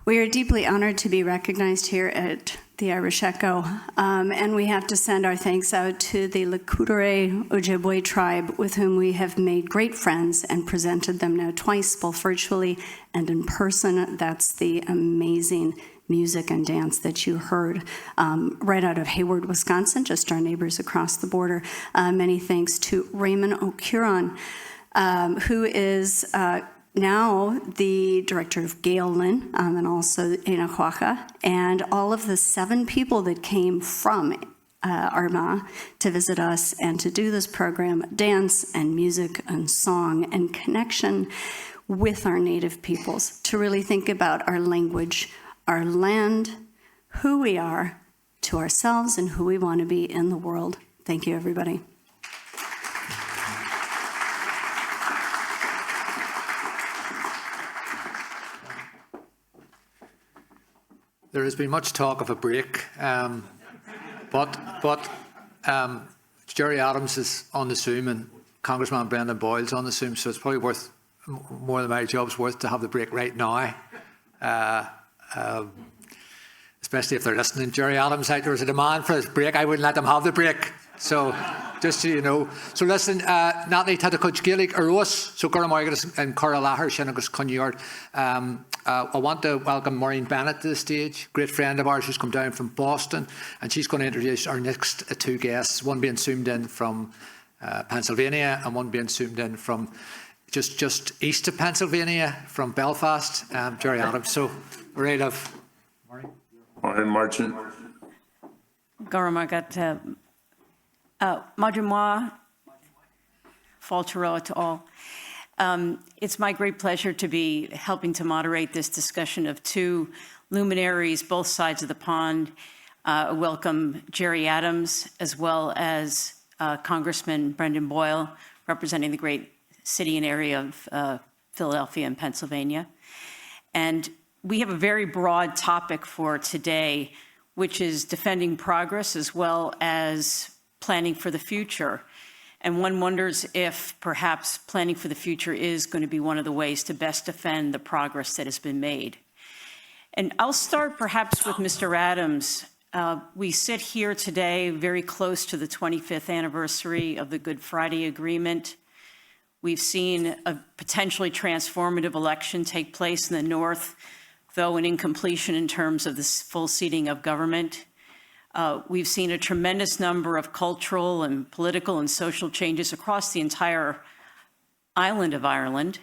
We are deeply honored to be recognized here at the Irish Echo, and we have to send our thanks out to the Lekudere Ojibwe tribe, with whom we have made great friends and presented them now twice, both virtually and in person. That's the amazing music and dance that you heard right out of Hayward, Wisconsin, just our neighbors across the border. Many thanks to Raymond O'Curon, who is now the director of Gael-Lin, and also Inahuaca, and all of the 7 people that came from Armagh to visit us and to do this program, dance and music and song and connection with our native peoples, to really think about our language, our land, who we are to ourselves, and who we want to be in the world. Thank you, everybody. There has been much talk of a break, but Gerry Adams is on the Zoom and Congressman Brendan Boyle's on the Zoom, so it's probably worth more than my job's worth to have the break right now. Especially if they're listening. Gerry Adams, there was a demand for a break. I wouldn't let them have the break. So, just so you know. So listen, Natalie Tadakudge Gaelic Aros, so Guramagas and Coralahar, Shenagus Cunyard. I want to welcome Maureen Bennett to the stage, great friend of ours who's come down from Boston, and she's going to introduce our next two guests, one being zoomed in from Pennsylvania and one being zoomed in from just east of Pennsylvania, from Belfast, Gerry Adams. So, we're ready to have Maureen. Morning, Martin. Guramagat Madrimois, Faltero to all. It's my great pleasure to be helping to moderate this discussion of two luminaries, both sides of the pond. Welcome Gerry Adams, as well as Congressman Brendan Boyle, representing the great city and area of Philadelphia and Pennsylvania. And we have a very broad topic for today, which is defending progress as well as planning for the future. And one wonders if perhaps planning for the future is going to be one of the ways to best defend the progress that has been made. And I'll start perhaps with Mr. Adams. We sit here today very close to the 25th anniversary of the Good Friday Agreement. We've seen a potentially transformative election take place in the North, though an incompletion in terms of the full seating of government. We've seen a tremendous number of cultural and political and social changes across the entire island of Ireland.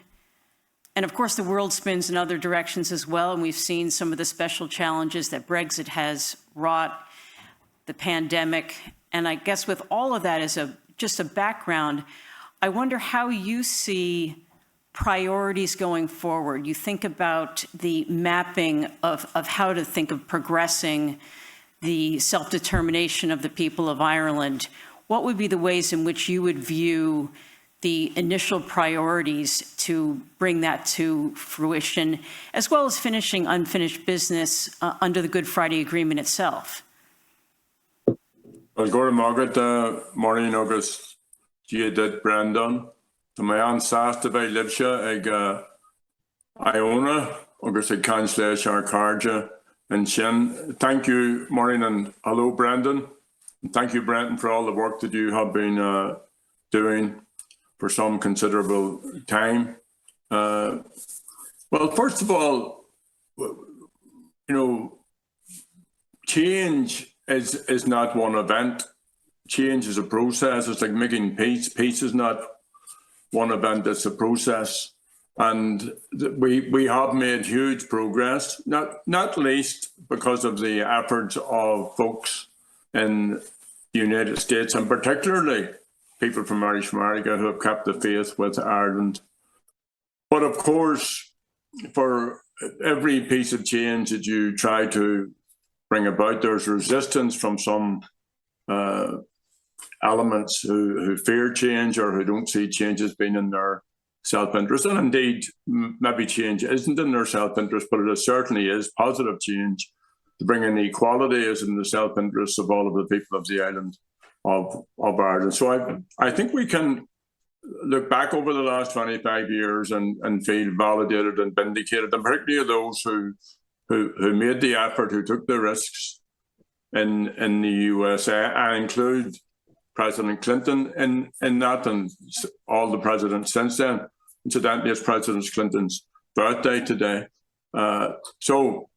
And of course, the world spins in other directions as well, and we've seen some of the special challenges that Brexit has wrought, the pandemic. And I guess with all of that as just a background, I wonder how you see priorities going forward. You think about the mapping of how to think of progressing the self-determination of the people of Ireland. What would be the ways in which you would view the initial priorities to bring that to fruition, as well as finishing unfinished business under the Good Friday Agreement itself? Well, Gordon Margaret, morning August, Did Brandon. To my ancestor by Libsha, Iona, August Kanslesh, Arcarja, and Shin. Thank you, Maureen, and hello, Brendan. And thank you, Brendan, for all the work that you have been doing for some considerable time. Well, first of all, change is not one event. Change is a process. It's like making peace. Peace is not one event, it's a process. And we have made huge progress, not least because of the efforts of folks in the United States, and particularly people from Irish America who have kept the faith with Ireland. But of course, for every piece of change that you try to bring about, there's resistance from some elements who fear change or who don't see change as being in their self-interest. And indeed, maybe change isn't in their self-interest, but it certainly is positive change. To bring in equality is in the self-interest of all of the people of the island of Ireland. So I think we can look back over the last 25 years and feel validated and vindicated, and particularly those who made the effort, who took the risks in the USA. I include President Clinton in that, and all the presidents since then. Incidentally, it's President Clinton's birthday today. So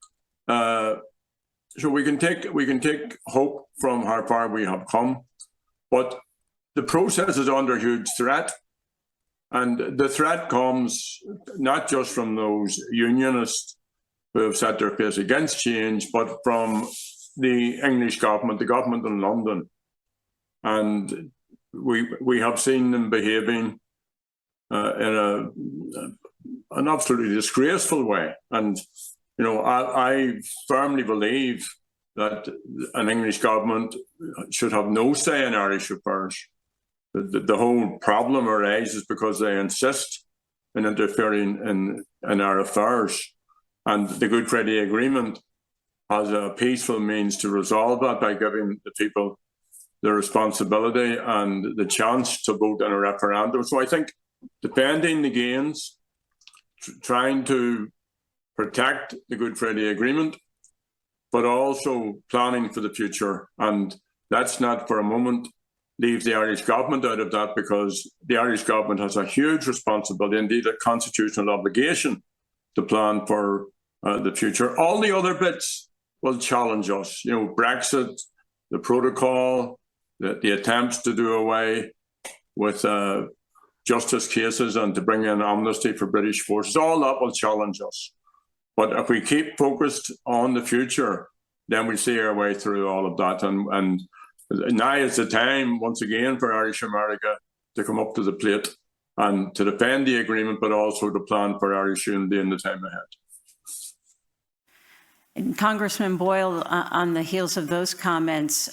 we can take hope from how far we have come, but the process is under huge threat, and the threat comes not just from those unionists who have set their face against change, but from the English government, the government in London. And we have seen them behaving in an absolutely disgraceful way. And I firmly believe that an English government should have no say in Irish affairs. The whole problem arises because they insist in interfering in our affairs. And the Good Friday Agreement as a peaceful means to resolve that by giving the people the responsibility and the chance to vote in a referendum. So I think defending the gains, trying to protect the Good Friday Agreement, but also planning for the future. And that's not for a moment leave the Irish government out of that, because the Irish government has a huge responsibility, indeed a constitutional obligation, to plan for the future. All the other bits will challenge us. You know, Brexit, the protocol, the attempts to do away with justice cases and to bring in amnesty for British forces, all that will challenge us. But if we keep focused on the future, then we see our way through all of that. And now is the time, once again, for Irish America to come up to the plate and to defend the agreement, but also to plan for Irish unity in the time ahead. And Congressman Boyle, on the heels of those comments,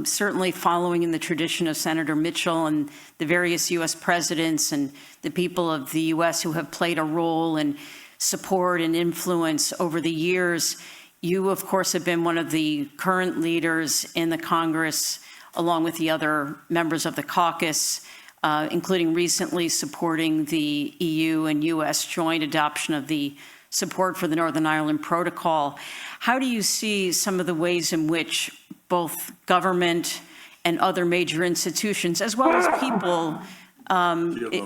certainly following in the tradition of Senator Mitchell and the various U.S. presidents and the people of the U.S. who have played a role in support and influence over the years, you, of course, have been one of the current leaders in the Congress, along with the other members of the caucus, including recently supporting the EU and U.S. joint adoption of the support for the Northern Ireland Protocol. How do you see some of the ways in which both government and other major institutions, as well as people,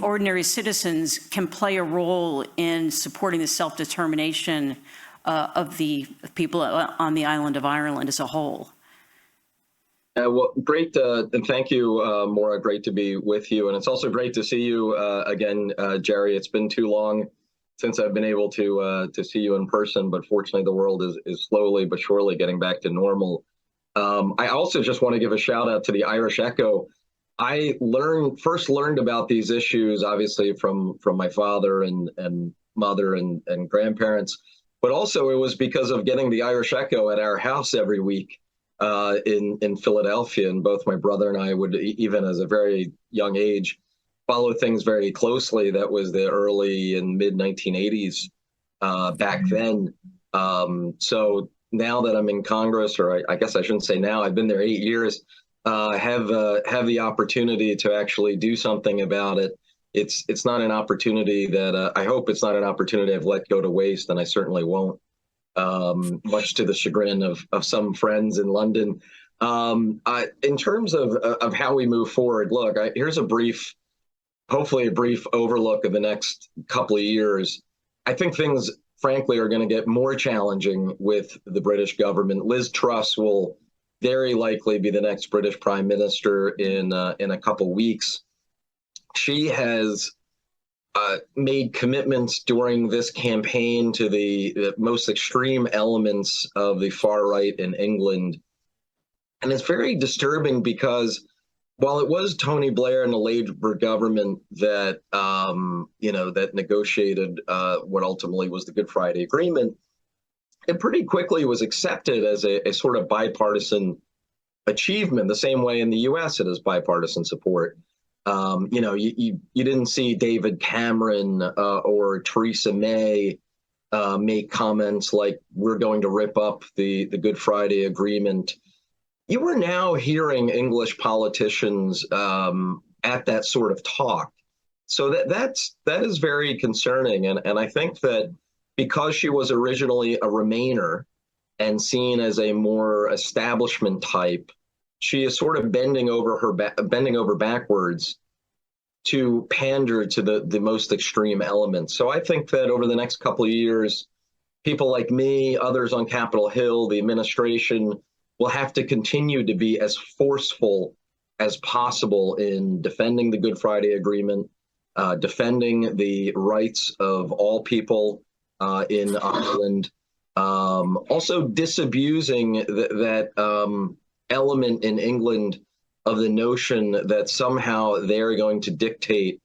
ordinary citizens, can play a role in supporting the self-determination of the people on the island of Ireland as a whole? Well, great, and thank you, Maura. Great to be with you. And it's also great to see you again, Jerry. It's been too long since I've been able to see you in person, but fortunately the world is slowly but surely getting back to normal. I also just want to give a shout out to the Irish Echo. I first learned about these issues, obviously, from my father and mother and grandparents, but also it was because of getting the Irish Echo at our house every week in Philadelphia. And both my brother and I would, even as a very young age, follow things very closely. That was the early and mid 1980s back then. So now that I'm in Congress, or I guess I shouldn't say now, I've been there 8 years, have the opportunity to actually do something about it. It's not an opportunity that I hope it's not an opportunity I've let go to waste, and I certainly won't, much to the chagrin of some friends in London. In terms of how we move forward, look, here's hopefully a brief overlook of the next couple of years. I think things, frankly, are going to get more challenging with the British government. Liz Truss will very likely be the next British Prime Minister in a couple weeks. She has made commitments during this campaign to the most extreme elements of the far right in England. And it's very disturbing because while it was Tony Blair and the Labour government that, that negotiated what ultimately was the Good Friday Agreement, it pretty quickly was accepted as a sort of bipartisan achievement, the same way in the U.S. it is bipartisan support. You didn't see David Cameron or Theresa May make comments like, we're going to rip up the Good Friday Agreement. You are now hearing English politicians at that sort of talk. So that is very concerning. And I think that because she was originally a Remainer and seen as a more establishment type, she is sort of bending over backwards to pander to the most extreme elements. So I think that over the next couple of years, people like me, others on Capitol Hill, the administration, will have to continue to be as forceful as possible in defending the Good Friday Agreement, defending the rights of all people in Ireland, also disabusing that element in England of the notion that somehow they're going to dictate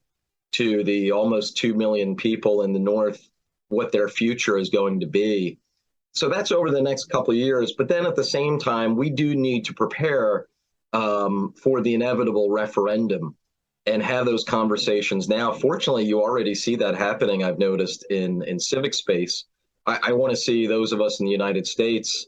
to the almost 2 million people in the North what their future is going to be. So that's over the next couple of years. But then at the same time, we do need to prepare for the inevitable referendum and have those conversations now. Fortunately, you already see that happening, I've noticed, in civic space. I want to see those of us in the United States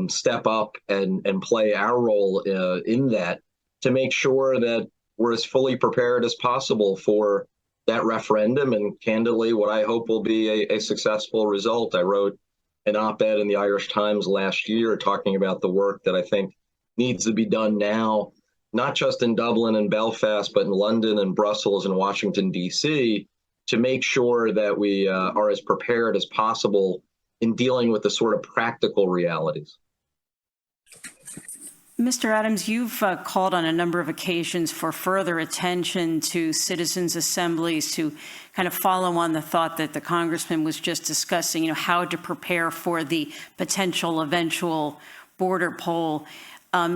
step up and play our role in that to make sure that we're as fully prepared as possible for that referendum and candidly what I hope will be a successful result. I wrote an op-ed in the Irish Times last year talking about the work that I think needs to be done now, not just in Dublin and Belfast, but in London and Brussels and Washington, D.C., to make sure that we are as prepared as possible in dealing with the sort of practical realities. Mr. Adams, you've called on a number of occasions for further attention to citizens' assemblies to kind of follow on the thought that the congressman was just discussing, how to prepare for the potential eventual border poll.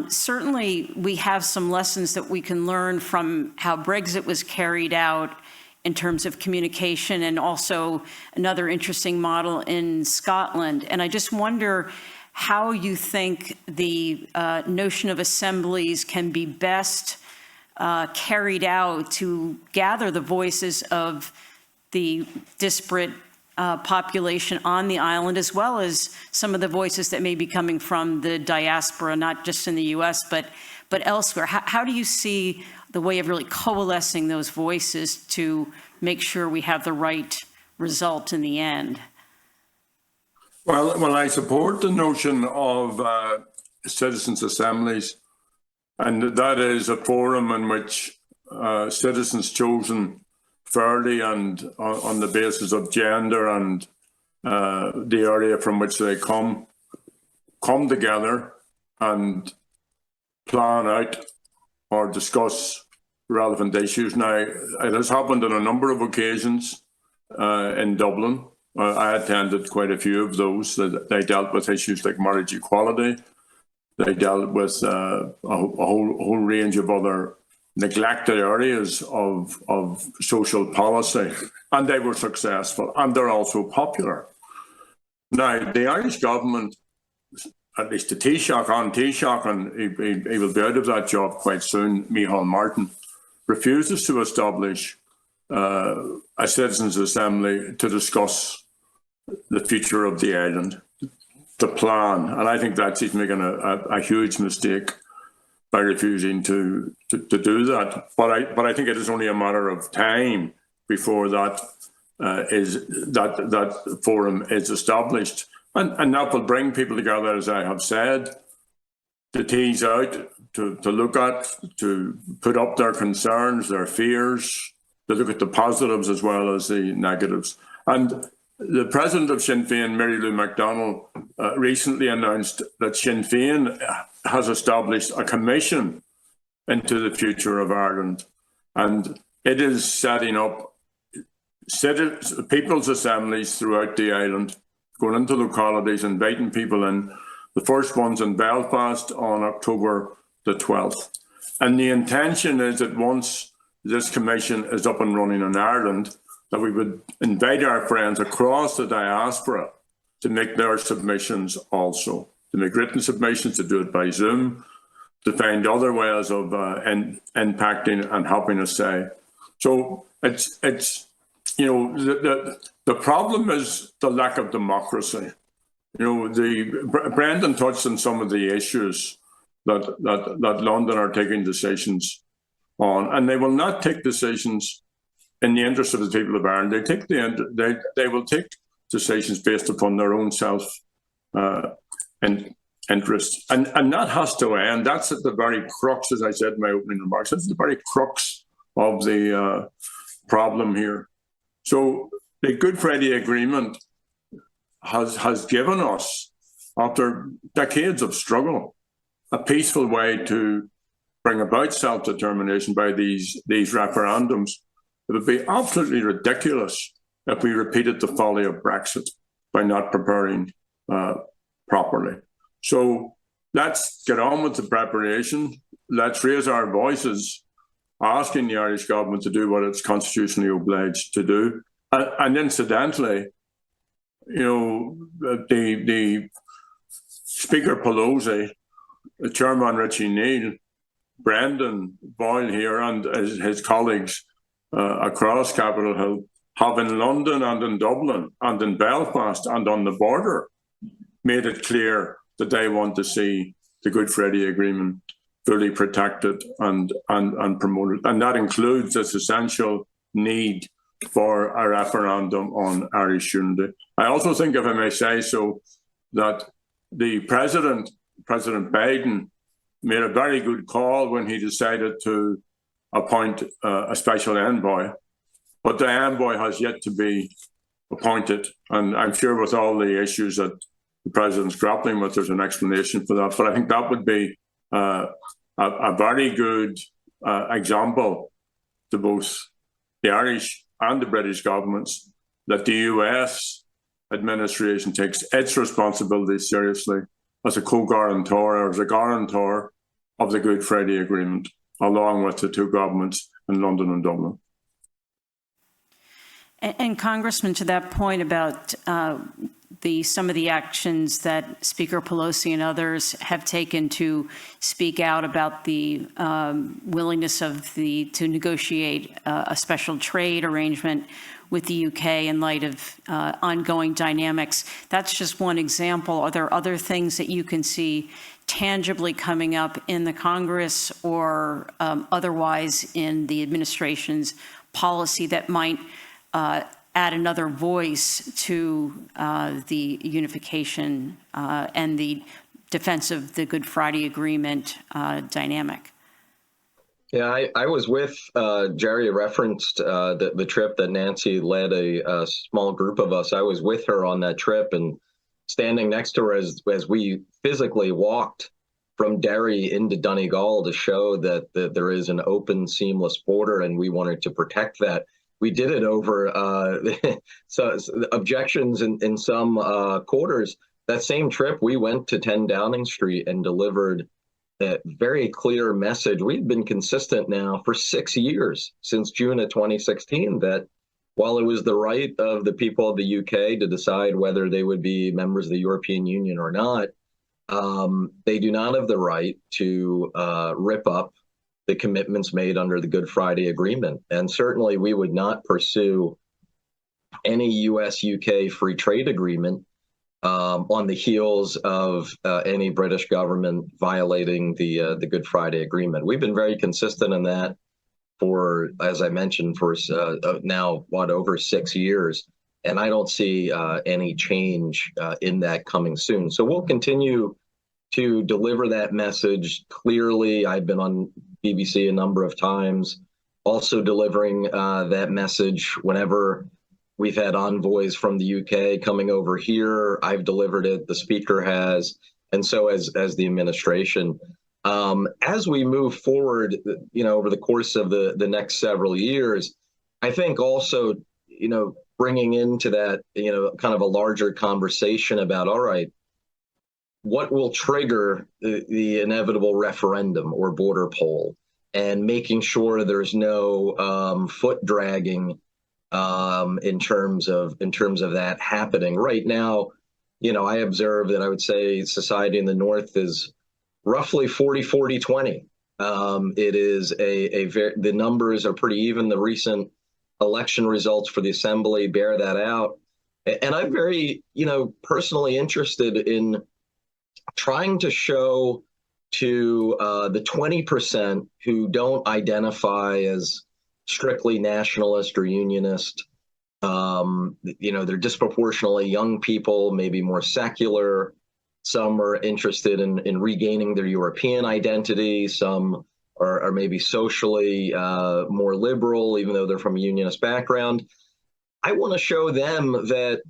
Certainly, we have some lessons that we can learn from how Brexit was carried out in terms of communication and also another interesting model in Scotland. And I just wonder how you think the notion of assemblies can be best carried out to gather the voices of the disparate population on the island, as well as some of the voices that may be coming from the diaspora, not just in the U.S., but elsewhere. How do you see the way of really coalescing those voices to make sure we have the right result in the end? Well, I support the notion of citizens' assemblies, and that is a forum in which citizens chosen fairly and on the basis of gender and the area from which they come together and plan out or discuss relevant issues. Now, it has happened on a number of occasions in Dublin. I attended quite a few of those. They dealt with issues like marriage equality. They dealt with a whole range of other neglected areas of social policy, and they were successful, and they're also popular. Now, the Irish government, at least the Taoiseach, and he will be out of that job quite soon, Micheál Martin, refuses to establish a citizens' assembly to discuss the future of the island, the plan. And I think that he's making a huge mistake by refusing to do that. But I think it is only a matter of time before that forum is established. And that will bring people together, as I have said, to tease out, to look at, to put up their concerns, their fears, to look at the positives as well as the negatives. And the president of Sinn Féin, Mary Lou McDonald, recently announced that Sinn Féin has established a commission into the future of Ireland. And it is setting up people's assemblies throughout the island, going into localities, inviting people in. The first one's in Belfast on October the 12th. And the intention is that once this commission is up and running in Ireland, that we would invite our friends across the diaspora to make their submissions also, to make written submissions, to do it by Zoom, to find other ways of impacting and helping us say. So it's the problem is the lack of democracy. Brendan touched on some of the issues that London are taking decisions on, and they will not take decisions in the interest of the people of Ireland. They will take decisions based upon their own self interest, and that has to end. That's at the very crux, as I said in my opening remarks. That's the very crux of the problem here. So the Good Friday Agreement has given us, after decades of struggle, a peaceful way to bring about self-determination by these referendums. It would be absolutely ridiculous if we repeated the folly of Brexit by not preparing properly. So let's get on with the preparation. Let's raise our voices, asking the Irish government to do what it's constitutionally obliged to do. And incidentally, the Speaker Pelosi, the Chairman Richie Neal, Brendan Boyle here, and his colleagues across Capitol Hill have in London and in Dublin and in Belfast and on the border made it clear that they want to see the Good Friday Agreement fully protected and promoted. And that includes this essential need for a referendum on Irish unity. I also think, if I may say so, that the President Biden, made a very good call when he decided to appoint a special envoy. But the envoy has yet to be appointed. And I'm sure with all the issues that the President's grappling with, there's an explanation for that. But I think that would be a very good example to both the Irish and the British governments that the US administration takes its responsibility seriously as a co-guarantor or as a guarantor of the Good Friday Agreement, along with the two governments in London and Dublin. And Congressman, to that point about some of the actions that Speaker Pelosi and others have taken to speak out about the willingness to negotiate a special trade arrangement with the UK in light of ongoing dynamics, that's just one example. Are there other things that you can see tangibly coming up in the Congress or otherwise in the administration's policy that might add another voice to the unification and the defense of the Good Friday Agreement dynamic? Yeah, I was with Jerry referenced the trip that Nancy led a small group of us. I was with her on that trip and standing next to her as we physically walked from Derry into Donegal to show that there is an open, seamless border, and we wanted to protect that. We did it over objections in some quarters. That same trip, we went to 10 Downing Street and delivered a very clear message. We've been consistent now for 6 years, since June of 2016, that while it was the right of the people of the UK to decide whether they would be members of the European Union or not, they do not have the right to rip up the commitments made under the Good Friday Agreement. And certainly we would not pursue any US-UK free trade agreement on the heels of any British government violating the Good Friday Agreement. We've been very consistent in that for, as I mentioned, for now, over 6 years. And I don't see any change in that coming soon. So we'll continue to deliver that message clearly. I've been on BBC a number of times, also delivering that message whenever we've had envoys from the UK coming over here. I've delivered it, the Speaker has, and so has the administration. As we move forward, over the course of the next several years, I think also, bringing into that, kind of a larger conversation about, all right, what will trigger the inevitable referendum or border poll, and making sure there's no foot dragging in terms of that happening. Right now, I observe that I would say society in the North is roughly 40-40-20. It is the numbers are pretty even. The recent election results for the Assembly bear that out. And I'm very, personally interested in trying to show to the 20% who don't identify as strictly nationalist or unionist, they're disproportionately young people, maybe more secular. Some are interested in regaining their European identity. Some are maybe socially more liberal, even though they're from a unionist background. I want to show them that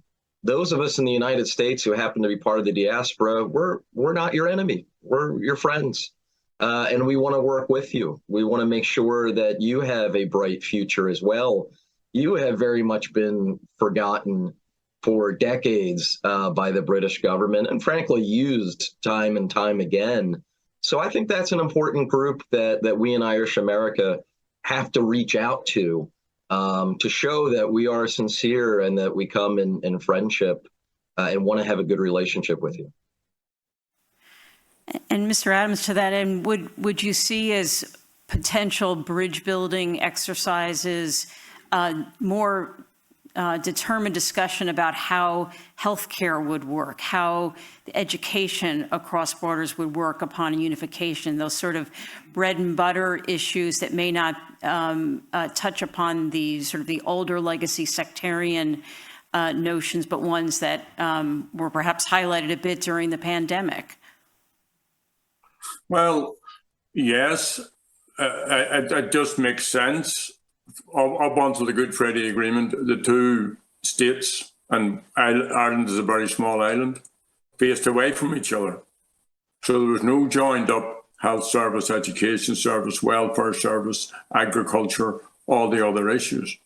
those of us in the United States who happen to be part of the diaspora, we're not your enemy. We're your friends. And we want to work with you. We want to make sure that you have a bright future as well. You have very much been forgotten for decades by the British government, and frankly used time and time again. So I think that's an important group that we in Irish America have to reach out to show that we are sincere and that we come in friendship and want to have a good relationship with you. And Mr. Adams, to that end, would you see as potential bridge building exercises more determined discussion about how healthcare would work, how education across borders would work upon unification, those sort of bread and butter issues that may not touch upon the sort of the older legacy sectarian notions, but ones that were perhaps highlighted a bit during the pandemic. Well, yes, it just makes sense. Up until the Good Friday Agreement, the two states, and Ireland is a very small island, faced away from each other. So there was no joined up health service, education service, welfare service, agriculture, all the other issues.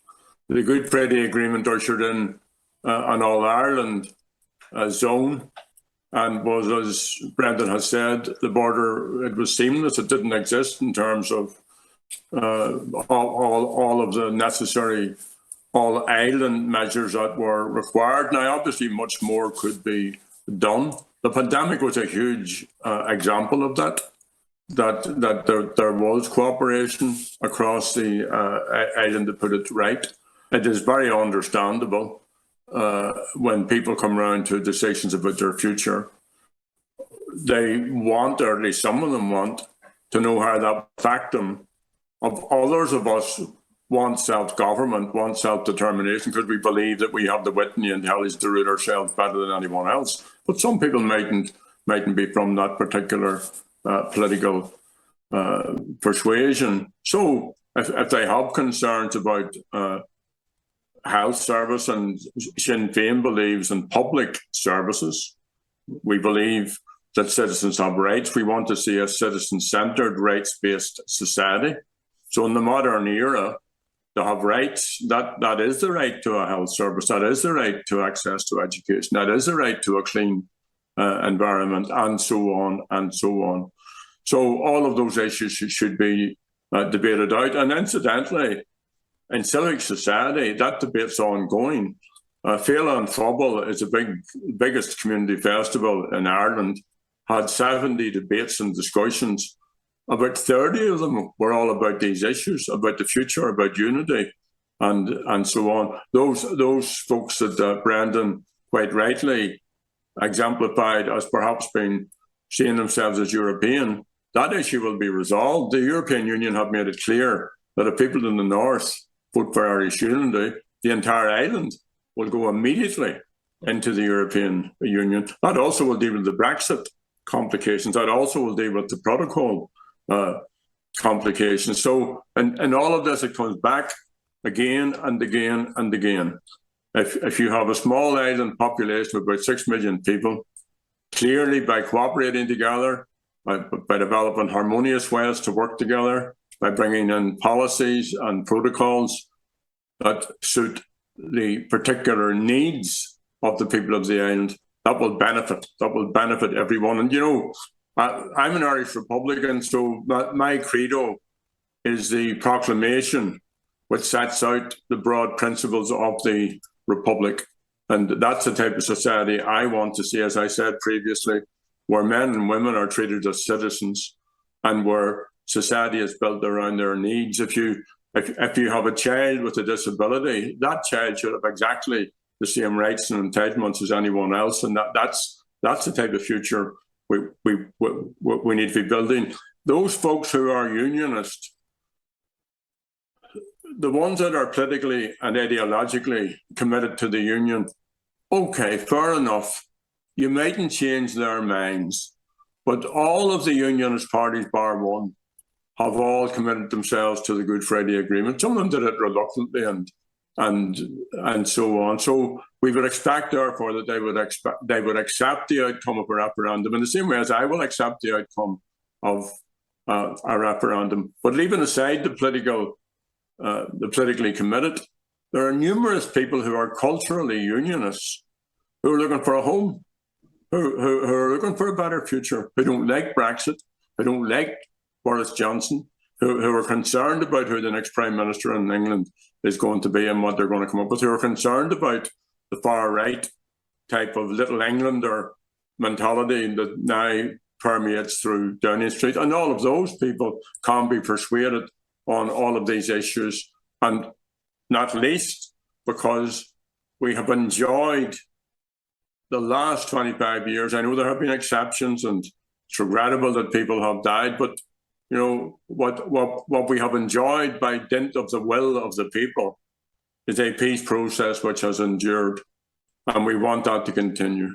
The Good Friday Agreement ushered in an All-Ireland zone, and was, as Brendan has said, the border, it was seamless. It didn't exist in terms of all of the necessary all-island measures that were required. Now, obviously, much more could be done. The pandemic was a huge example of that. That there was cooperation across the island to put it right. It is very understandable when people come around to decisions about their future. They want, or at least some of them want, to know how that will affect them. Others of us want self-government, want self-determination, because we believe that we have the wit and the intelligence to rule ourselves better than anyone else. But some people mightn't be from that particular political persuasion. So if they have concerns about health service, and Sinn Féin believes in public services, we believe that citizens have rights. We want to see a citizen-centred, rights-based society. So in the modern era, to have rights, that is the right to a health service, that is the right to access to education, that is the right to a clean environment, and so on and so on. So all of those issues should be debated out. And incidentally, in civic society, that debate's ongoing. Féile an Phobal is the biggest community festival in Ireland, had 70 debates and discussions. About 30 of them were all about these issues, about the future, about unity, and so on. Those folks that Brendan quite rightly exemplified as perhaps being seeing themselves as European, that issue will be resolved. The European Union have made it clear that if people in the north vote for Irish unity, the entire island will go immediately into the European Union. That also will deal with the Brexit complications. That also will deal with the protocol complications. So, and all of this, it comes back again and again and again. If you have a small island population of about 6 million people, clearly by cooperating together, by developing harmonious ways to work together, by bringing in policies and protocols that suit the particular needs of the people of the island, that will benefit everyone. And you know, I'm an Irish Republican, so my credo is the proclamation which sets out the broad principles of the Republic. And that's the type of society I want to see, as I said previously, where men and women are treated as citizens and where society is built around their needs. If you have a child with a disability, that child should have exactly the same rights and entitlements as anyone else. And that's the type of future we need to be building. Those folks who are unionist, the ones that are politically and ideologically committed to the union, okay, fair enough. You mightn't change their minds, but all of the unionist parties, bar one, have all committed themselves to the Good Friday Agreement. Some of them did it reluctantly and so on. So we would expect, therefore, that they would accept the outcome of a referendum in the same way as I will accept the outcome of a referendum. But leaving aside the politically committed, there are numerous people who are culturally unionists who are looking for a home, who are looking for a better future, who don't like Brexit, who don't like Boris Johnson, who are concerned about who the next Prime Minister in England is going to be and what they're going to come up with, who are concerned about the far right type of Little Englander mentality that now permeates through Downing Street. And all of those people can be persuaded on all of these issues, and not least because we have enjoyed the last 25 years. I know there have been exceptions, and it's regrettable that people have died, but you know, what we have enjoyed by dint of the will of the people is a peace process which has endured, and we want that to continue.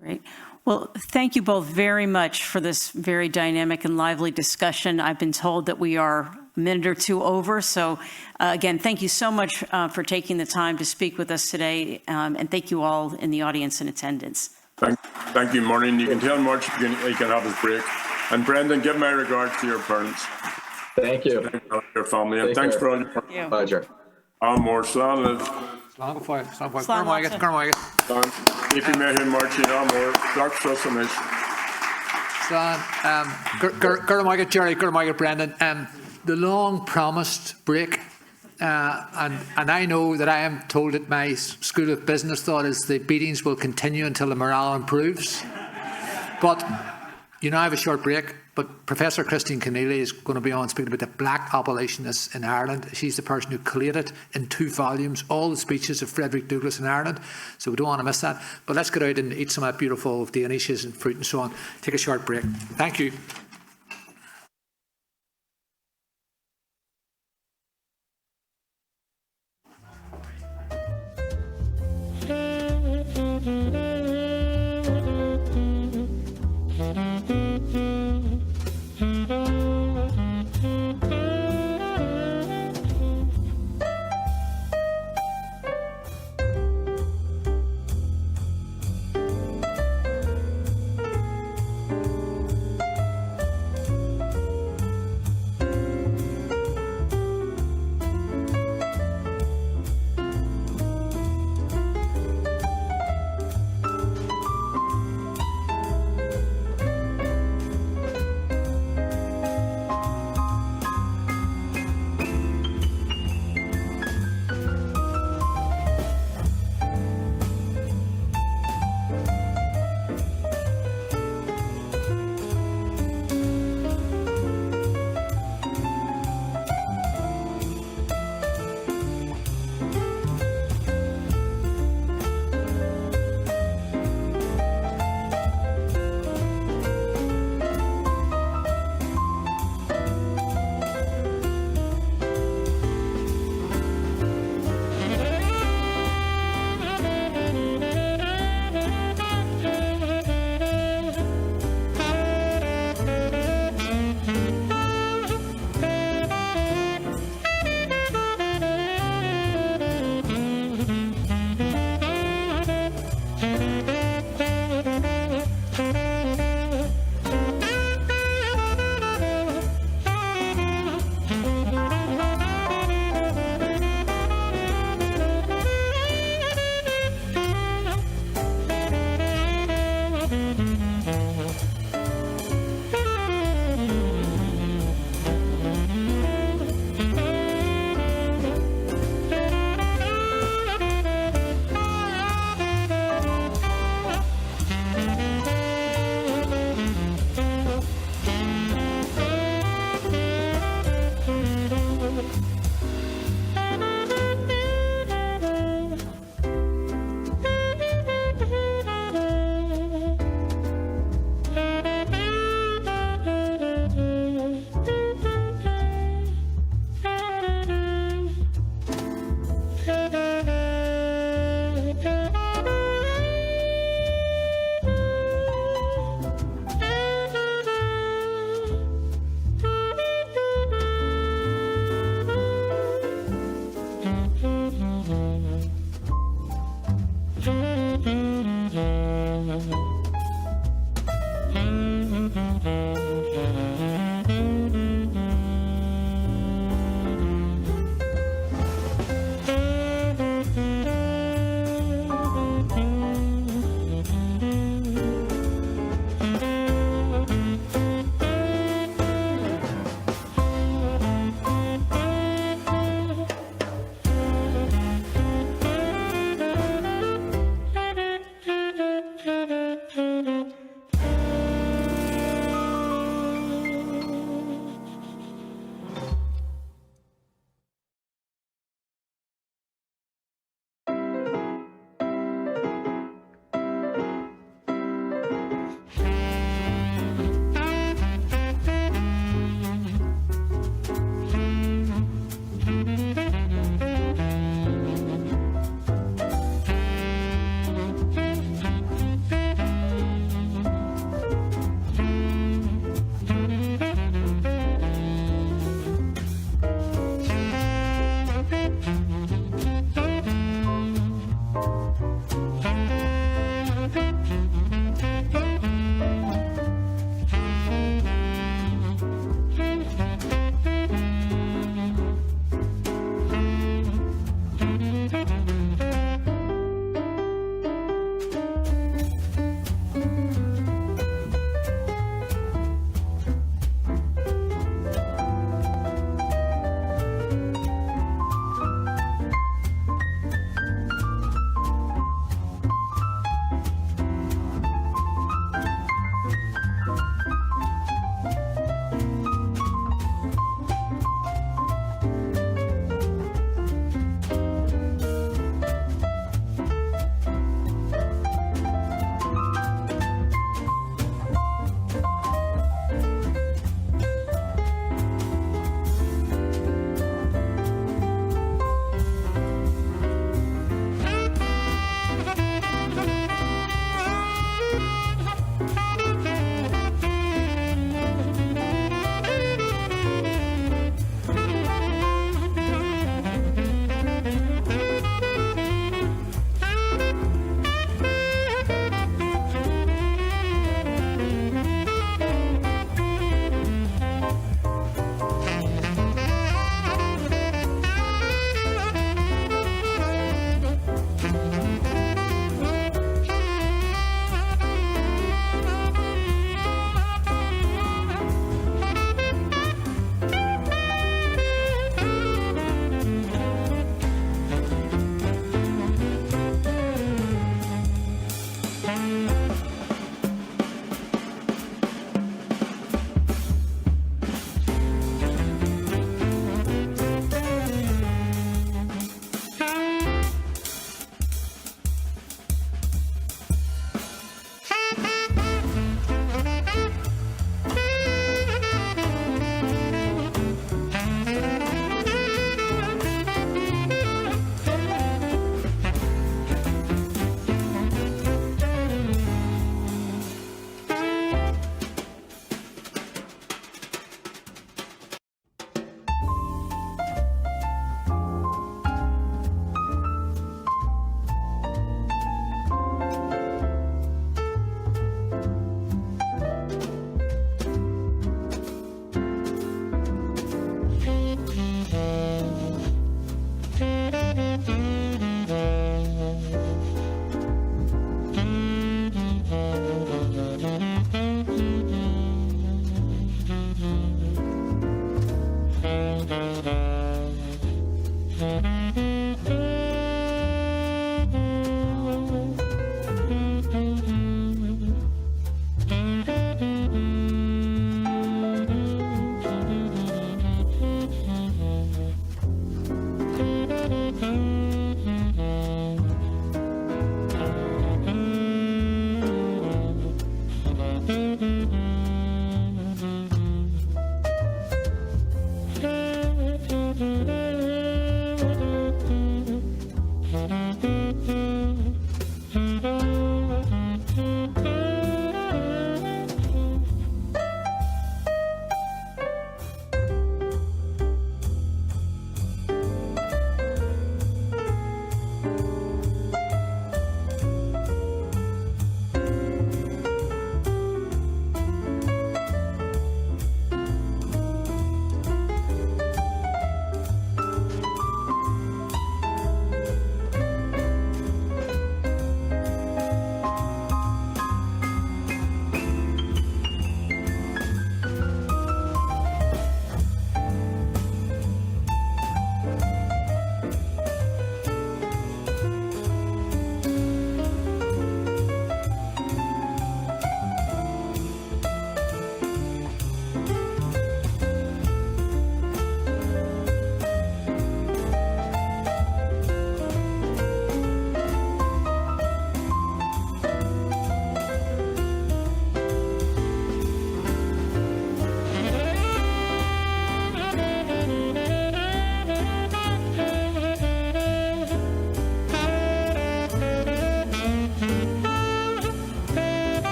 Great. Well, thank you both very much for this very dynamic and lively discussion. I've been told that we are a minute or two over. So again, thank you so much for taking the time to speak with us today. And thank you all in the audience in attendance. Thank you, Maureen. You can tell March he can have his break. And Brendan, give my regards to your parents. Thank you. Your family. And thanks for all your pleasure. More Slán. Slán go fáil. Slán máigad. If you met him, March, you know more. Dark Sussex. Slán, Gurmaigad Jerry, Gurmaigad Brendan. The long promised break. And I know that I am told that my School of Business thought is the beatings will continue until the morale improves. But, you know, I have a short break, but Professor Christine Keneally is going to be on speaking about the black abolitionists in Ireland. She's the person who collated in 2 volumes all the speeches of Frederick Douglass in Ireland. So we don't want to miss that. But let's get out and eat some of that beautiful Danishes and fruit and so on. Take a short break. Thank you.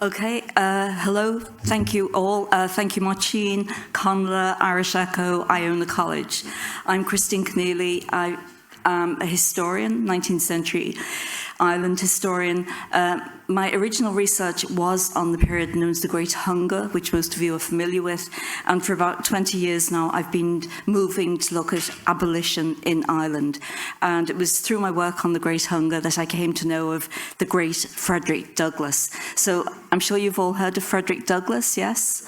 Okay, hello, thank you all. Thank you, Marcin, Conla, Irish Echo, Iona College. I'm Christine Keneally. I am a historian, 19th century Ireland historian. My original research was on the period known as the Great Hunger, which most of you are familiar with. And for about 20 years now, I've been moving to look at abolition in Ireland. And it was through my work on the Great Hunger that I came to know of the great Frederick Douglass. So I'm sure you've all heard of Frederick Douglass, yes?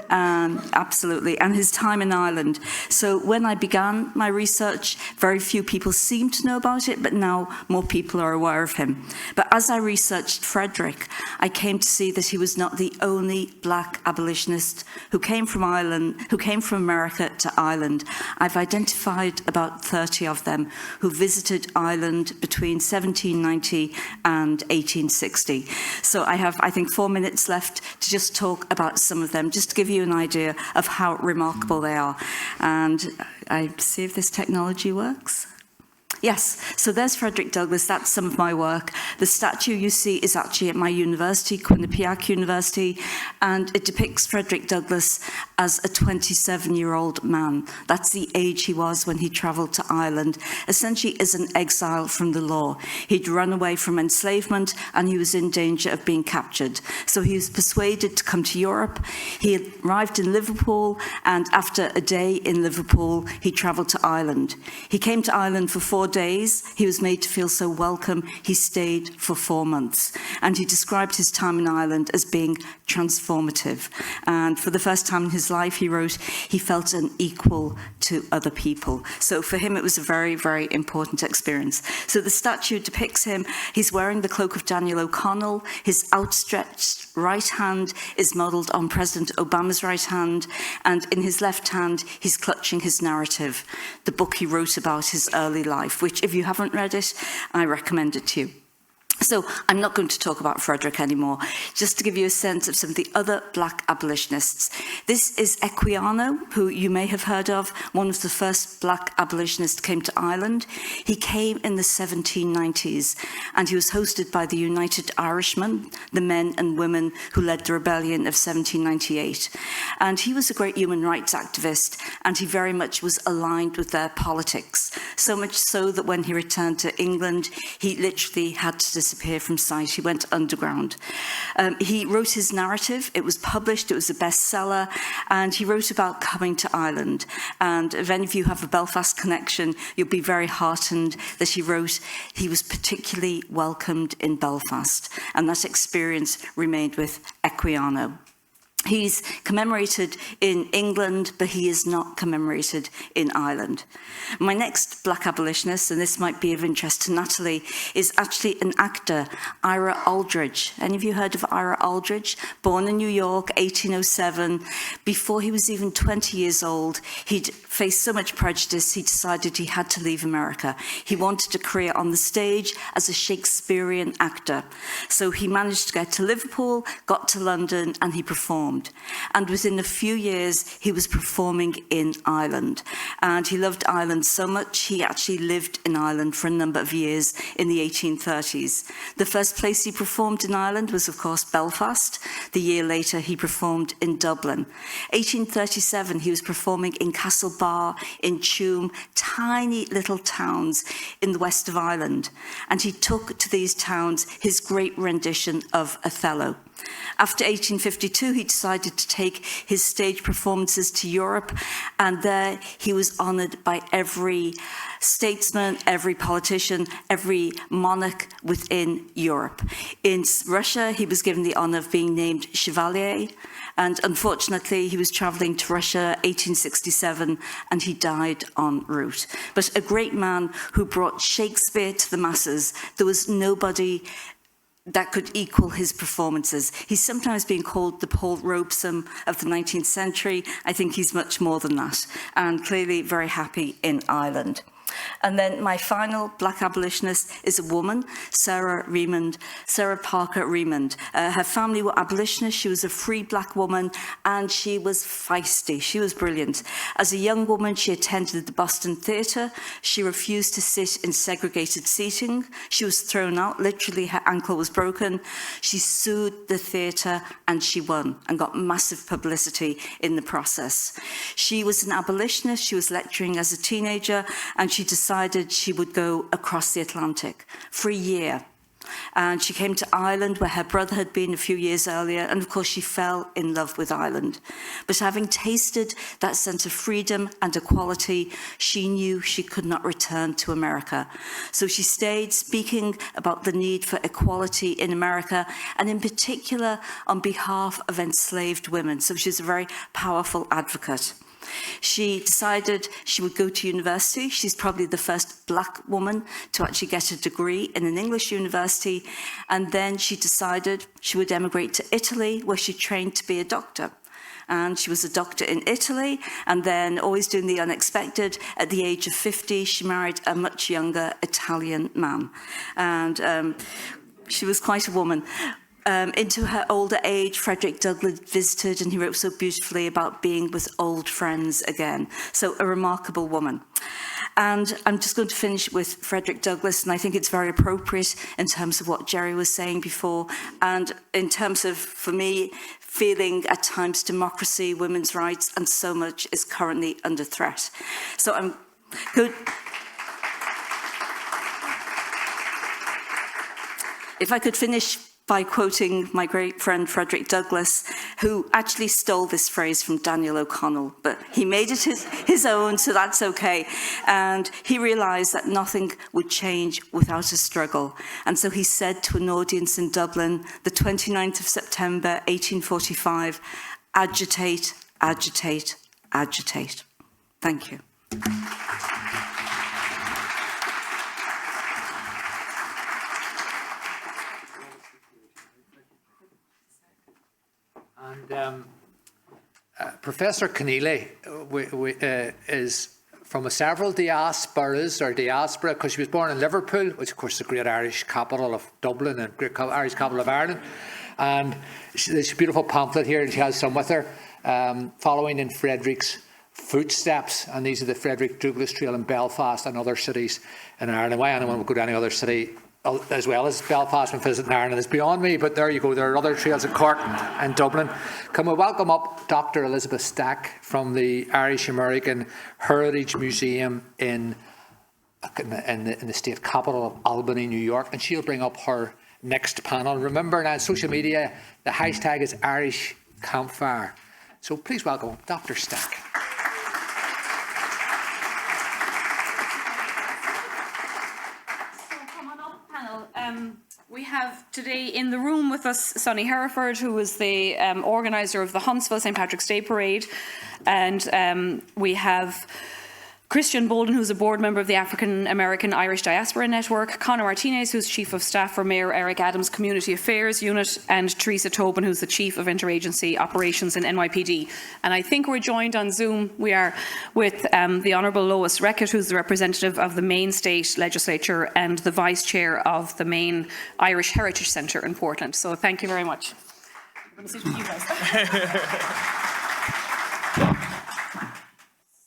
Absolutely, and his time in Ireland. So when I began my research, very few people seemed to know about it, but now more people are aware of him. But as I researched Frederick, I came to see that he was not the only black abolitionist who came from Ireland, who came from America to Ireland. I've identified about 30 of them who visited Ireland between 1790 and 1860. So I have, I think, 4 minutes left to just talk about some of them, just to give you an idea of how remarkable they are. And I see if this technology works. Yes, so there's Frederick Douglass. That's some of my work. The statue you see is actually at my university, Quinnipiac University, and it depicts Frederick Douglass as a 27-year-old man. That's the age he was when he travelled to Ireland, essentially as an exile from the law. He'd run away from enslavement and he was in danger of being captured. So he was persuaded to come to Europe. He arrived in Liverpool, and after a day in Liverpool, he travelled to Ireland. He came to Ireland for 4 days. He was made to feel so welcome, he stayed for 4 months. And he described his time in Ireland as being transformative. And for the first time in his life, he wrote, he felt an equal to other people. So for him, it was a very, very important experience. So the statue depicts him. He's wearing the cloak of Daniel O'Connell. His outstretched right hand is modelled on President Obama's right hand. And in his left hand, he's clutching his narrative, the book he wrote about his early life, which if you haven't read it, I recommend it to you. So I'm not going to talk about Frederick anymore, just to give you a sense of some of the other black abolitionists. This is Equiano, who you may have heard of, one of the first black abolitionists came to Ireland. He came in the 1790s, and he was hosted by the United Irishmen, the men and women who led the rebellion of 1798. And he was a great human rights activist, and he very much was aligned with their politics, so much so that when he returned to England, he literally had to disappear from sight. He went underground. He wrote his narrative. It was published. It was a bestseller. And he wrote about coming to Ireland. And if any of you have a Belfast connection, you'll be very heartened that he wrote he was particularly welcomed in Belfast. And that experience remained with Equiano. He's commemorated in England, but he is not commemorated in Ireland. My next black abolitionist, and this might be of interest to Natalie, is actually an actor, Ira Aldridge. Any of you heard of Ira Aldridge? Born in New York, 1807. Before he was even 20 years old, he'd faced so much prejudice, he decided he had to leave America. He wanted a career on the stage as a Shakespearean actor. So he managed to get to Liverpool, got to London, and he performed. And within a few years, he was performing in Ireland. And he loved Ireland so much, he actually lived in Ireland for a number of years in the 1830s. The first place he performed in Ireland was, of course, Belfast. The year later, he performed in Dublin. 1837, he was performing in Castlebar, in Tuam, tiny little towns in the west of Ireland. And he took to these towns his great rendition of Othello. After 1852, he decided to take his stage performances to Europe, and there he was honoured by every statesman, every politician, every monarch within Europe. In Russia, he was given the honour of being named Chevalier, and unfortunately, he was travelling to Russia 1867, and he died en route. But a great man who brought Shakespeare to the masses. There was nobody that could equal his performances. He's sometimes been called the Paul Robeson of the 19th century. I think he's much more than that, and clearly very happy in Ireland. And then my final black abolitionist is a woman, Sarah Parker Remond. Her family were abolitionists. She was a free black woman, and she was feisty. She was brilliant. As a young woman, she attended the Boston Theatre. She refused to sit in segregated seating. She was thrown out. Literally, her ankle was broken. She sued the theatre, and she won and got massive publicity in the process. She was an abolitionist. She was lecturing as a teenager, and she decided she would go across the Atlantic for a year. And she came to Ireland, where her brother had been a few years earlier, and of course she fell in love with Ireland. But having tasted that sense of freedom and equality, she knew she could not return to America. So she stayed, speaking about the need for equality in America, and in particular on behalf of enslaved women. So she's a very powerful advocate. She decided she would go to university. She's probably the first black woman to actually get a degree in an English university. And then she decided she would emigrate to Italy, where she trained to be a doctor. And she was a doctor in Italy, and then, always doing the unexpected, at the age of 50, she married a much younger Italian man. And she was quite a woman. Into her older age, Frederick Douglass visited, and he wrote so beautifully about being with old friends again. So a remarkable woman. And I'm just going to finish with Frederick Douglass, and I think it's very appropriate in terms of what Jerry was saying before, and in terms of, for me, feeling at times democracy, women's rights, and so much is currently under threat. So I'm good. If I could finish by quoting my great friend Frederick Douglass, who actually stole this phrase from Daniel O'Connell, but he made it his own, so that's okay. And he realized that nothing would change without a struggle. And so he said to an audience in Dublin, the 29th of September, 1845, agitate, agitate, agitate. Thank you. And Professor Keneally is from several diaspora, because she was born in Liverpool, which of course is the great Irish capital of Dublin and great Irish capital of Ireland. And there's a beautiful pamphlet here, and she has some with her, following in Frederick's footsteps. And these are the Frederick Douglass Trail in Belfast and other cities in Ireland. Why anyone would go to any other city as well as Belfast when visiting Ireland is beyond me, but there you go. There are other trails in Cork and Dublin. Can we welcome up Dr. Elizabeth Stack from the Irish American Heritage Museum in the state capital of Albany, New York, and she'll bring up her next panel. Remember now, on social media, the hashtag is Irish Campfire. So please welcome Dr. Stack. We have today in the room with us Sonny Hereford, who is the organiser of the Huntsville St. Patrick's Day Parade, and we have Christian Bolden, who's a board member of the African American Irish Diaspora Network, Conor Martinez, who's Chief of Staff for Mayor Eric Adams' Community Affairs Unit, and Teresa Tobin, who's the Chief of Interagency Operations in NYPD. And I think we're joined on Zoom, we are, with the Honourable Lois Reckitt, who's the representative of the Maine State Legislature and the Vice Chair of the Maine Irish Heritage Centre in Portland. So thank you very much. I'm going to sit with you guys.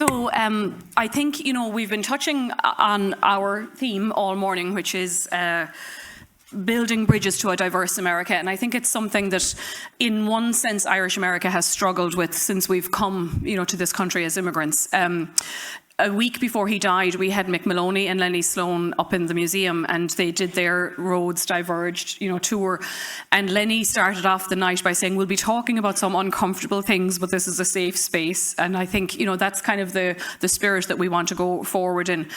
So I think, we've been touching on our theme all morning, which is building bridges to a diverse America. And I think it's something that, in one sense, Irish America has struggled with since we've come, to this country as immigrants. A week before he died, we had Mick Maloney and Lenny Sloan up in the museum, and they did their Roads Diverged, tour. And Lenny started off the night by saying, we'll be talking about some uncomfortable things, but this is a safe space. And I think, that's kind of the spirit that we want to go forward in.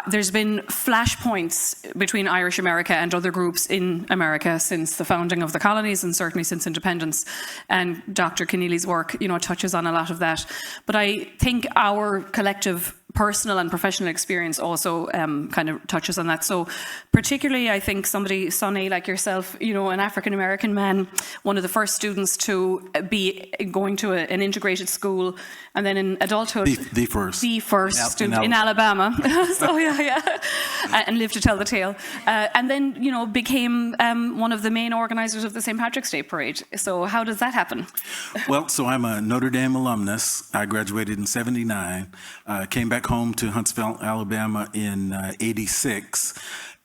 There's been flashpoints between Irish America and other groups in America since the founding of the colonies, and certainly since independence. And Dr. Keneally's work, touches on a lot of that. But I think our collective personal and professional experience also kind of touches on that. So particularly, I think somebody, Sonny, like yourself, you know, an African-American man, one of the first students to be going to an integrated school, and then in adulthood. The first student in Alabama. So yeah. And lived to tell the tale. And then, you know, became one of the main organizers of the St. Patrick's Day Parade. So how does that happen? Well, so I'm a Notre Dame alumnus. I graduated in '79, came back home to Huntsville, Alabama in '86.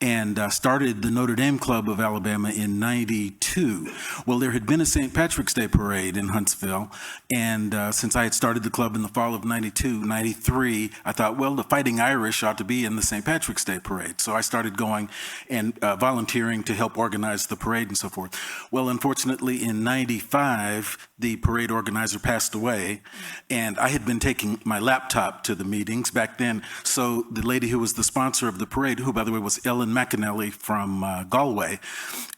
And started the Notre Dame Club of Alabama in '92. Well, there had been a St. Patrick's Day Parade in Huntsville, and since I had started the club in the fall of '92, '93, I thought, well, the Fighting Irish ought to be in the St. Patrick's Day Parade. So I started going and volunteering to help organize the parade and so forth. Well, unfortunately, in '95, the parade organizer passed away, and I had been taking my laptop to the meetings back then. So the lady who was the sponsor of the parade, who, by the way, was Ellen McAnally from Galway,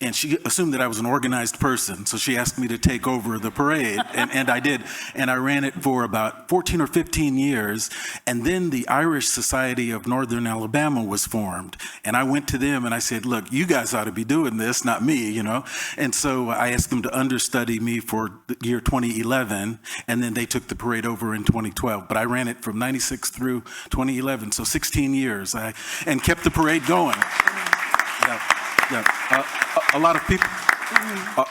and she assumed that I was an organized person, so she asked me to take over the parade, and I did, and I ran it for about 14 or 15 years, and then the Irish Society of Northern Alabama was formed, and I went to them and I said, look, you guys ought to be doing this, not me, you know, and so I asked them to understudy me for the year 2011, and then they took the parade over in 2012, but I ran it from '96 through 2011, so 16 years, and kept the parade going. A lot of people.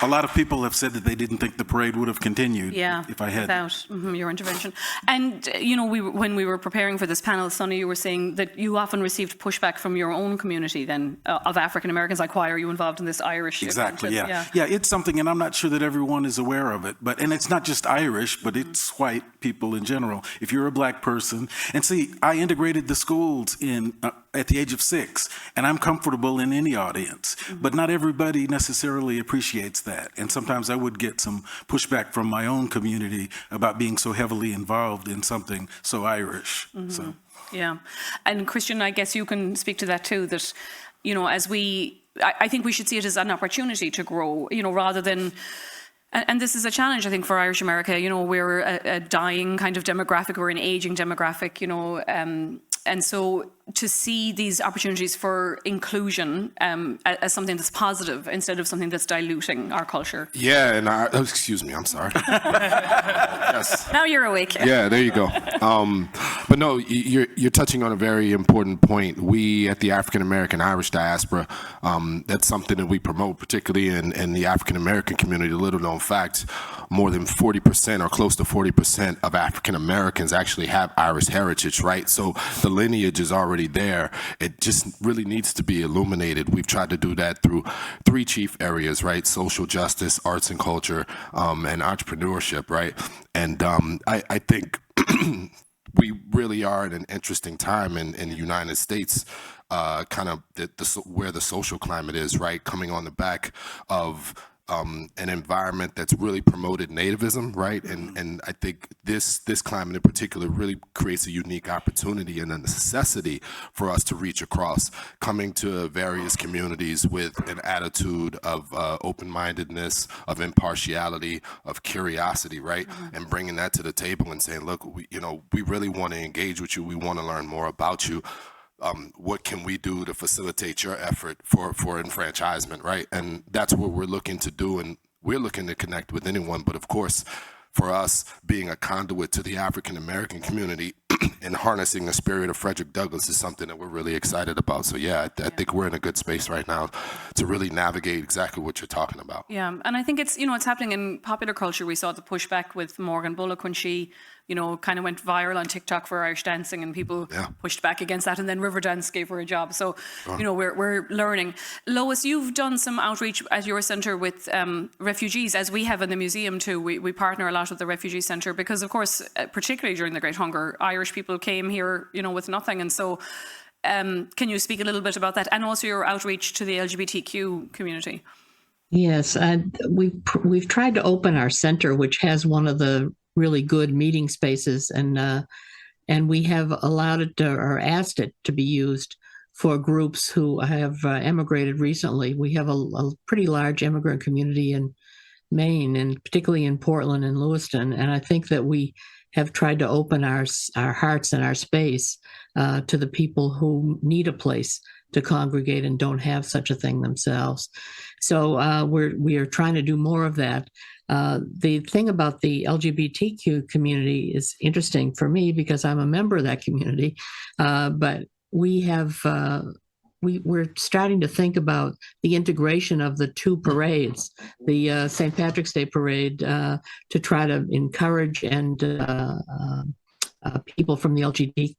A lot of people have said that they didn't think the parade would have continued if I had. Without your intervention. And, you know, when we were preparing for this panel, Sonny, you were saying that you often received pushback from your own community then of African Americans. Like, why are you involved in this Irish? Exactly, yeah, it's something, and I'm not sure that everyone is aware of it, and it's not just Irish, but it's white people in general. If you're a black person, and see, I integrated the schools at the age of 6, and I'm comfortable in any audience, but not everybody necessarily appreciates that. And sometimes I would get some pushback from my own community about being so heavily involved in something so Irish. So. Yeah. And Christian, I guess you can speak to that too, that, you know, I think we should see it as an opportunity to grow, you know, rather than, and this is a challenge, I think, for Irish America. You know, we're a dying kind of demographic, we're an aging demographic, you know, and so to see these opportunities for inclusion as something that's positive instead of something that's diluting our culture. Yeah, and excuse me, I'm sorry. Yes. Now you're awake. Yeah, there you go. But no, you're touching on a very important point. We at the African American Irish diaspora, that's something that we promote, particularly in the African American community. Little known fact, more than 40% or close to 40% of African Americans actually have Irish heritage, right? So the lineage is already there. It just really needs to be illuminated. We've tried to do that through 3 chief areas, right? Social justice, arts and culture, and entrepreneurship, right? And I think we really are in an interesting time in the United States, kind of where the social climate is, right? Coming on the back of an environment that's really promoted nativism, right? And I think this climate in particular really creates a unique opportunity and a necessity for us to reach across, coming to various communities with an attitude of open-mindedness, of impartiality, of curiosity, right? And bringing that to the table and saying, look, we really want to engage with you. We want to learn more about you. What can we do to facilitate your effort for enfranchisement, right? And that's what we're looking to do, and we're looking to connect with anyone. But of course, for us, being a conduit to the African American community and harnessing the spirit of Frederick Douglass is something that we're really excited about. So yeah, I think we're in a good space right now to really navigate exactly what you're talking about. Yeah, and I think it's happening in popular culture. We saw the pushback with Morgan Bullock when she, kind of went viral on TikTok for Irish dancing, and people pushed back against that, and then Riverdance gave her a job. So, we're learning. Lois, you've done some outreach at your centre with refugees, as we have in the museum too. We partner a lot with the refugee centre because, of course, particularly during the Great Hunger, Irish people came here, with nothing, and so. Can you speak a little bit about that, and also your outreach to the LGBTQ community? Yes, we've tried to open our center, which has one of the really good meeting spaces, and we have allowed it or asked it to be used for groups who have emigrated recently. We have a pretty large immigrant community in Maine, and particularly in Portland and Lewiston, and I think that we have tried to open our hearts and our space to the people who need a place to congregate and don't have such a thing themselves. So we are trying to do more of that. The thing about the LGBTQ community is interesting for me because I'm a member of that community, but we have we're starting to think about the integration of the two parades, the St. Patrick's Day parade, to try to encourage and people from the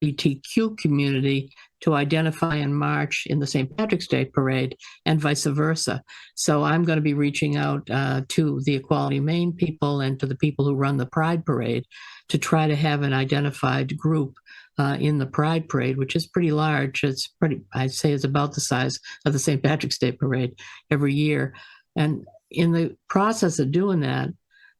LGBTQ community to identify and march in the St. Patrick's Day parade and vice versa. So I'm going to be reaching out to the Equality Maine people and to the people who run the Pride Parade to try to have an identified group in the Pride Parade, which is pretty large. It's pretty, I'd say it's about the size of the St. Patrick's Day Parade every year. And in the process of doing that,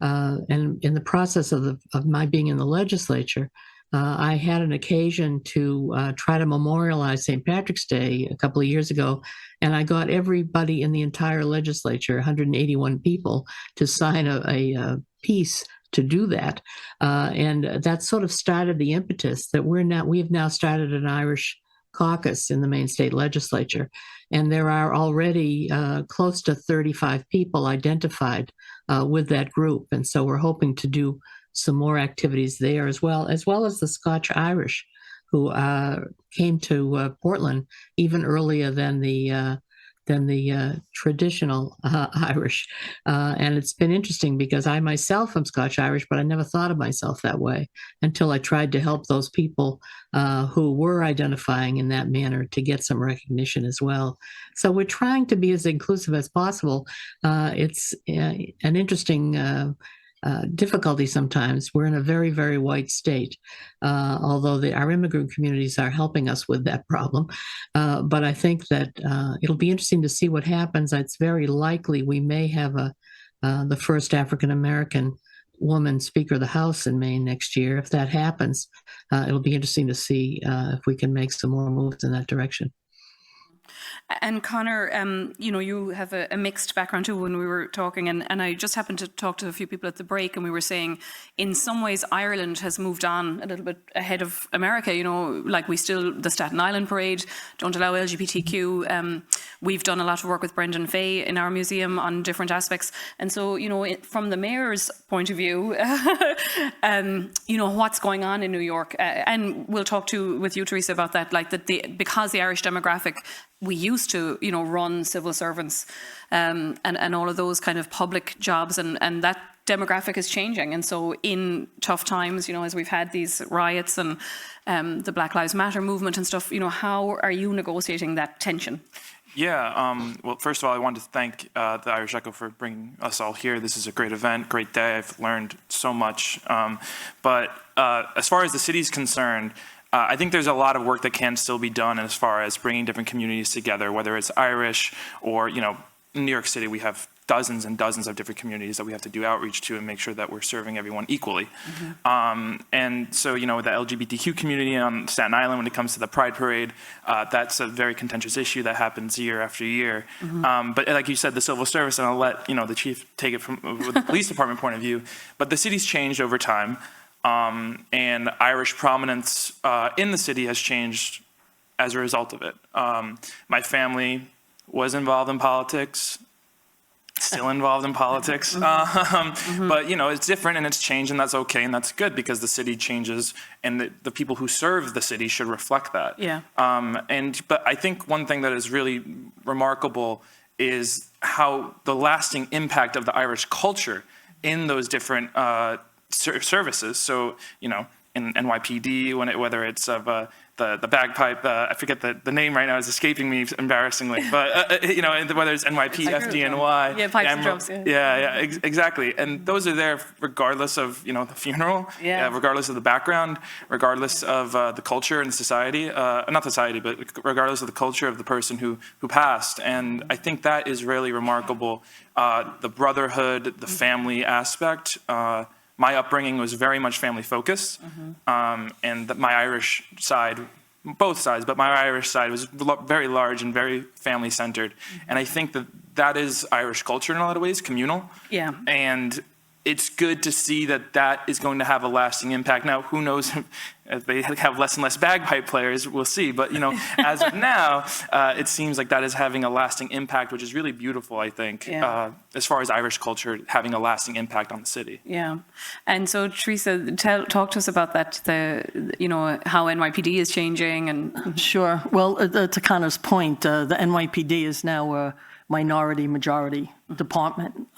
and in the process of my being in the legislature, I had an occasion to try to memorialize St. Patrick's Day a couple of years ago, and I got everybody in the entire legislature, 181 people, to sign a piece to do that. And that sort of started the impetus that we've now started an Irish caucus in the Maine state legislature. And there are already close to 35 people identified with that group. And so we're hoping to do some more activities there as well as the Scotch Irish, who came to Portland even earlier than the traditional Irish. And it's been interesting because I myself am Scotch Irish, but I never thought of myself that way until I tried to help those people who were identifying in that manner to get some recognition as well. So we're trying to be as inclusive as possible. It's an interesting difficulty sometimes. We're in a very, very white state, although our immigrant communities are helping us with that problem. But I think that it'll be interesting to see what happens. It's very likely we may have the first African-American woman Speaker of the House in Maine next year. If that happens, it'll be interesting to see if we can make some more moves in that direction. And Connor, you have a mixed background too when we were talking, and I just happened to talk to a few people at the break, and we were saying in some ways Ireland has moved on a little bit ahead of America. Like the Staten Island Parade don't allow LGBTQ. We've done a lot of work with Brendan Fay in our museum on different aspects. And so, from the mayor's point of view, what's going on in New York, and we'll talk with you, Teresa, about that, because the Irish demographic, we used to, run civil servants and all of those kind of public jobs, and that demographic is changing. And so in tough times, as we've had these riots and the Black Lives Matter movement and stuff, how are you negotiating that tension? Yeah, well, first of all, I wanted to thank the Irish Echo for bringing us all here. This is a great event, great day. I've learned so much. But as far as the city's concerned, I think there's a lot of work that can still be done as far as bringing different communities together, whether it's Irish or, in New York City, we have dozens and dozens of different communities that we have to do outreach to and make sure that we're serving everyone equally. And so, the LGBTQ community on Staten Island, when it comes to the Pride Parade, that's a very contentious issue that happens year after year. But like you said, the civil service, and I'll let, the chief take it from the police department point of view, but the city's changed over time. And Irish prominence in the city has changed as a result of it. My family was involved in politics, still involved in politics, but it's different and it's changed, and that's okay, and that's good because the city changes, and the people who serve the city should reflect that. Yeah. But I think one thing that is really remarkable is how the lasting impact of the Irish culture in those different services. So, in NYPD, whether it's of the bagpipe, I forget the name right now, is escaping me embarrassingly, but whether it's NYP, FDNY. Yeah, pipes and drums. Yeah, exactly. And those are there regardless of, the funeral, regardless of the background, regardless of the culture and society, not society, but regardless of the culture of the person who passed. And I think that is really remarkable. The brotherhood, the family aspect, my upbringing was very much family focused, and my Irish side, both sides, but my Irish side was very large and very family centered. And I think that is Irish culture in a lot of ways, communal. Yeah. And it's good to see that that is going to have a lasting impact. Now, who knows if they have less and less bagpipe players, we'll see. But, as of now, it seems like that is having a lasting impact, which is really beautiful, I think, as far as Irish culture having a lasting impact on the city. Yeah. And so, Teresa, talk to us about that, how NYPD is changing. And Sure. Well, to Connor's point, the NYPD is now a minority-majority department.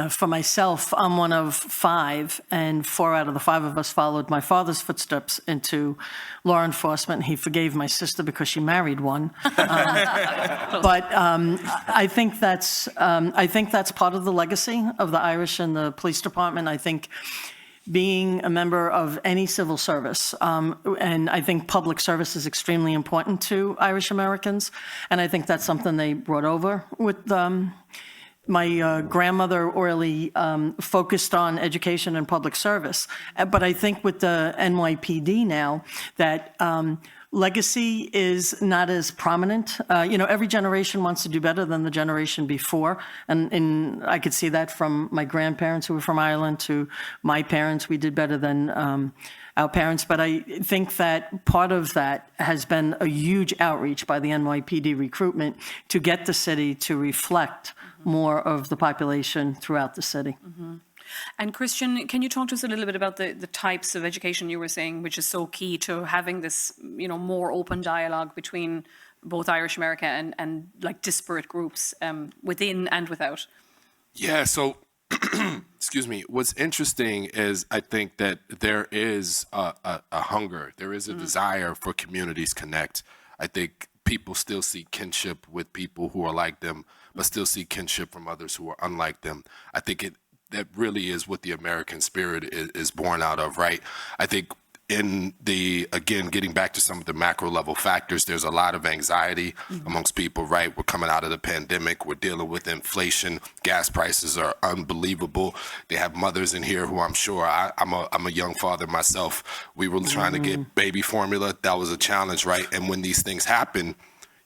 For myself, I'm one of 5, and 4 out of the 5 of us followed my father's footsteps into law enforcement. He forgave my sister because she married one. But I think that's part of the legacy of the Irish and the police department. I think being a member of any civil service, and I think public service is extremely important to Irish Americans, and I think that's something they brought over with my grandmother really focused on education and public service. But I think with the NYPD now, that legacy is not as prominent. Every generation wants to do better than the generation before. And I could see that from my grandparents who were from Ireland to my parents. We did better than our parents. But I think that part of that has been a huge outreach by the NYPD recruitment to get the city to reflect more of the population throughout the city. Mm-hmm. And Christian, can you talk to us a little bit about the types of education you were saying, which is so key to having this, more open dialogue between both Irish America and like disparate groups within and without? Yeah, so, excuse me, what's interesting is I think that there is a hunger, there is a desire for communities connect. I think people still see kinship with people who are like them, but still see kinship from others who are unlike them. I think that really is what the American spirit is born out of, right? I think again, getting back to some of the macro level factors, there's a lot of anxiety amongst people, right? We're coming out of the pandemic. We're dealing with inflation. Gas prices are unbelievable. They have mothers in here who I'm sure, I'm a young father myself. We were trying to get baby formula. That was a challenge, right? And when these things happen,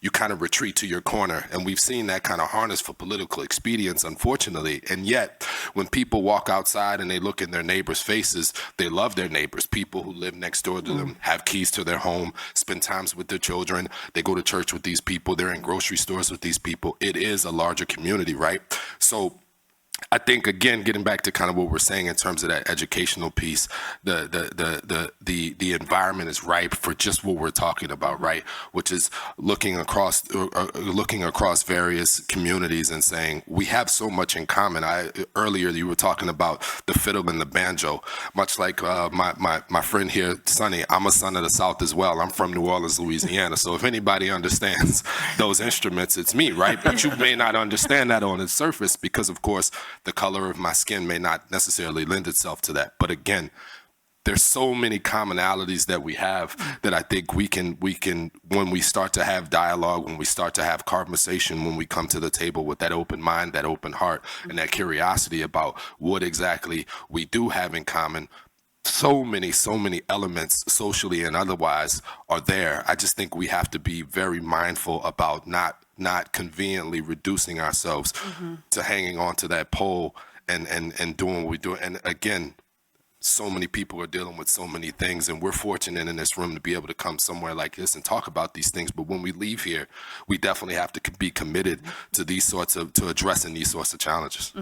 you kind of retreat to your corner. And we've seen that kind of harness for political expedience, unfortunately. And yet, when people walk outside and they look in their neighbors' faces, they love their neighbors. People who live next door to them have keys to their home, spend times with their children. They go to church with these people. They're in grocery stores with these people. It is a larger community, right? So I think, again, getting back to kind of what we're saying in terms of that educational piece, the environment is ripe for just what we're talking about, right? Which is looking across various communities and saying we have so much in common. Earlier you were talking about the fiddle and the banjo, much like my friend here, Sonny. I'm a son of the South as well. I'm from New Orleans, Louisiana. So if anybody understands those instruments, it's me, right? But you may not understand that on the surface because, of course, the color of my skin may not necessarily lend itself to that. But again, there's so many commonalities that we have that I think we can, when we start to have dialogue, when we start to have conversation, when we come to the table with that open mind, that open heart, and that curiosity about what exactly we do have in common, so many elements socially and otherwise are there. I just think we have to be very mindful about not conveniently reducing ourselves to hanging on to that pole and doing what we do. And again, so many people are dealing with so many things, and we're fortunate in this room to be able to come somewhere like this and talk about these things. But when we leave here, we definitely have to be committed to to addressing these sorts of challenges.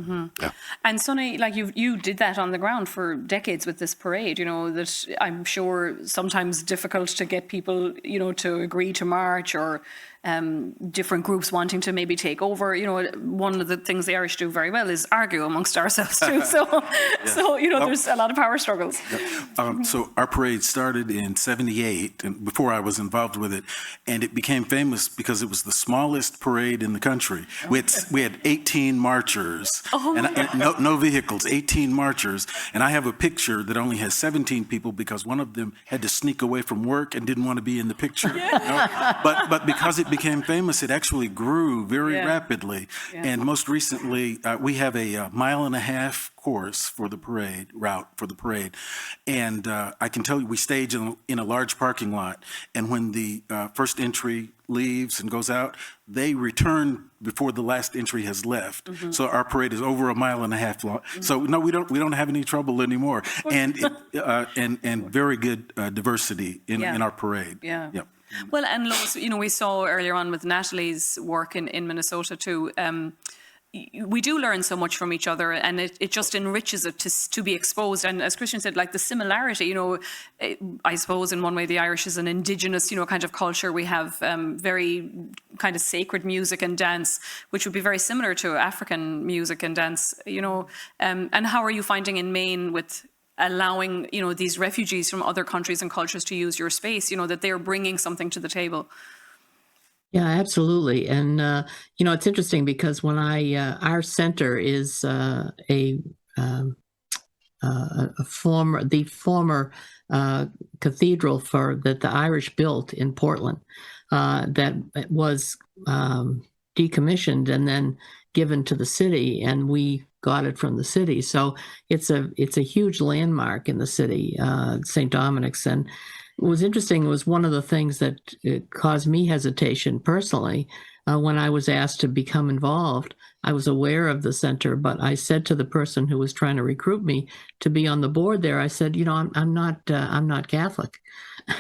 Yeah. And Sonny, like you did that on the ground for decades with this parade, that I'm sure sometimes difficult to get people, to agree to march, or different groups wanting to maybe take over. One of the things the Irish do very well is argue amongst ourselves too. So there's a lot of power struggles. So our parade started in '78, and before I was involved with it, and it became famous because it was the smallest parade in the country. We had 18 marchers, and no vehicles, 18 marchers, and I have a picture that only has 17 people because one of them had to sneak away from work and didn't want to be in the picture. But because it became famous, it actually grew very rapidly. Yeah. And most recently, we have a mile-and-a-half course for the route for the parade. And I can tell you, we stage in a large parking lot. And when the first entry leaves and goes out, they return before the last entry has left. So our parade is over a mile-and-a-half long. So no, we don't have any trouble anymore. And and very good diversity in our parade. Yeah. Yep. Well, and Lois, we saw earlier on with Natalie's work in Minnesota too. We do learn so much from each other, and it just enriches it to be exposed. And as Christian said, like the similarity, I suppose in one way the Irish is an indigenous, kind of culture. We have very kind of sacred music and dance, which would be very similar to African music and dance, and how are you finding in Maine with allowing, these refugees from other countries and cultures to use your space, that they're bringing something to the table? Yeah, absolutely. And, it's interesting because when our center is the former cathedral that the Irish built in Portland, that was decommissioned and then given to the city, and we got it from the city. So it's a huge landmark in the city, St. Dominic's. And what was interesting was one of the things that caused me hesitation personally when I was asked to become involved. I was aware of the center, but I said to the person who was trying to recruit me to be on the board there, I said, I'm not Catholic.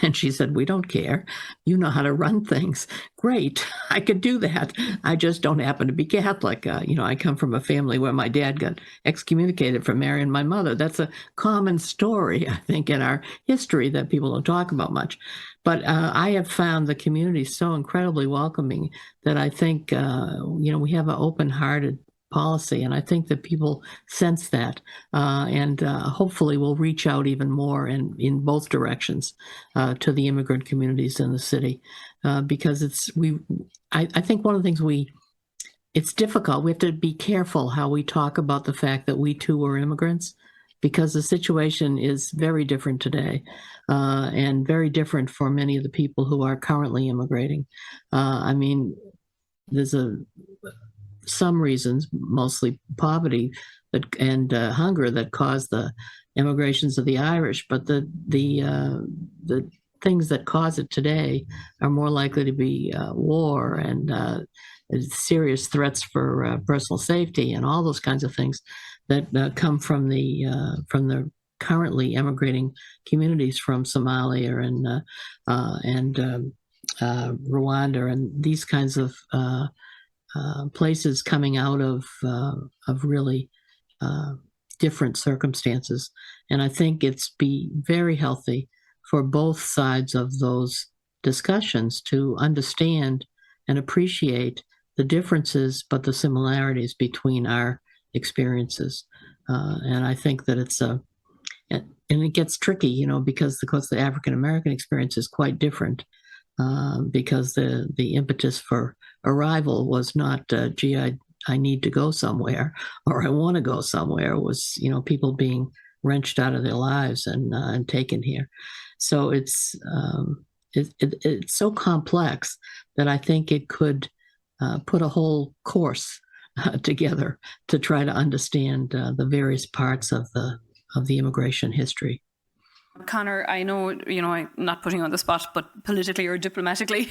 And she said, we don't care. You know how to run things. Great. I could do that. I just don't happen to be Catholic. I come from a family where my dad got excommunicated for marrying my mother. That's a common story, I think, in our history that people don't talk about much. But I have found the community so incredibly welcoming that I think, we have an open-hearted policy, and I think that people sense that, and hopefully will reach out even more in both directions to the immigrant communities in the city, because I think one of the things it's difficult. We have to be careful how we talk about the fact that we too are immigrants, because the situation is very different today, and very different for many of the people who are currently immigrating. There's some reasons, mostly poverty and hunger, that caused the immigrations of the Irish, but the things that cause it today are more likely to be war and serious threats for personal safety and all those kinds of things that come from the currently emigrating communities from Somalia and Rwanda and these kinds of places coming out of really different circumstances. And I think it's be very healthy for both sides of those discussions to understand and appreciate the differences, but the similarities between our experiences. And I think that and it gets tricky, because of course the African-American experience is quite different. Because the impetus for arrival was not, gee, I need to go somewhere or I want to go somewhere. It was, people being wrenched out of their lives and taken here. So it's so complex that I think it could put a whole course together to try to understand the various parts of the immigration history. Conor, I know, I'm not putting you on the spot, but politically or diplomatically,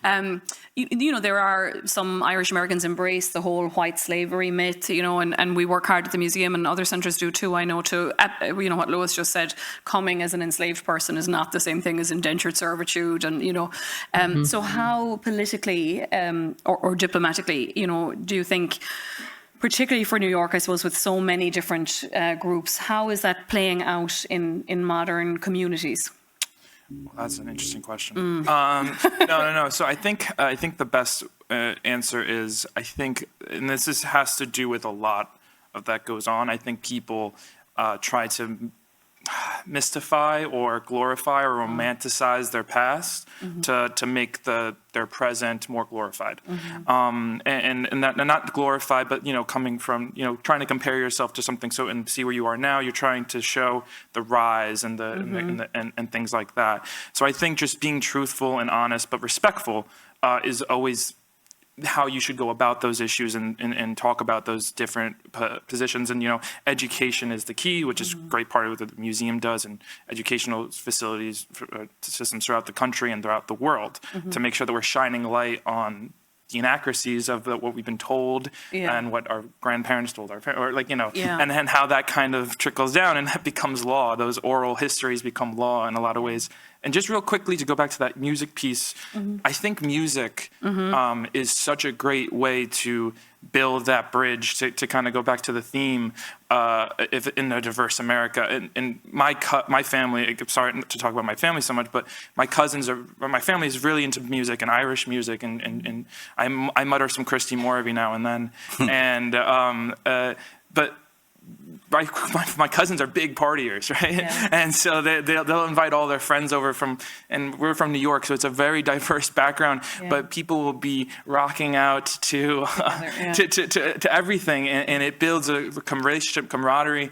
there are some Irish Americans embrace the whole white slavery myth, and we work hard at the museum and other centres do too, I know too. What Lois just said, coming as an enslaved person is not the same thing as indentured servitude. And, so how politically or diplomatically, do you think, particularly for New York, I suppose, with so many different groups, how is that playing out in modern communities? Well, that's an interesting question. No. So I think the best answer is, and this has to do with a lot of that goes on. I think people try to mystify or glorify or romanticize their past to make their present more glorified, and that not glorified, but coming from trying to compare yourself to something and see where you are now. You're trying to show the rise and and things like that. So I think just being truthful and honest but respectful is always how you should go about those issues and talk about those different positions. And, education is the key, which is a great part of what the museum does, and educational facilities, systems throughout the country and throughout the world to make sure that we're shining light on the inaccuracies of what we've been told and what our grandparents told our parents, and then how that kind of trickles down and that becomes law. Those oral histories become law in a lot of ways. And just real quickly to go back to that music piece, I think music is such a great way to build that bridge, to kind of go back to the theme if in a diverse America. And my family, I'm sorry to talk about my family so much, but my family is really into music and Irish music, and I mutter some Christy Moore every now and then. And but my cousins are big partiers, right? Yeah. And so they'll invite all their friends over and we're from New York, so it's a very diverse background. Yeah. But people will be rocking out to everything, and it builds a relationship, camaraderie,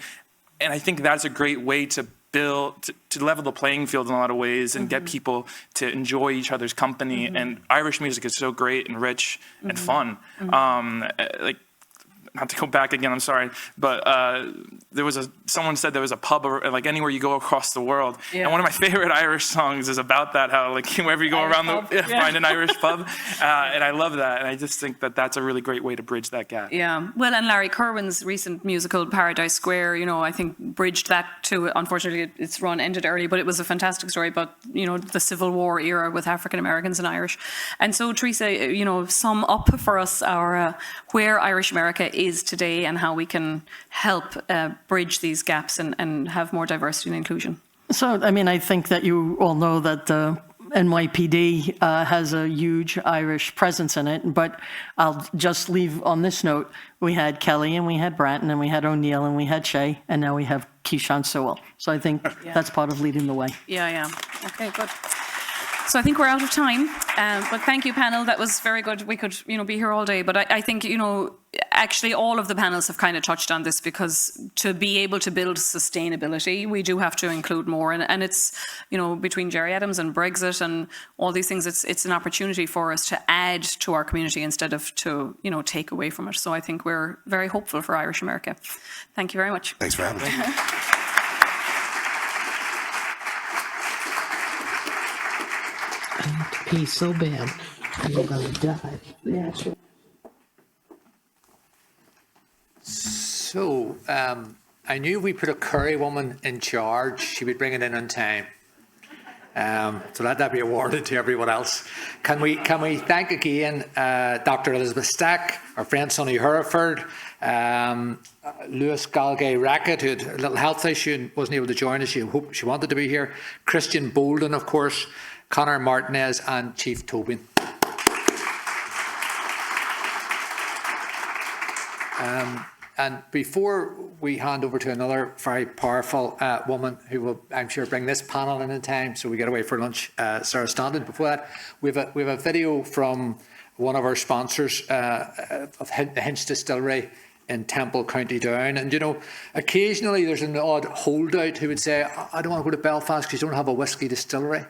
and I think that's a great way to build to level the playing field in a lot of ways and get people to enjoy each other's company. And Irish music is so great and rich and fun. Not to go back again, I'm sorry, but someone said there was a pub, like anywhere you go across the world. Yeah. And one of my favorite Irish songs is about that, how like wherever you go around find an Irish pub. And I love that. And I just think that that's a really great way to bridge that gap. Yeah, well, and Larry Kerwin's recent musical Paradise Square, I think bridged that to, unfortunately its run ended early, but it was a fantastic story about, the Civil War era with African Americans and Irish. And so Teresa, sum up for us our where Irish America is today and how we can help bridge these gaps and have more diversity and inclusion. So, I think that you all know that the NYPD has a huge Irish presence in it, but I'll just leave on this note. We had Kelly and we had Bratton and we had O'Neill and we had Shea, and now we have Keyshawn Sewell. So I think that's part of leading the way. Yeah. Okay, good. So I think we're out of time, but thank you, panel. That was very good. We could, be here all day, but I think, actually all of the panels have kind of touched on this, because to be able to build sustainability, we do have to include more. And it's, between Jerry Adams and Brexit and all these things, it's an opportunity for us to add to our community instead of to, take away from it. So I think we're very hopeful for Irish America. Thank you very much. Thanks for having me. I need to pee so bad. I'm gonna die. Yeah, sure. So, I knew if we put a Curry woman in charge, she would bring it in on time. So let that be awarded to everyone else. Can we thank again Dr. Elizabeth Stack, our friend Sonny Hereford, Lewis Galgay Rackett, who had a little health issue and wasn't able to join us. She wanted to be here. Christian Bolden, of course, Conor Martinez, and Chief Tobin. And before we hand over to another very powerful woman who will, I'm sure, bring this panel in time so we get away for lunch, Sarah Stanton. Before that, we have a video from one of our sponsors of the Hinch Distillery in Temple, County Down. And, occasionally there's an odd holdout who would say, I don't want to go to Belfast because you don't have a whiskey distillery.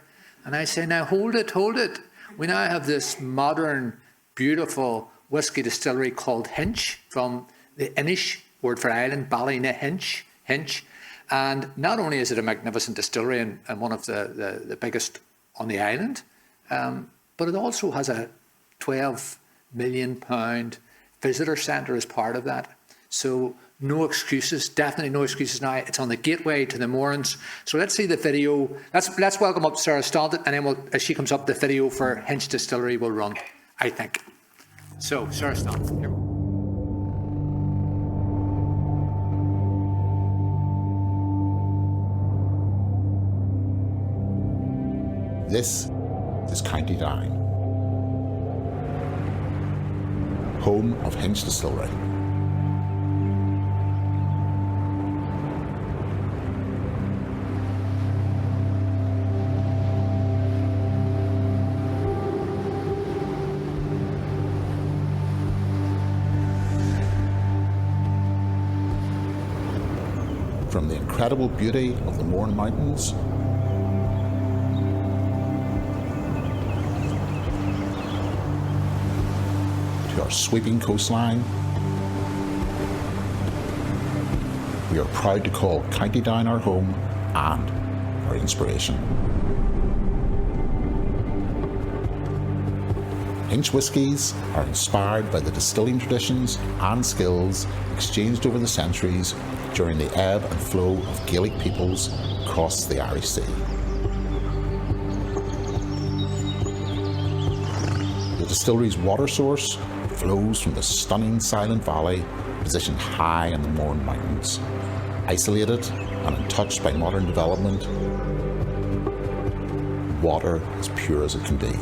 And I say, now hold it. We now have this modern, beautiful whiskey distillery called Hinch, from the Inish word for island, Ballina Hinch. And not only is it a magnificent distillery and one of the biggest on the island, but it also has a £12 million visitor centre as part of that. So no excuses, definitely no excuses now. It's on the gateway to the moorings. So let's see the video. Let's welcome up Sarah Stanton, and then as she comes up, the video for Hinch Distillery will run, I think. So, Sarah Stanton, here we go. This is County Down, home of Hinch Distillery. From the incredible beauty of the Mourne Mountains our sweeping coastline. We are proud to call County Down our home and our inspiration. Inch whiskies are inspired by the distilling traditions and skills exchanged over the centuries during the ebb and flow of Gaelic peoples across the Irish Sea. The distillery's water source flows from the stunning Silent Valley, positioned high in the Mourne Mountains. Isolated and untouched by modern development, water as pure as it can be.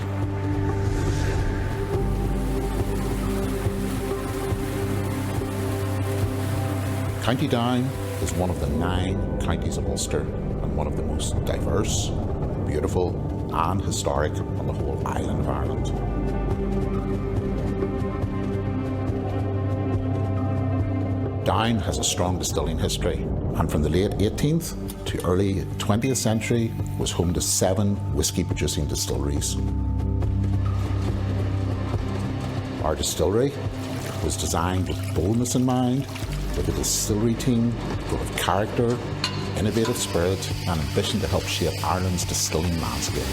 County Down is one of the 9 counties of Ulster and one of the most diverse, beautiful and historic on the whole island of Ireland. Down has a strong distilling history, and from the late 18th to early 20th century was home to 7 whiskey-producing distilleries. Our distillery was designed with boldness in mind, with a distillery team full of character, innovative spirit, and ambition to help shape Ireland's distilling landscape.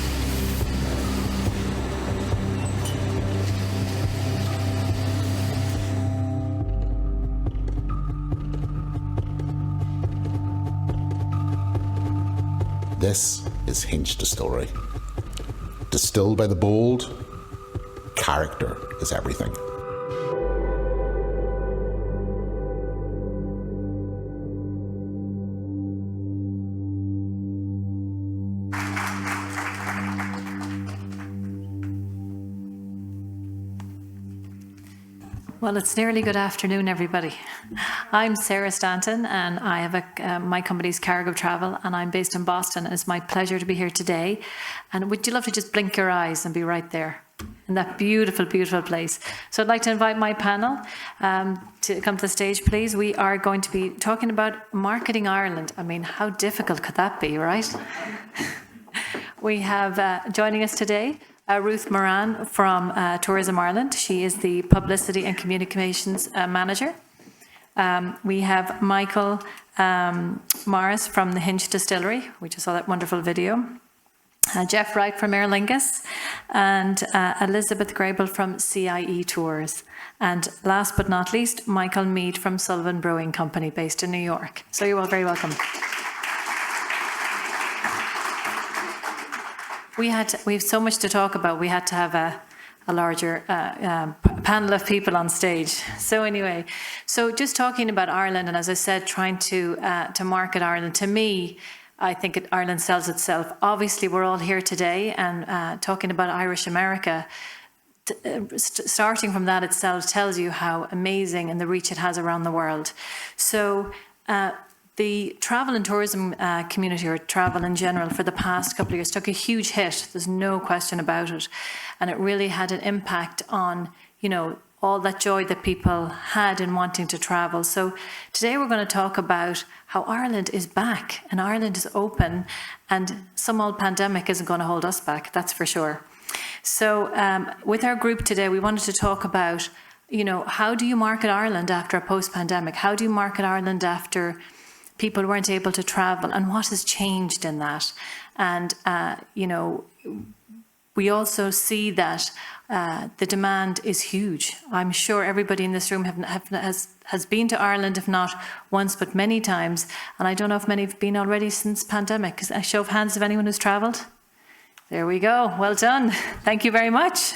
This is Hinch Distillery. Distilled by the bold, character is everything. Well, it's nearly good afternoon, everybody. I'm Sarah Stanton, and I have my company's Cargo Travel, and I'm based in Boston. It's my pleasure to be here today. And would you love to just blink your eyes and be right there in that beautiful, beautiful place? So I'd like to invite my panel to come to the stage, please. We are going to be talking about marketing Ireland. I mean, how difficult could that be, right? We have joining us today Ruth Moran from Tourism Ireland. She is the Publicity and Communications Manager. We have Michael Morris from the Hinch Distillery. We just saw that wonderful video. Jeff Wright from Aer Lingus, and Elizabeth Grable from CIE Tours. And last but not least, Michael Mead from Sullivan Brewing Company, based in New York. So you're all very welcome. We have so much to talk about. We had to have a larger panel of people on stage. So anyway, so just talking about Ireland, and as I said, trying to market Ireland. To me, I think Ireland sells itself. Obviously, we're all here today and talking about Irish America. Starting from that itself tells you how amazing and the reach it has around the world. So. The travel and tourism community, or travel in general, for the past couple of years took a huge hit. There's no question about it. And it really had an impact on, you know, all that joy that people had in wanting to travel. So today we're going to talk about how Ireland is back and Ireland is open, and some old pandemic isn't going to hold us back, that's for sure. So with our group today, we wanted to talk about, you know, how do you market Ireland after a post-pandemic? How do you market Ireland after people weren't able to travel, and what has changed in that? And, you know, we also see that the demand is huge. I'm sure everybody in this room has been to Ireland, if not once, but many times. And I don't know if many have been already since pandemic. A show of hands of anyone who's travelled? There we go. Well done. Thank you very much.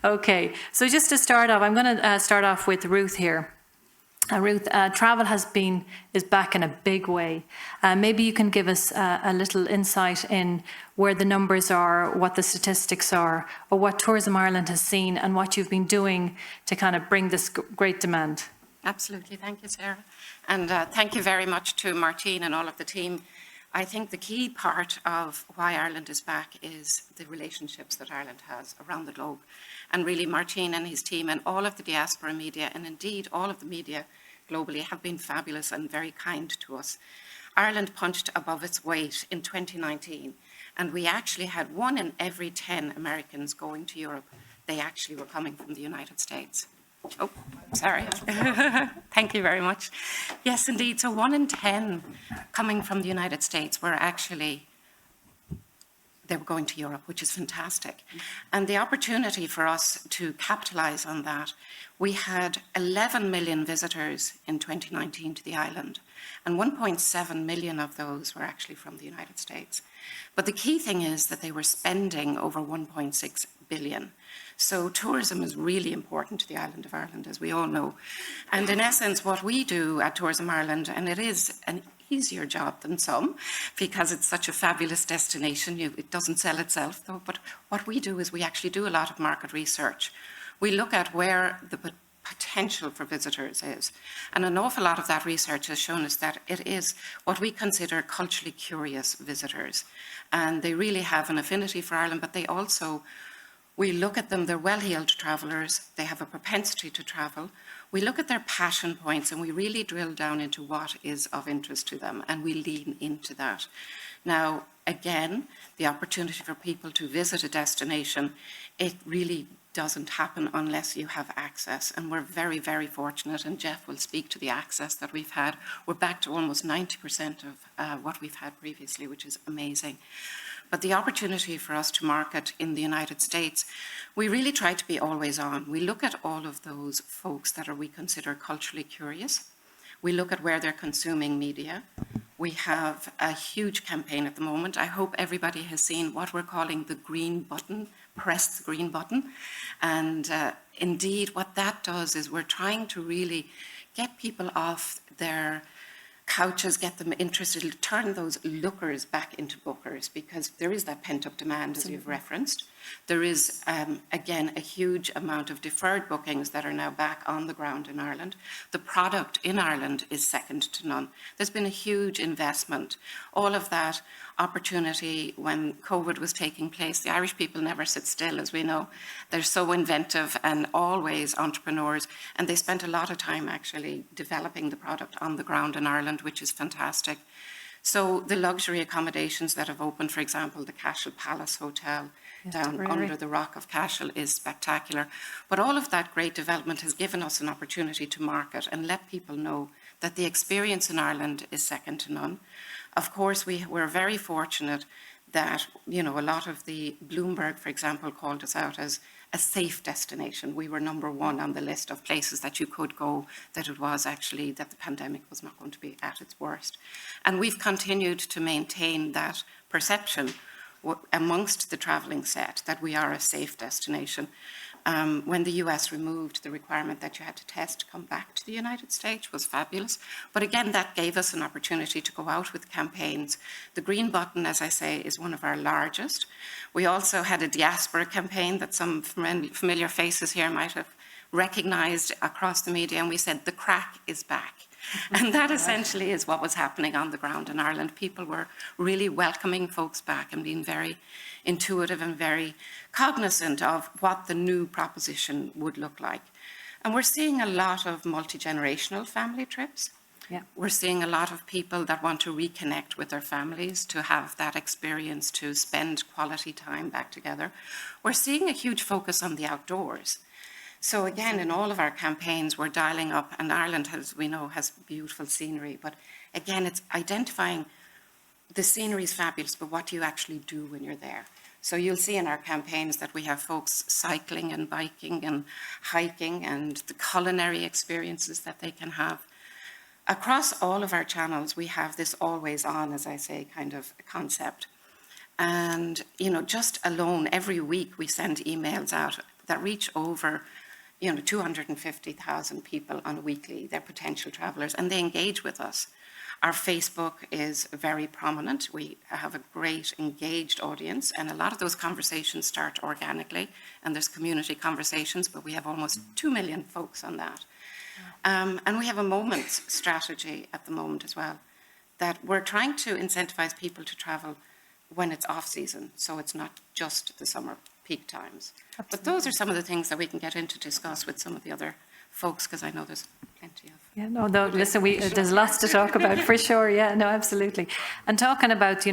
Okay, so just to start off, I'm going to start off with Ruth here. Ruth, travel is back in a big way. Maybe you can give us a little insight in where the numbers are, what the statistics are, or what Tourism Ireland has seen and what you've been doing to kind of bring this great demand. Absolutely. Thank you, Sarah. And thank you very much to Martine and all of the team. I think the key part of why Ireland is back is the relationships that Ireland has around the globe. And really, Martine and his team and all of the diaspora media, and indeed all of the media globally, have been fabulous and very kind to us. Ireland punched above its weight in 2019, and we actually had 1 in every 10 Americans going to Europe they actually were coming from the United States. Oh, sorry. Thank you very much. Yes, indeed. So 1 in 10 coming from the United States were actually, they were going to Europe, which is fantastic. And the opportunity for us to capitalize on that, we had 11 million visitors in 2019 to the island, and 1.7 million of those were actually from the United States. But the key thing is that they were spending over 1.6 billion. So tourism is really important to the island of Ireland, as we all know. And in essence, what we do at Tourism Ireland, and it is an easier job than some, because it's such a fabulous destination, it doesn't sell itself though, but what we do is we actually do a lot of market research. We look at where the potential for visitors is. And an awful lot of that research has shown us that it is what we consider culturally curious visitors. And they really have an affinity for Ireland, but they also, we look at them, they're well-heeled travellers, they have a propensity to travel. We look at their passion points and we really drill down into what is of interest to them, and we lean into that. Now, again, the opportunity for people to visit a destination, it really doesn't happen unless you have access. And we're very, very fortunate, and Jeff will speak to the access that we've had. We're back to almost 90% of what we've had previously, which is amazing. But the opportunity for us to market in the United States, we really try to be always on. We look at all of those folks that we consider culturally curious. We look at where they're consuming media. We have a huge campaign at the moment. I hope everybody has seen what we're calling the green button, press the green button. And indeed, what that does is we're trying to really get people off their couches, get them interested, turn those lookers back into bookers, because there is that pent-up demand, as you've referenced. There is, again, a huge amount of deferred bookings that are now back on the ground in Ireland. The product in Ireland is second to none. There's been a huge investment. All of that opportunity when COVID was taking place, the Irish people never sit still, as we know. They're so inventive and always entrepreneurs, and they spent a lot of time actually developing the product on the ground in Ireland, which is fantastic. So the luxury accommodations that have opened, for example, the Cashel Palace Hotel down under the Rock of Cashel is spectacular. But all of that great development has given us an opportunity to market and let people know that the experience in Ireland is second to none. Of course, we're very fortunate that, you know, a lot of the Bloomberg, for example, called us out as a safe destination. We were #1 on the list of places that you could go, that it was actually, that the pandemic was not going to be at its worst. And we've continued to maintain that perception amongst the travelling set that we are a safe destination. When the US removed the requirement that you had to test to come back to the United States was fabulous. But again, that gave us an opportunity to go out with campaigns. The green button, as I say, is one of our largest. We also had a diaspora campaign that some familiar faces here might have recognized across the media, and we said, the crack is back. And that essentially is what was happening on the ground in Ireland. People were really welcoming folks back and being very intuitive and very cognizant of what the new proposition would look like. And we're seeing a lot of multi-generational family trips. Yeah. We're seeing a lot of people that want to reconnect with their families, to have that experience, to spend quality time back together. We're seeing a huge focus on the outdoors. So again, in all of our campaigns, we're dialing up, and Ireland, as we know, has beautiful scenery. But again, it's identifying the scenery is fabulous, but what do you actually do when you're there? So you'll see in our campaigns that we have folks cycling and biking and hiking, and the culinary experiences that they can have. Across all of our channels, we have this always on, as I say, kind of concept. And, you know, just alone, every week we send emails out that reach over 250,000 people on a weekly. They're potential travellers, and they engage with us. Our Facebook is very prominent. We have a great engaged audience, and a lot of those conversations start organically, and there's community conversations, but we have almost 2 million folks on that. And we have a moments strategy at the moment as well, that we're trying to incentivize people to travel when it's off season, so it's not just the summer peak times. Absolutely. But those are some of the things that we can get into discuss with some of the other folks, because I know there's plenty of. Yeah, no, listen, there's lots to talk about for sure. Yeah, no, absolutely. And talking about,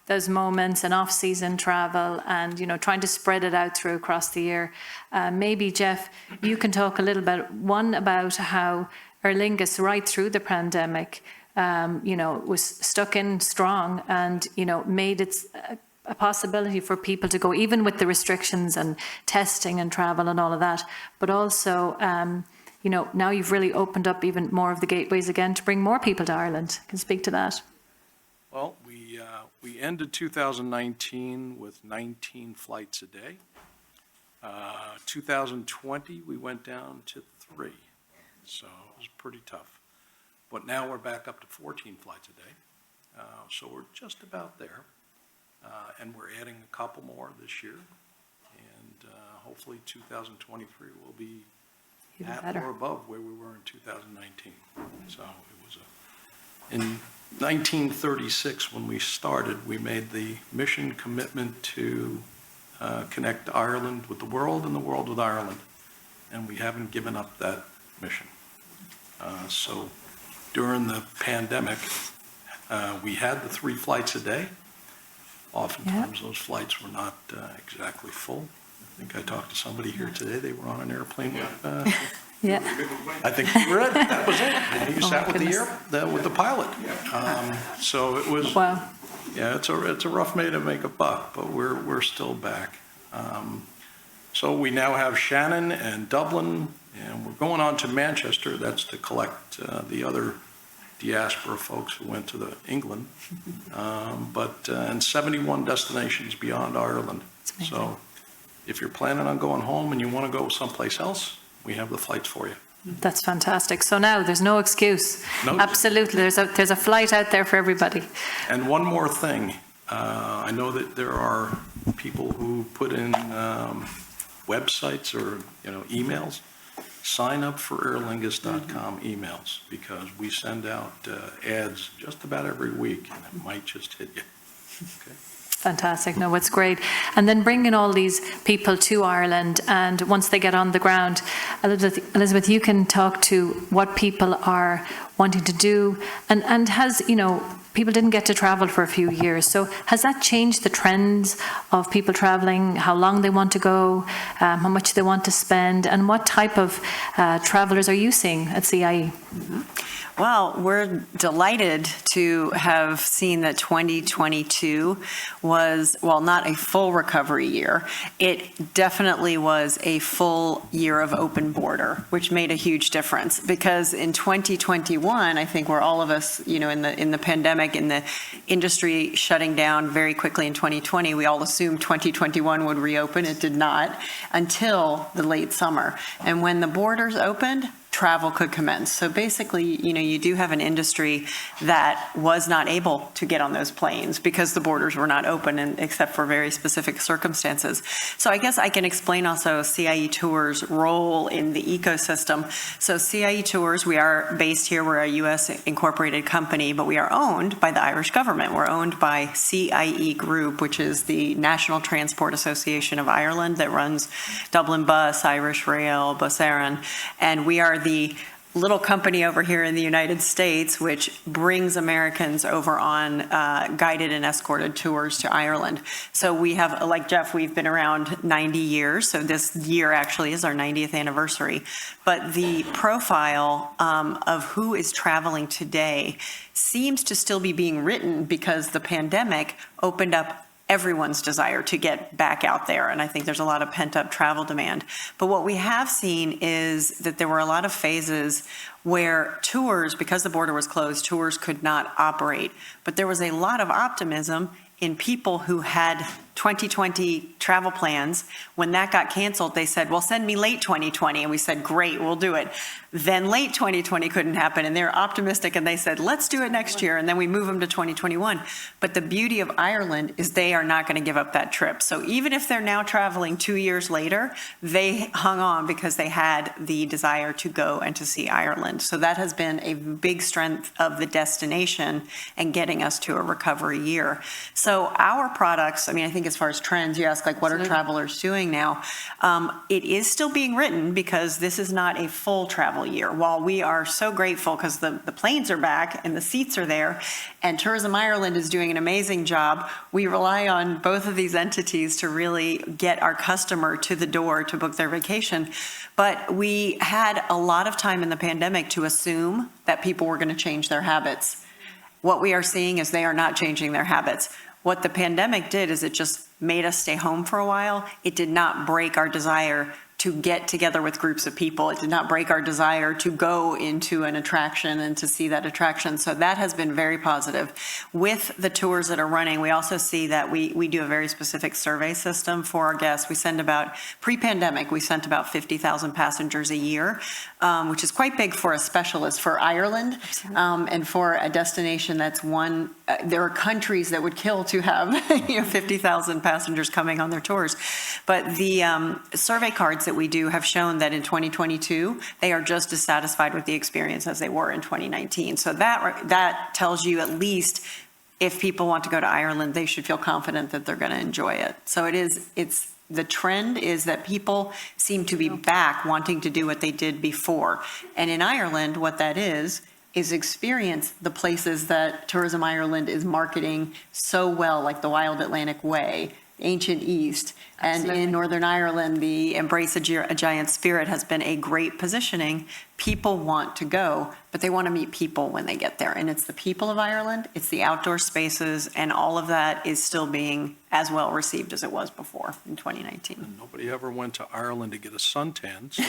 those moments and off-season travel and, trying to spread it out through across the year. Maybe, Jeff, you can talk a little bit, one, about how Aer Lingus, right through the pandemic, was stuck in strong and, made it a possibility for people to go, even with the restrictions and testing and travel and all of that, but also, now you've really opened up even more of the gateways again to bring more people to Ireland. Can you speak to that? Well, we ended 2019 with 19 flights a day. 2020, we went down to 3, so it was pretty tough. But now we're back up to 14 flights a day, so we're just about there. And we're adding a couple more this year, and hopefully 2023 will be even at better or above where we were in 2019. So it was in 1936 when we started, we made the mission commitment to connect Ireland with the world and the world with Ireland, and we haven't given up that mission. So during the pandemic, we had the 3 flights a day. Oftentimes those flights were not exactly full. I think I talked to somebody here today, they were on an airplane with, yeah. I think you were it, that was it. And you Oh, sat my with the pilot. So it was, Wow. yeah, it's a rough way to make a buck, but we're still back. So we now have Shannon and Dublin, and we're going on to Manchester. That's to collect the other diaspora folks who went to England, and 71 destinations beyond Ireland. So if you're planning on going home and you want to go someplace else, we have the flights for you. That's fantastic. So now there's no excuse. No. Absolutely. There's a flight out there for everybody. And one more thing, I know that there are people who put in websites or emails. Sign up for airlingus.com emails, because we send out ads just about every week, and it might just hit you. Okay. Fantastic. No, it's great. And then bringing all these people to Ireland, and once they get on the ground, Elizabeth, you can talk to what people are wanting to do, and has, people didn't get to travel for a few years. So has that changed the trends of people traveling, how long they want to go, how much they want to spend, and what type of travelers are you seeing at CIE? Well, we're delighted to have seen that 2022 was, while not a full recovery year, it definitely was a full year of open border, which made a huge difference. Because in 2021, I think where all of us, in the pandemic, in the industry shutting down very quickly in 2020, we all assumed 2021 would reopen. It did not until the late summer. And when the borders opened, travel could commence. So basically, you do have an industry that was not able to get on those planes because the borders were not open, except for very specific circumstances. So I guess I can explain also CIE Tours' role in the ecosystem. So CIE Tours, we are based here, we're a US incorporated company, but we are owned by the Irish government. We're owned by CIE Group, which is the National Transport Association of Ireland that runs Dublin Bus, Irish Rail, Bus Éireann, and we are the little company over here in the United States which brings Americans over on guided and escorted tours to Ireland. So we have, like Jeff, we've been around 90 years, so this year actually is our 90th anniversary. But the profile of who is traveling today seems to still be being written because the pandemic opened up everyone's desire to get back out there. And I think there's a lot of pent-up travel demand. But what we have seen is that there were a lot of phases where tours, because the border was closed, tours could not operate. But there was a lot of optimism in people who had 2020 travel plans. When that got canceled, they said, well, send me late 2020. And we said, great, we'll do it. Then late 2020 couldn't happen, and they're optimistic, and they said, let's do it next year, and then we move them to 2021. But the beauty of Ireland is they are not going to give up that trip. So even if they're now traveling 2 years later, they hung on because they had the desire to go and to see Ireland. So that has been a big strength of the destination and getting us to a recovery year. So our products, I mean, I think as far as trends, you ask like, what are travelers doing now? It is still being written because this is not a full travel year. While we are so grateful because the planes are back and the seats are there, and Tourism Ireland is doing an amazing job, we rely on both of these entities to really get our customer to the door to book their vacation. But we had a lot of time in the pandemic to assume that people were going to change their habits. What we are seeing is they are not changing their habits. What the pandemic did is it just made us stay home for a while. It did not break our desire to get together with groups of people. It did not break our desire to go into an attraction and to see that attraction. So that has been very positive. With the tours that are running, we also see that we do a very specific survey system for our guests. We send about, pre-pandemic, we sent about 50,000 passengers a year, which is quite big for a specialist for Ireland, and for a destination that's one, there are countries that would kill to have 50,000 passengers coming on their tours. But the survey cards that we do have shown that in 2022, they are just as satisfied with the experience as they were in 2019. So that tells you at least if people want to go to Ireland, they should feel confident that they're going to enjoy it. So the trend is that people seem to be back wanting to do what they did before. And in Ireland, what that is experience the places that Tourism Ireland is marketing so well, like the Wild Atlantic Way, Ancient East, and in Northern Ireland, the Embrace a Giant Spirit has been a great positioning. People want to go, but they want to meet people when they get there. And it's the people of Ireland, it's the outdoor spaces, and all of that is still being as well received as it was before in 2019. And nobody ever went to Ireland to get a suntan, so.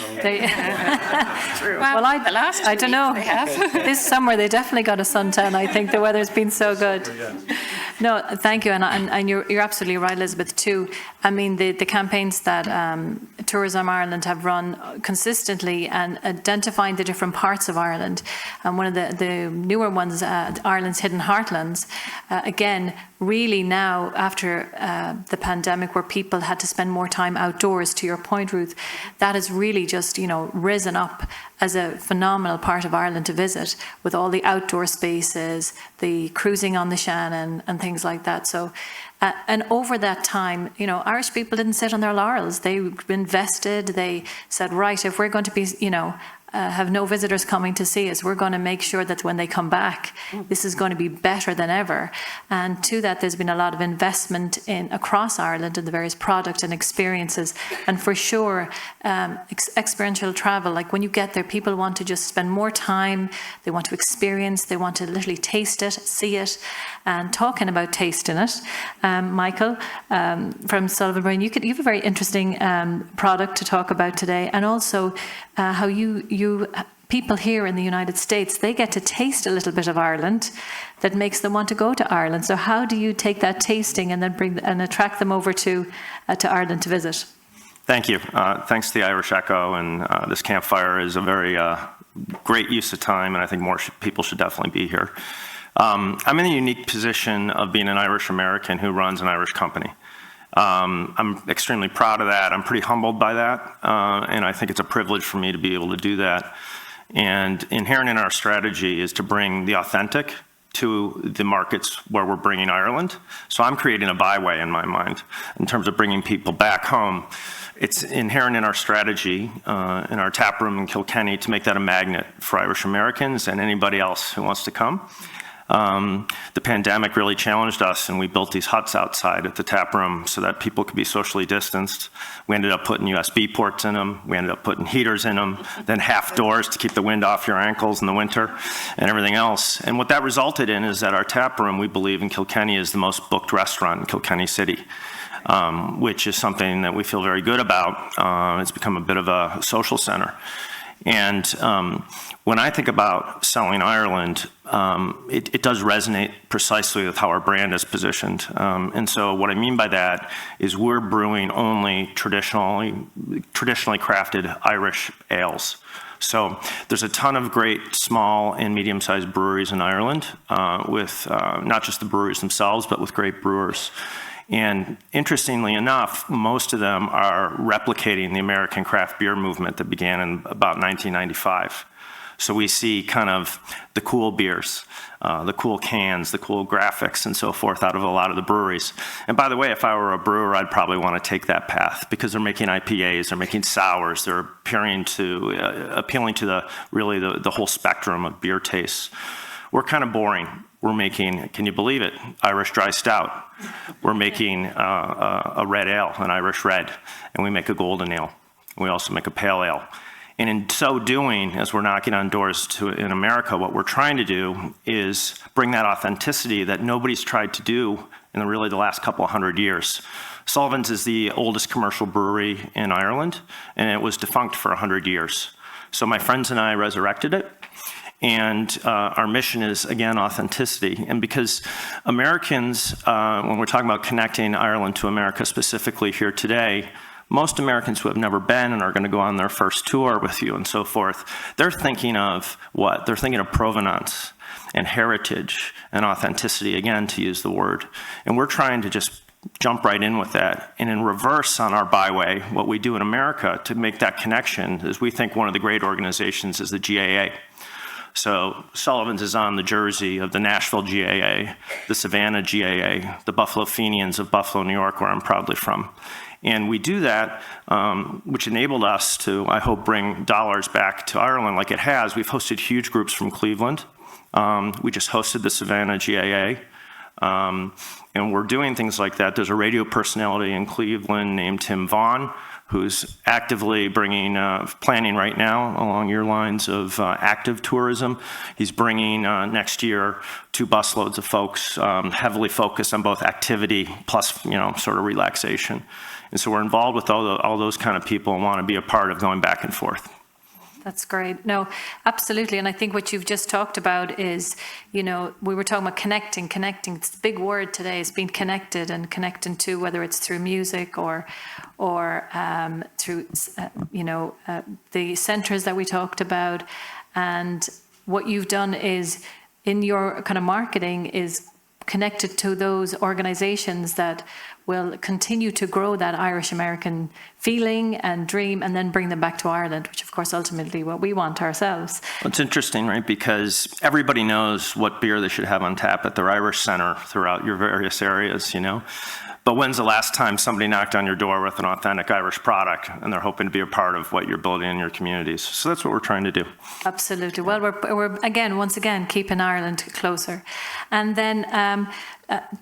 True. Well, I don't know. This summer, they definitely got a suntan. I think the weather's been so good. No, thank you. And you're absolutely right, Elizabeth, too. I mean, the campaigns that Tourism Ireland have run consistently and identifying the different parts of Ireland. And one of the newer ones, Ireland's Hidden Heartlands, again, really now after the pandemic where people had to spend more time outdoors, to your point, Ruth, that has really just, risen up as a phenomenal part of Ireland to visit with all the outdoor spaces, the cruising on the Shannon and things like that. So, and over that time, Irish people didn't sit on their laurels. They invested, they said, right, if we're going to be, have no visitors coming to see us, we're going to make sure that when they come back, this is going to be better than ever. And to that, there's been a lot of investment across Ireland in the various products and experiences. And for sure, experiential travel, like when you get there, people want to just spend more time, they want to experience, they want to literally taste it, see it. And talking about tasting it, Michael from Sullivan Brain, you have a very interesting product to talk about today, and also how people here in the United States, they get to taste a little bit of Ireland that makes them want to go to Ireland. So how do you take that tasting and then attract them over to Ireland to visit? Thank you. Thanks to the Irish Echo, and this campfire is a very great use of time, and I think more people should definitely be here. I'm in the unique position of being an Irish American who runs an Irish company. I'm extremely proud of that. I'm pretty humbled by that, and I think it's a privilege for me to be able to do that. And inherent in our strategy is to bring the authentic to the markets where we're bringing Ireland. So I'm creating a byway in my mind in terms of bringing people back home. It's inherent in our strategy, in our tap room in Kilkenny, to make that a magnet for Irish Americans and anybody else who wants to come. The pandemic really challenged us, and we built these huts outside at the tap room so that people could be socially distanced. We ended up putting USB ports in them. We ended up putting heaters in them, then half doors to keep the wind off your ankles in the winter, and everything else. And what that resulted in is that our tap room, we believe in Kilkenny, is the most booked restaurant in Kilkenny City, which is something that we feel very good about. It's become a bit of a social center. And when I think about selling Ireland, it does resonate precisely with how our brand is positioned. And so what I mean by that is we're brewing only traditionally crafted Irish ales. So there's a ton of great small and medium-sized breweries in Ireland with not just the breweries themselves, but with great brewers. And interestingly enough, most of them are replicating the American craft beer movement that began in about 1995. So we see kind of the cool beers, the cool cans, the cool graphics and so forth out of a lot of the breweries. And by the way, if I were a brewer, I'd probably want to take that path because they're making IPAs, they're making sours, they're appealing to the whole spectrum of beer tastes. We're kind of boring. We're making, can you believe it, Irish dry stout. We're making a red ale, an Irish red, and we make a golden ale. We also make a pale ale. And in so doing, as we're knocking on doors in America, what we're trying to do is bring that authenticity that nobody's tried to do in really the last couple of 100 years. Sullivan's is the oldest commercial brewery in Ireland, and it was defunct for 100 years. So my friends and I resurrected it. And our mission is, again, authenticity. And because Americans, when we're talking about connecting Ireland to America specifically here today, most Americans who have never been and are going to go on their first tour with you and so forth, they're thinking of what? They're thinking of provenance and heritage and authenticity, again, to use the word. And we're trying to just jump right in with that. And in reverse on our byway, what we do in America to make that connection is we think one of the great organizations is the GAA. So Sullivan's is on the jersey of the Nashville GAA, the Savannah GAA, the Buffalo Fenians of Buffalo, New York, where I'm proudly from. And we do that, which enabled us to, I hope, bring dollars back to Ireland like it has. We've hosted huge groups from Cleveland. We just hosted the Savannah GAA. And we're doing things like that. There's a radio personality in Cleveland named Tim Vaughn, who's actively bringing, planning right now along your lines of active tourism. He's bringing next year 2 busloads of folks, heavily focused on both activity plus, sort of relaxation. And so we're involved with all those kind of people and want to be a part of going back and forth. That's great. No, absolutely. And I think what you've just talked about is, we were talking about connecting. It's a big word today. It's being connected and connecting to, whether it's through music or through, the centres that we talked about. And what you've done is, in your kind of marketing, is connected to those organizations that will continue to grow that Irish American feeling and dream and then bring them back to Ireland, which of course ultimately what we want ourselves. Well, it's interesting, right? Because everybody knows what beer they should have on tap at their Irish Centre throughout your various areas, But when's the last time somebody knocked on your door with an authentic Irish product and they're hoping to be a part of what you're building in your communities? So that's what we're trying to do. Absolutely. Well, we're once again, keeping Ireland closer. And then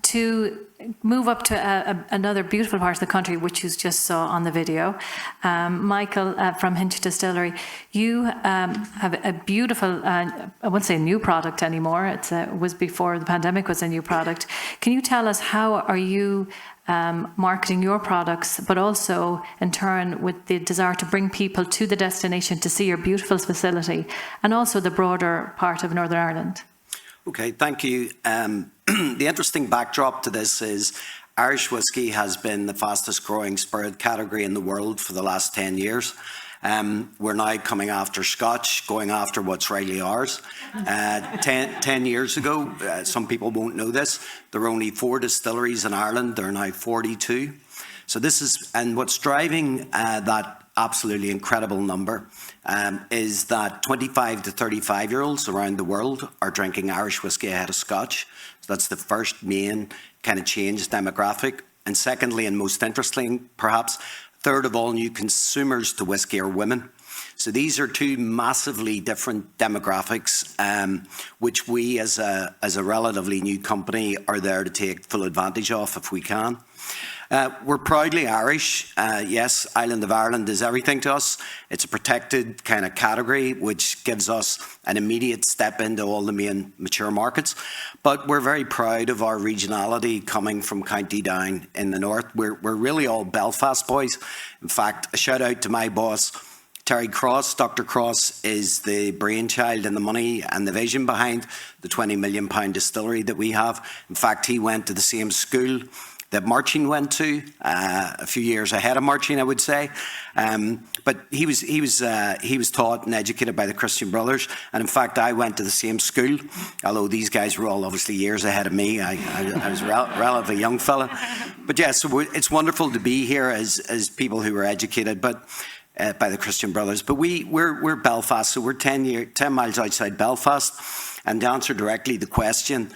to move up to another beautiful part of the country, which you just saw on the video. Michael from Hinch Distillery, you have a beautiful, I won't say new product anymore, it was before the pandemic was a new product. Can you tell us how are you marketing your products, but also in turn with the desire to bring people to the destination to see your beautiful facility and also the broader part of Northern Ireland? Okay, thank you. The interesting backdrop to this is Irish whiskey has been the fastest growing spirit category in the world for the last 10 years. We're now coming after Scotch, going after what's rightly ours. 10 years ago, some people won't know this, there were only 4 distilleries in Ireland, there are now 42. So this is, and what's driving that absolutely incredible number is that 25 to 35-year-olds around the world are drinking Irish whiskey ahead of Scotch. So that's the first main kind of change demographic. And secondly, and most interesting perhaps, a third of all new consumers to whiskey are women. So these are 2 massively different demographics, which we as a relatively new company are there to take full advantage of if we can. We're proudly Irish. Yes, Island of Ireland is everything to us. It's a protected kind of category, which gives us an immediate step into all the main mature markets. But we're very proud of our regionality coming from County Down in the north. We're really all Belfast boys. In fact, a shout out to my boss, Terry Cross. Dr. Cross is the brainchild and the money and the vision behind the £20 million distillery that we have. In fact, he went to the same school that Marcin went to, a few years ahead of Marcin, I would say. But he was taught and educated by the Christian Brothers. And in fact, I went to the same school, although these guys were all obviously years ahead of me. I was a relatively young fella. But yeah, so it's wonderful to be here as people who are educated. But by the Christian Brothers. But we're Belfast, so we're 10 miles outside Belfast. And to answer directly the question,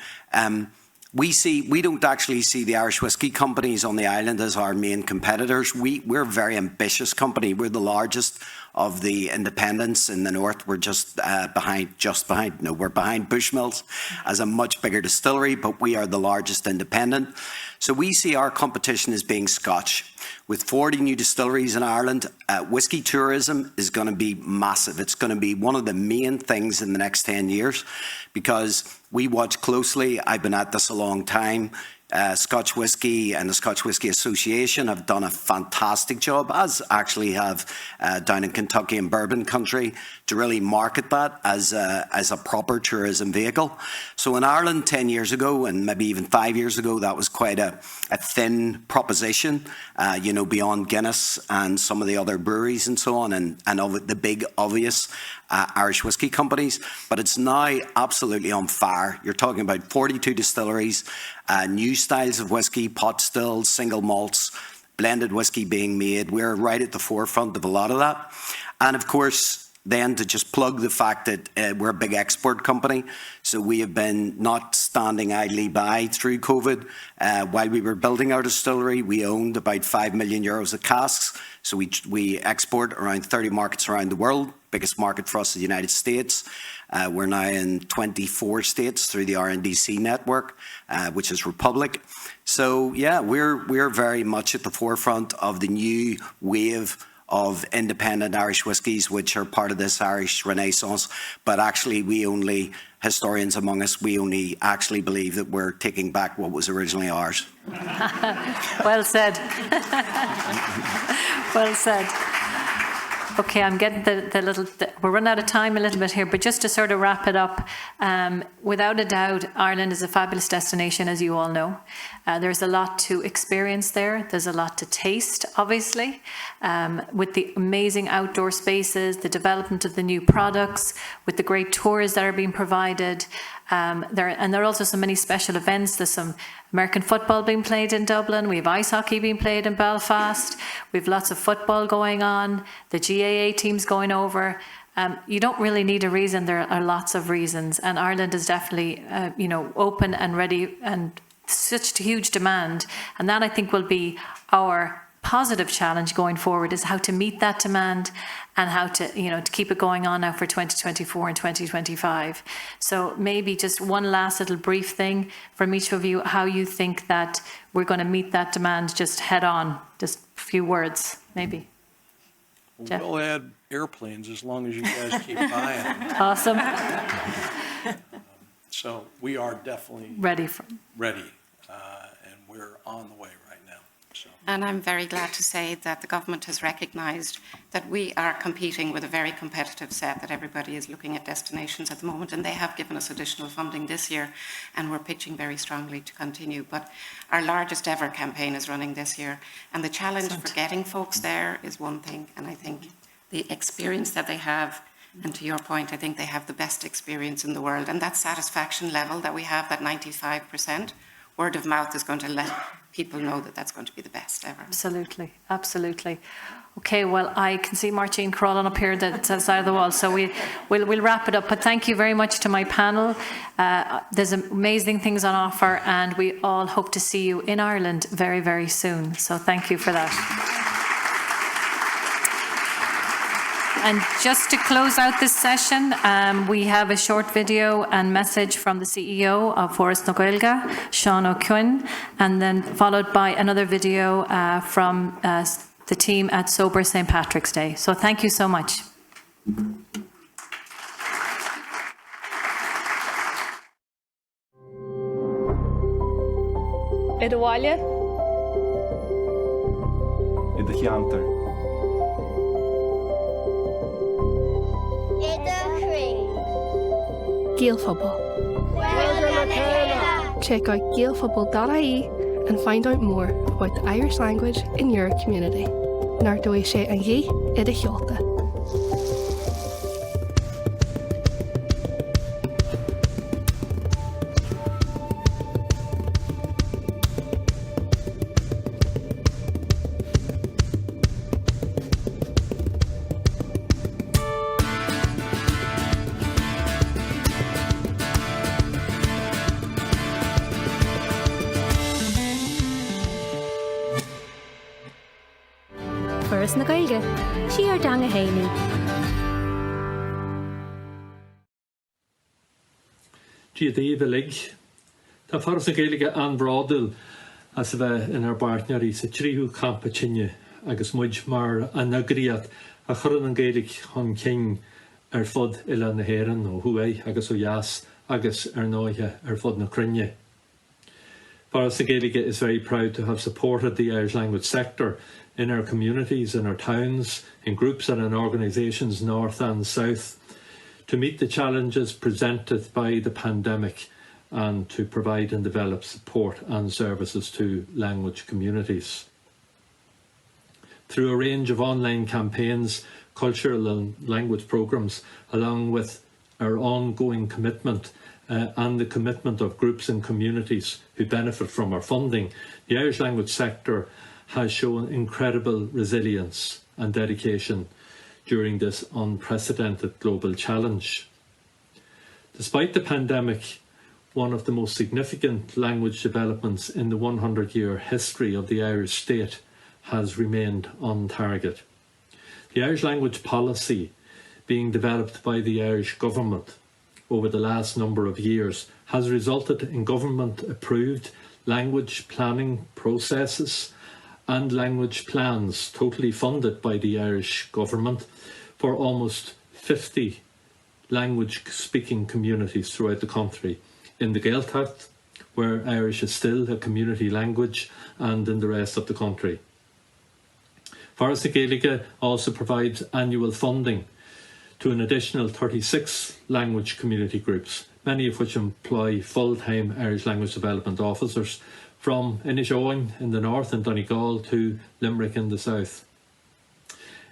we don't actually see the Irish whiskey companies on the island as our main competitors. We're a very ambitious company. We're the largest of the independents in the north. We're we're behind Bushmills as a much bigger distillery, but we are the largest independent. So we see our competition as being Scotch. With 40 new distilleries in Ireland, whiskey tourism is going to be massive. It's going to be one of the main things in the next 10 years because we watch closely. I've been at this a long time. Scotch Whisky and the Scotch Whisky Association have done a fantastic job, as actually have down in Kentucky and Bourbon Country, to really market that as a proper tourism vehicle. So in Ireland 10 years ago, and maybe even 5 years ago, that was quite a thin proposition, beyond Guinness and some of the other breweries and so on, and of the big obvious Irish whiskey companies. But it's now absolutely on fire. You're talking about 42 distilleries, new styles of whiskey, pot stills, single malts, blended whiskey being made. We're right at the forefront of a lot of that. And of course, then to just plug the fact that we're a big export company, so we have been not standing idly by through COVID. While we were building our distillery, we owned about 5 million euros of casks. So we export around 30 markets around the world. Biggest market for us is the United States. We're now in 24 states through the RNDC network, which is Republic. So yeah, we're very much at the forefront of the new wave of independent Irish whiskies, which are part of this Irish Renaissance. But actually, historians among us, we only actually believe that we're taking back what was originally ours. Well said. Well said. Okay, I'm getting we're running out of time a little bit here, but just to sort of wrap it up, without a doubt, Ireland is a fabulous destination, as you all know. There's a lot to experience there. There's a lot to taste, obviously, with the amazing outdoor spaces, the development of the new products, with the great tours that are being provided. There are also so many special events. There's some American football being played in Dublin. We have ice hockey being played in Belfast. We have lots of football going on. The GAA team's going over. You don't really need a reason. There are lots of reasons. And Ireland is definitely, open and ready, and such huge demand. And that, I think, will be our positive challenge going forward, is how to meet that demand and how to, to keep it going on now for 2024 and 2025. So maybe just one last little brief thing from each of you, how you think that we're going to meet that demand just head on, just a few words, maybe. Jeff? We'll add airplanes as long as you guys keep buying them. Awesome. So we are definitely ready, and we're on the way right now. So. And I'm very glad to say that the government has recognised that we are competing with a very competitive set, that everybody is looking at destinations at the moment, and they have given us additional funding this year, and we're pitching very strongly to continue. But our largest ever campaign is running this year, and the challenge for getting folks there is one thing, and I think the experience that they have, and to your point, I think they have the best experience in the world, and that satisfaction level that we have, that 95%, word of mouth is going to let people know that that's going to be the best ever. Absolutely, absolutely. Okay, well, I can see Martine crawling up here that side of the wall, so we'll wrap it up. But thank you very much to my panel. There's amazing things on offer, and we all hope to see you in Ireland very, very soon. So thank you for that. And just to close out this session, we have a short video and message from the CEO of Forest na Gaeilge, Sean O'Quinn, and then followed by another video from the team at Sober St. Patrick's Day. So thank you so much. Idawalia. Idachianter. Gaelphobal. Check out gaelphobal.ie and find out more about the Irish language in your community. Nartoi sé an ghi Idachiolta. Forras na Gaeilge, Siar Danga Haney. Díadíomh Tá Forras na Gaeilge an bhrádul as a bheith in ar bartnearí sa tríú campa tinne agus muid mar an agriad a churann an Gaeilge chun cinn ar fud ile na héireann ó Huaigh agus ó Yas agus ar náithe ar fud na Cruinne. Forras na Gaeilge is very proud to have supported the Irish language sector in our communities, in our towns, in groups and in organisations north and south to meet the challenges presented by the pandemic and to provide and develop support and services to language communities. Through a range of online campaigns, cultural and language programmes, along with our ongoing commitment and the commitment of groups and communities who benefit from our funding, the Irish language sector has shown incredible resilience and dedication during this unprecedented global challenge. Despite the pandemic, one of the most significant language developments in the 100-year history of the Irish state has remained on target. The Irish language policy being developed by the Irish government over the last number of years has resulted in government-approved language planning processes and language plans totally funded by the Irish government for almost 50 language-speaking communities throughout the country. In the Gaeltacht, where Irish is still a community language, and in the rest of the country. Forras na Gaeilge also provides annual funding to an additional 36 language community groups, many of which employ full-time Irish language development officers from Inishowen in the north and Donegal to Limerick in the south.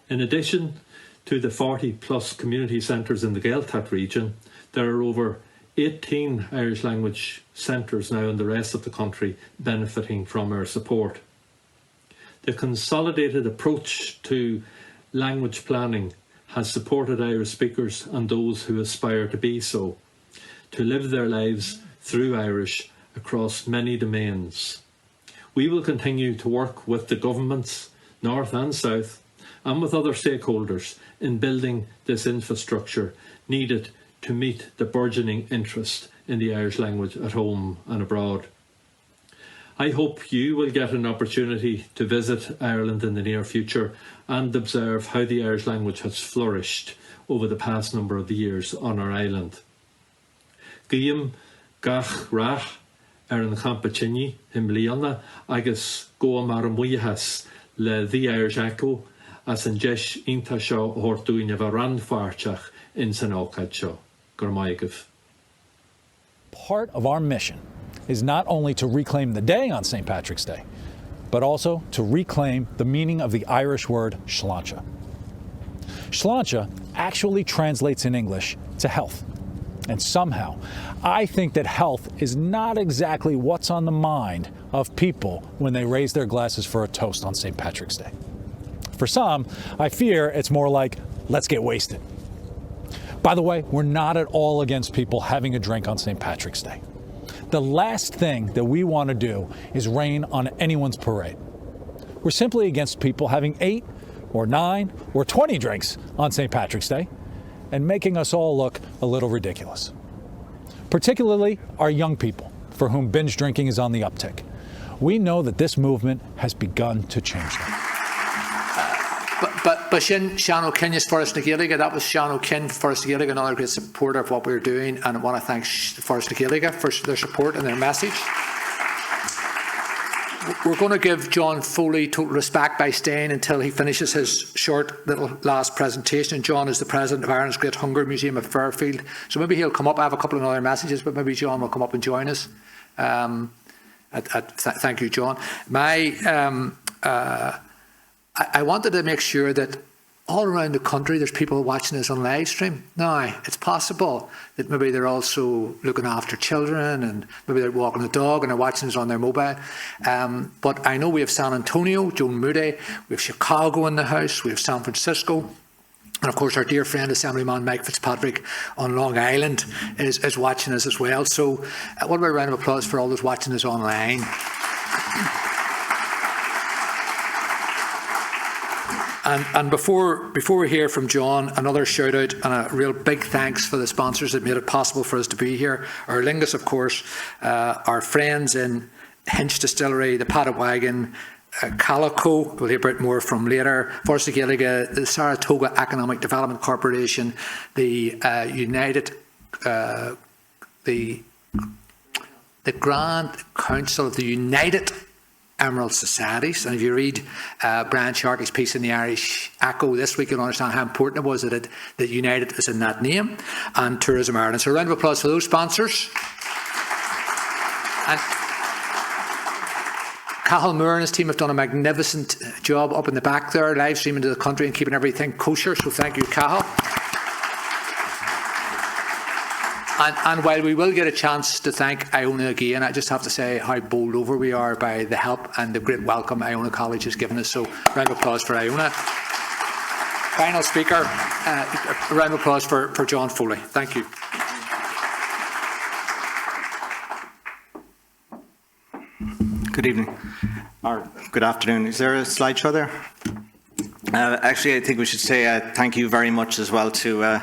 In addition to the 40+ community centres in the Gaeltacht region, there are over 18 Irish language centres now in the rest of the country benefiting from our support. The consolidated approach to language planning has supported Irish speakers and those who aspire to be so, to live their lives through Irish across many domains. We will continue to work with the governments, north and south, and with other stakeholders in building this infrastructure needed to meet the burgeoning interest in the Irish language at home and abroad. I hope you will get an opportunity to visit Ireland in the near future and observe how the Irish language has flourished over the past number of years on our island. Guillaume gach rach an campa tinne im Líonna agus go mar muochas le the Irish Echo as an deis ínta seo hortúine bh ranfáirteach in san ácaid seo. Part of our mission is not only to reclaim the day on St. Patrick's Day, but also to reclaim the meaning of the Irish word sláinte. Sláinte actually translates in English to health. And somehow, I think that health is not exactly what's on the mind of people when they raise their glasses for a toast on St. Patrick's Day. For some, I fear it's more like, let's get wasted. By the way, we're not at all against people having a drink on St. Patrick's Day. The last thing that we want to do is rain on anyone's parade. We're simply against people having 8 or 9 or 20 drinks on St. Patrick's Day and making us all look a little ridiculous. Particularly our young people, for whom binge drinking is on the uptick. We know that this movement has begun to change them. But Sean O'Kin is Forras na Gaeilge. That was Sean O'Kin, Forras na Gaeilge, another great supporter of what we're doing, and I want to thank Forras na Gaeilge for their support and their message. We're going to give John Foley total respect by staying until he finishes his short little last presentation. And John is the president of Ireland's Great Hunger Museum at Fairfield, so maybe he'll come up. I have a couple of other messages, but maybe John will come up and join us. Thank you, John. I wanted to make sure that all around the country there's people watching us on live stream. Now, it's possible that maybe they're also looking after children and maybe they're walking the dog and they're watching us on their mobile. But I know we have San Antonio, Joan Moody, we have Chicago in the house, we have San Francisco, and of course our dear friend Assemblyman Mike Fitzpatrick on Long Island is watching us as well. So what about a round of applause for all those watching us online? And before we hear from John, another shout out and a real big thanks for the sponsors that made it possible for us to be here. Our Lingus, of course, our friends in Hinch Distillery, the Paddock Wagon, Calico, we'll hear a bit more from later, Forza Gaeliga, the Saratoga Economic Development Corporation, the Grand Council of the United Emerald Societies. And if you read Brian Sharkey's piece in the Irish Echo this week, you'll understand how important it was that United is in that name, and Tourism Ireland. So a round of applause for those sponsors. And Cathal Moore and his team have done a magnificent job up in the back there, live streaming to the country and keeping everything kosher. So thank you, Cathal. And while we will get a chance to thank Iona again, I just have to say how bowled over we are by the help and the great welcome Iona College has given us. So round of applause for Iona. Final speaker, a round of applause for John Foley. Thank you. Good evening, or good afternoon. Is there a slideshow there? Actually, I think we should say thank you very much as well to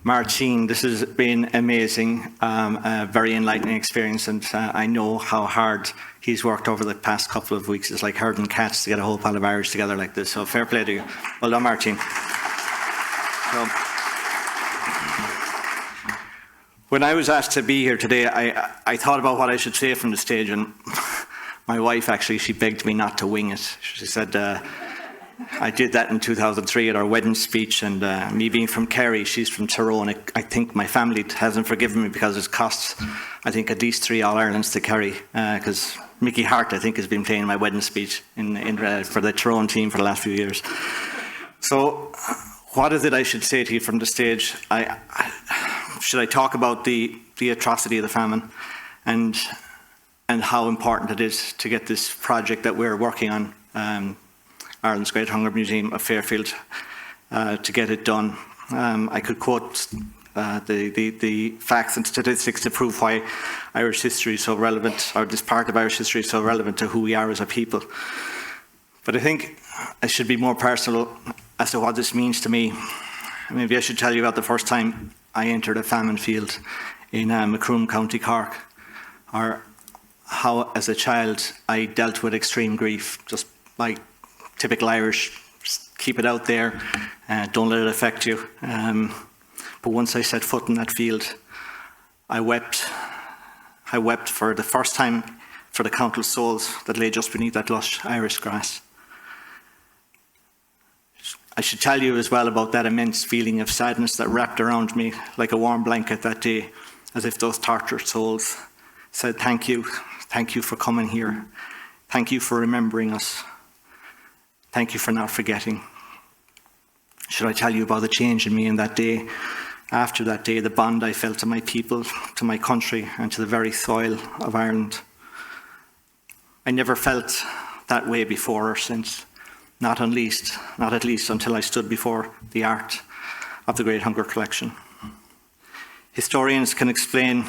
Martine. This has been amazing, a very enlightening experience, and I know how hard he's worked over the past couple of weeks. It's like herding cats to get a whole pile of Irish together like this, so fair play to you. Well done, Martine. So, when I was asked to be here today, I thought about what I should say from the stage, and my wife actually, she begged me not to wing it. She said, I did that in 2003 at our wedding speech, and me being from Kerry, she's from Tyrone. I think my family hasn't forgiven me because it costs, I think, at least 3 All-Irelands to Kerry, because Mickey Hart, I think, has been playing my wedding speech for the Tyrone team for the last few years. So what is it I should say to you from the stage? Should I talk about the atrocity of the famine and how important it is to get this project that we're working on, Ireland's Great Hunger Museum of Fairfield, to get it done. I could quote the facts and statistics to prove why Irish history is so relevant, or this part of Irish history is so relevant to who we are as a people. But I think I should be more personal as to what this means to me. Maybe I should tell you about the first time I entered a famine field in Macroom, County Cork, or how as a child I dealt with extreme grief, just like typical Irish, just keep it out there, don't let it affect you. But once I set foot in that field, I wept. I wept for the first time for the countless souls that lay just beneath that lush Irish grass. I should tell you as well about that immense feeling of sadness that wrapped around me like a warm blanket that day, as if those tortured souls said, thank you for coming here. Thank you for remembering us. Thank you for not forgetting. Should I tell you about the change in me in that day? After that day, the bond I felt to my people, to my country, and to the very soil of Ireland. I never felt that way before or since, not at least until I stood before the art of the Great Hunger Collection. Historians can explain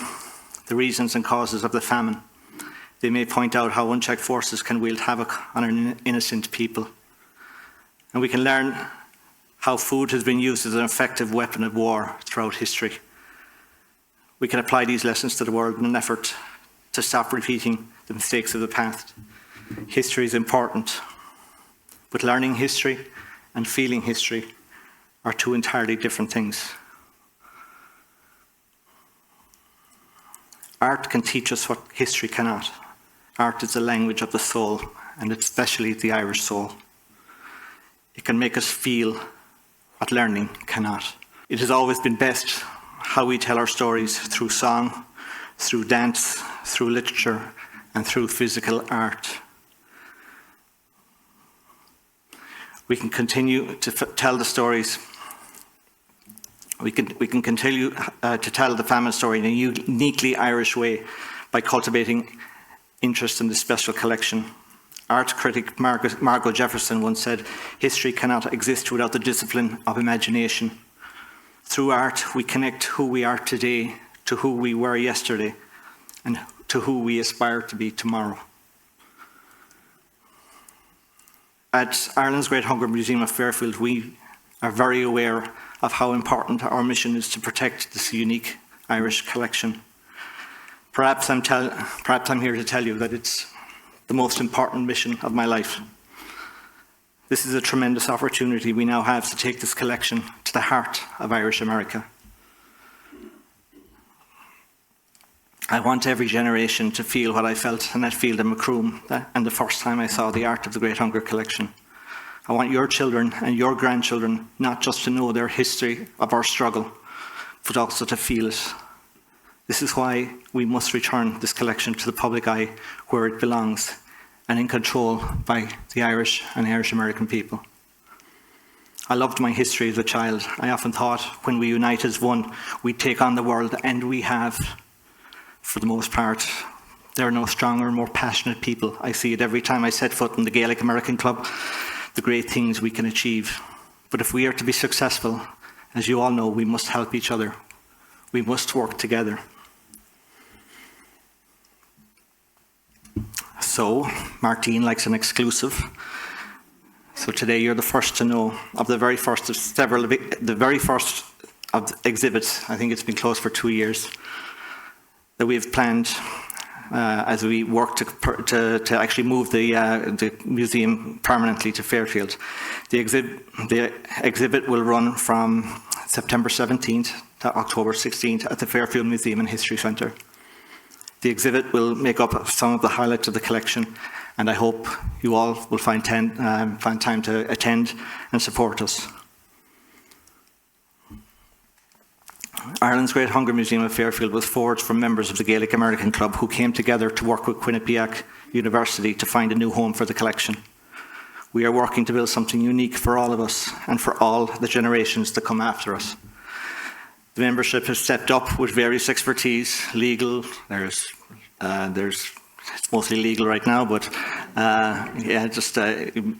the reasons and causes of the famine. They may point out how unchecked forces can wield havoc on an innocent people. And we can learn how food has been used as an effective weapon of war throughout history. We can apply these lessons to the world in an effort to stop repeating the mistakes of the past. History is important, but learning history and feeling history are two entirely different things. Art can teach us what history cannot. Art is the language of the soul, and especially the Irish soul. It can make us feel what learning cannot. It has always been best how we tell our stories through song, through dance, through literature, and through physical art. We can continue to tell the stories. We can continue to tell the famine story in a uniquely Irish way by cultivating interest in this special collection. Art critic Margot Jefferson once said, "History cannot exist without the discipline of imagination." Through art, we connect who we are today to who we were yesterday and to who we aspire to be tomorrow. At Ireland's Great Hunger Museum of Fairfield, we are very aware of how important our mission is to protect this unique Irish collection. Perhaps I'm here to tell you that it's the most important mission of my life. This is a tremendous opportunity we now have to take this collection to the heart of Irish America. I want every generation to feel what I felt in that field in Macroom and the first time I saw the art of the Great Hunger collection. I want your children and your grandchildren not just to know their history of our struggle, but also to feel it. This is why we must return this collection to the public eye where it belongs and in control by the Irish and Irish American people. I loved my history as a child. I often thought when we unite as one, we'd take on the world, and we have, for the most part. There are no stronger, more passionate people. I see it every time I set foot in the Gaelic American Club, the great things we can achieve. But if we are to be successful, as you all know, we must help each other. We must work together. So, Martine likes an exclusive. So today you're the first to know of the very first of several, the very first of exhibits. I think it's been closed for 2 years, that we've planned as we work to actually move the museum permanently to Fairfield. The exhibit will run from September 17th to October 16th at the Fairfield Museum and History Centre. The exhibit will make up some of the highlights of the collection, and I hope you all will find time to attend and support us. Ireland's Great Hunger Museum of Fairfield was forged from members of the Gaelic American Club who came together to work with Quinnipiac University to find a new home for the collection. We are working to build something unique for all of us and for all the generations that come after us. The membership has stepped up with various expertise, legal, it's mostly legal right now, but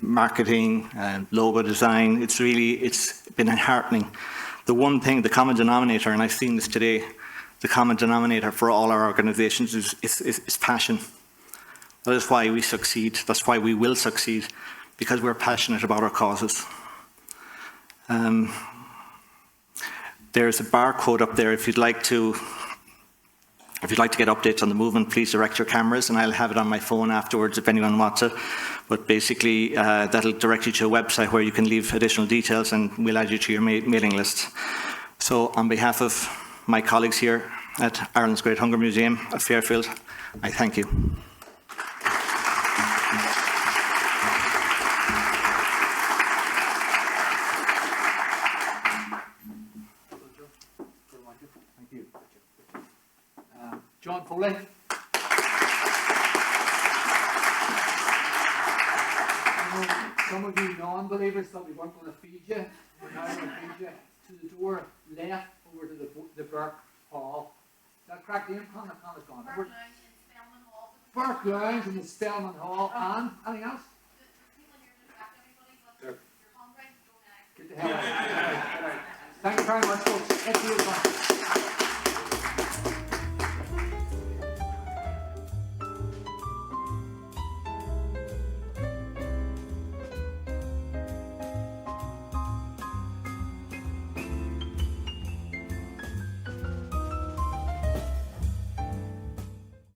marketing, logo design. It's been heartening. The one thing, the common denominator, and I've seen this today, the common denominator for all our organisations is passion. That is why we succeed. That's why we will succeed, because we're passionate about our causes. There's a barcode up there. If you'd like to get updates on the movement, please direct your cameras, and I'll have it on my phone afterwards if anyone wants it. But basically, that'll direct you to a website where you can leave additional details, and we'll add you to your mailing list. So, on behalf of my colleagues here at Ireland's Great Hunger Museum of Fairfield, I thank you. John Foley. Some of you non-believers thought we weren't going to feed you. We're now going to feed you to the door left over to the Burke Hall. Is that correct, Ian? Burke Lounge in Spellman Hall. Burke Lounge in the Spellman Hall. And anything else?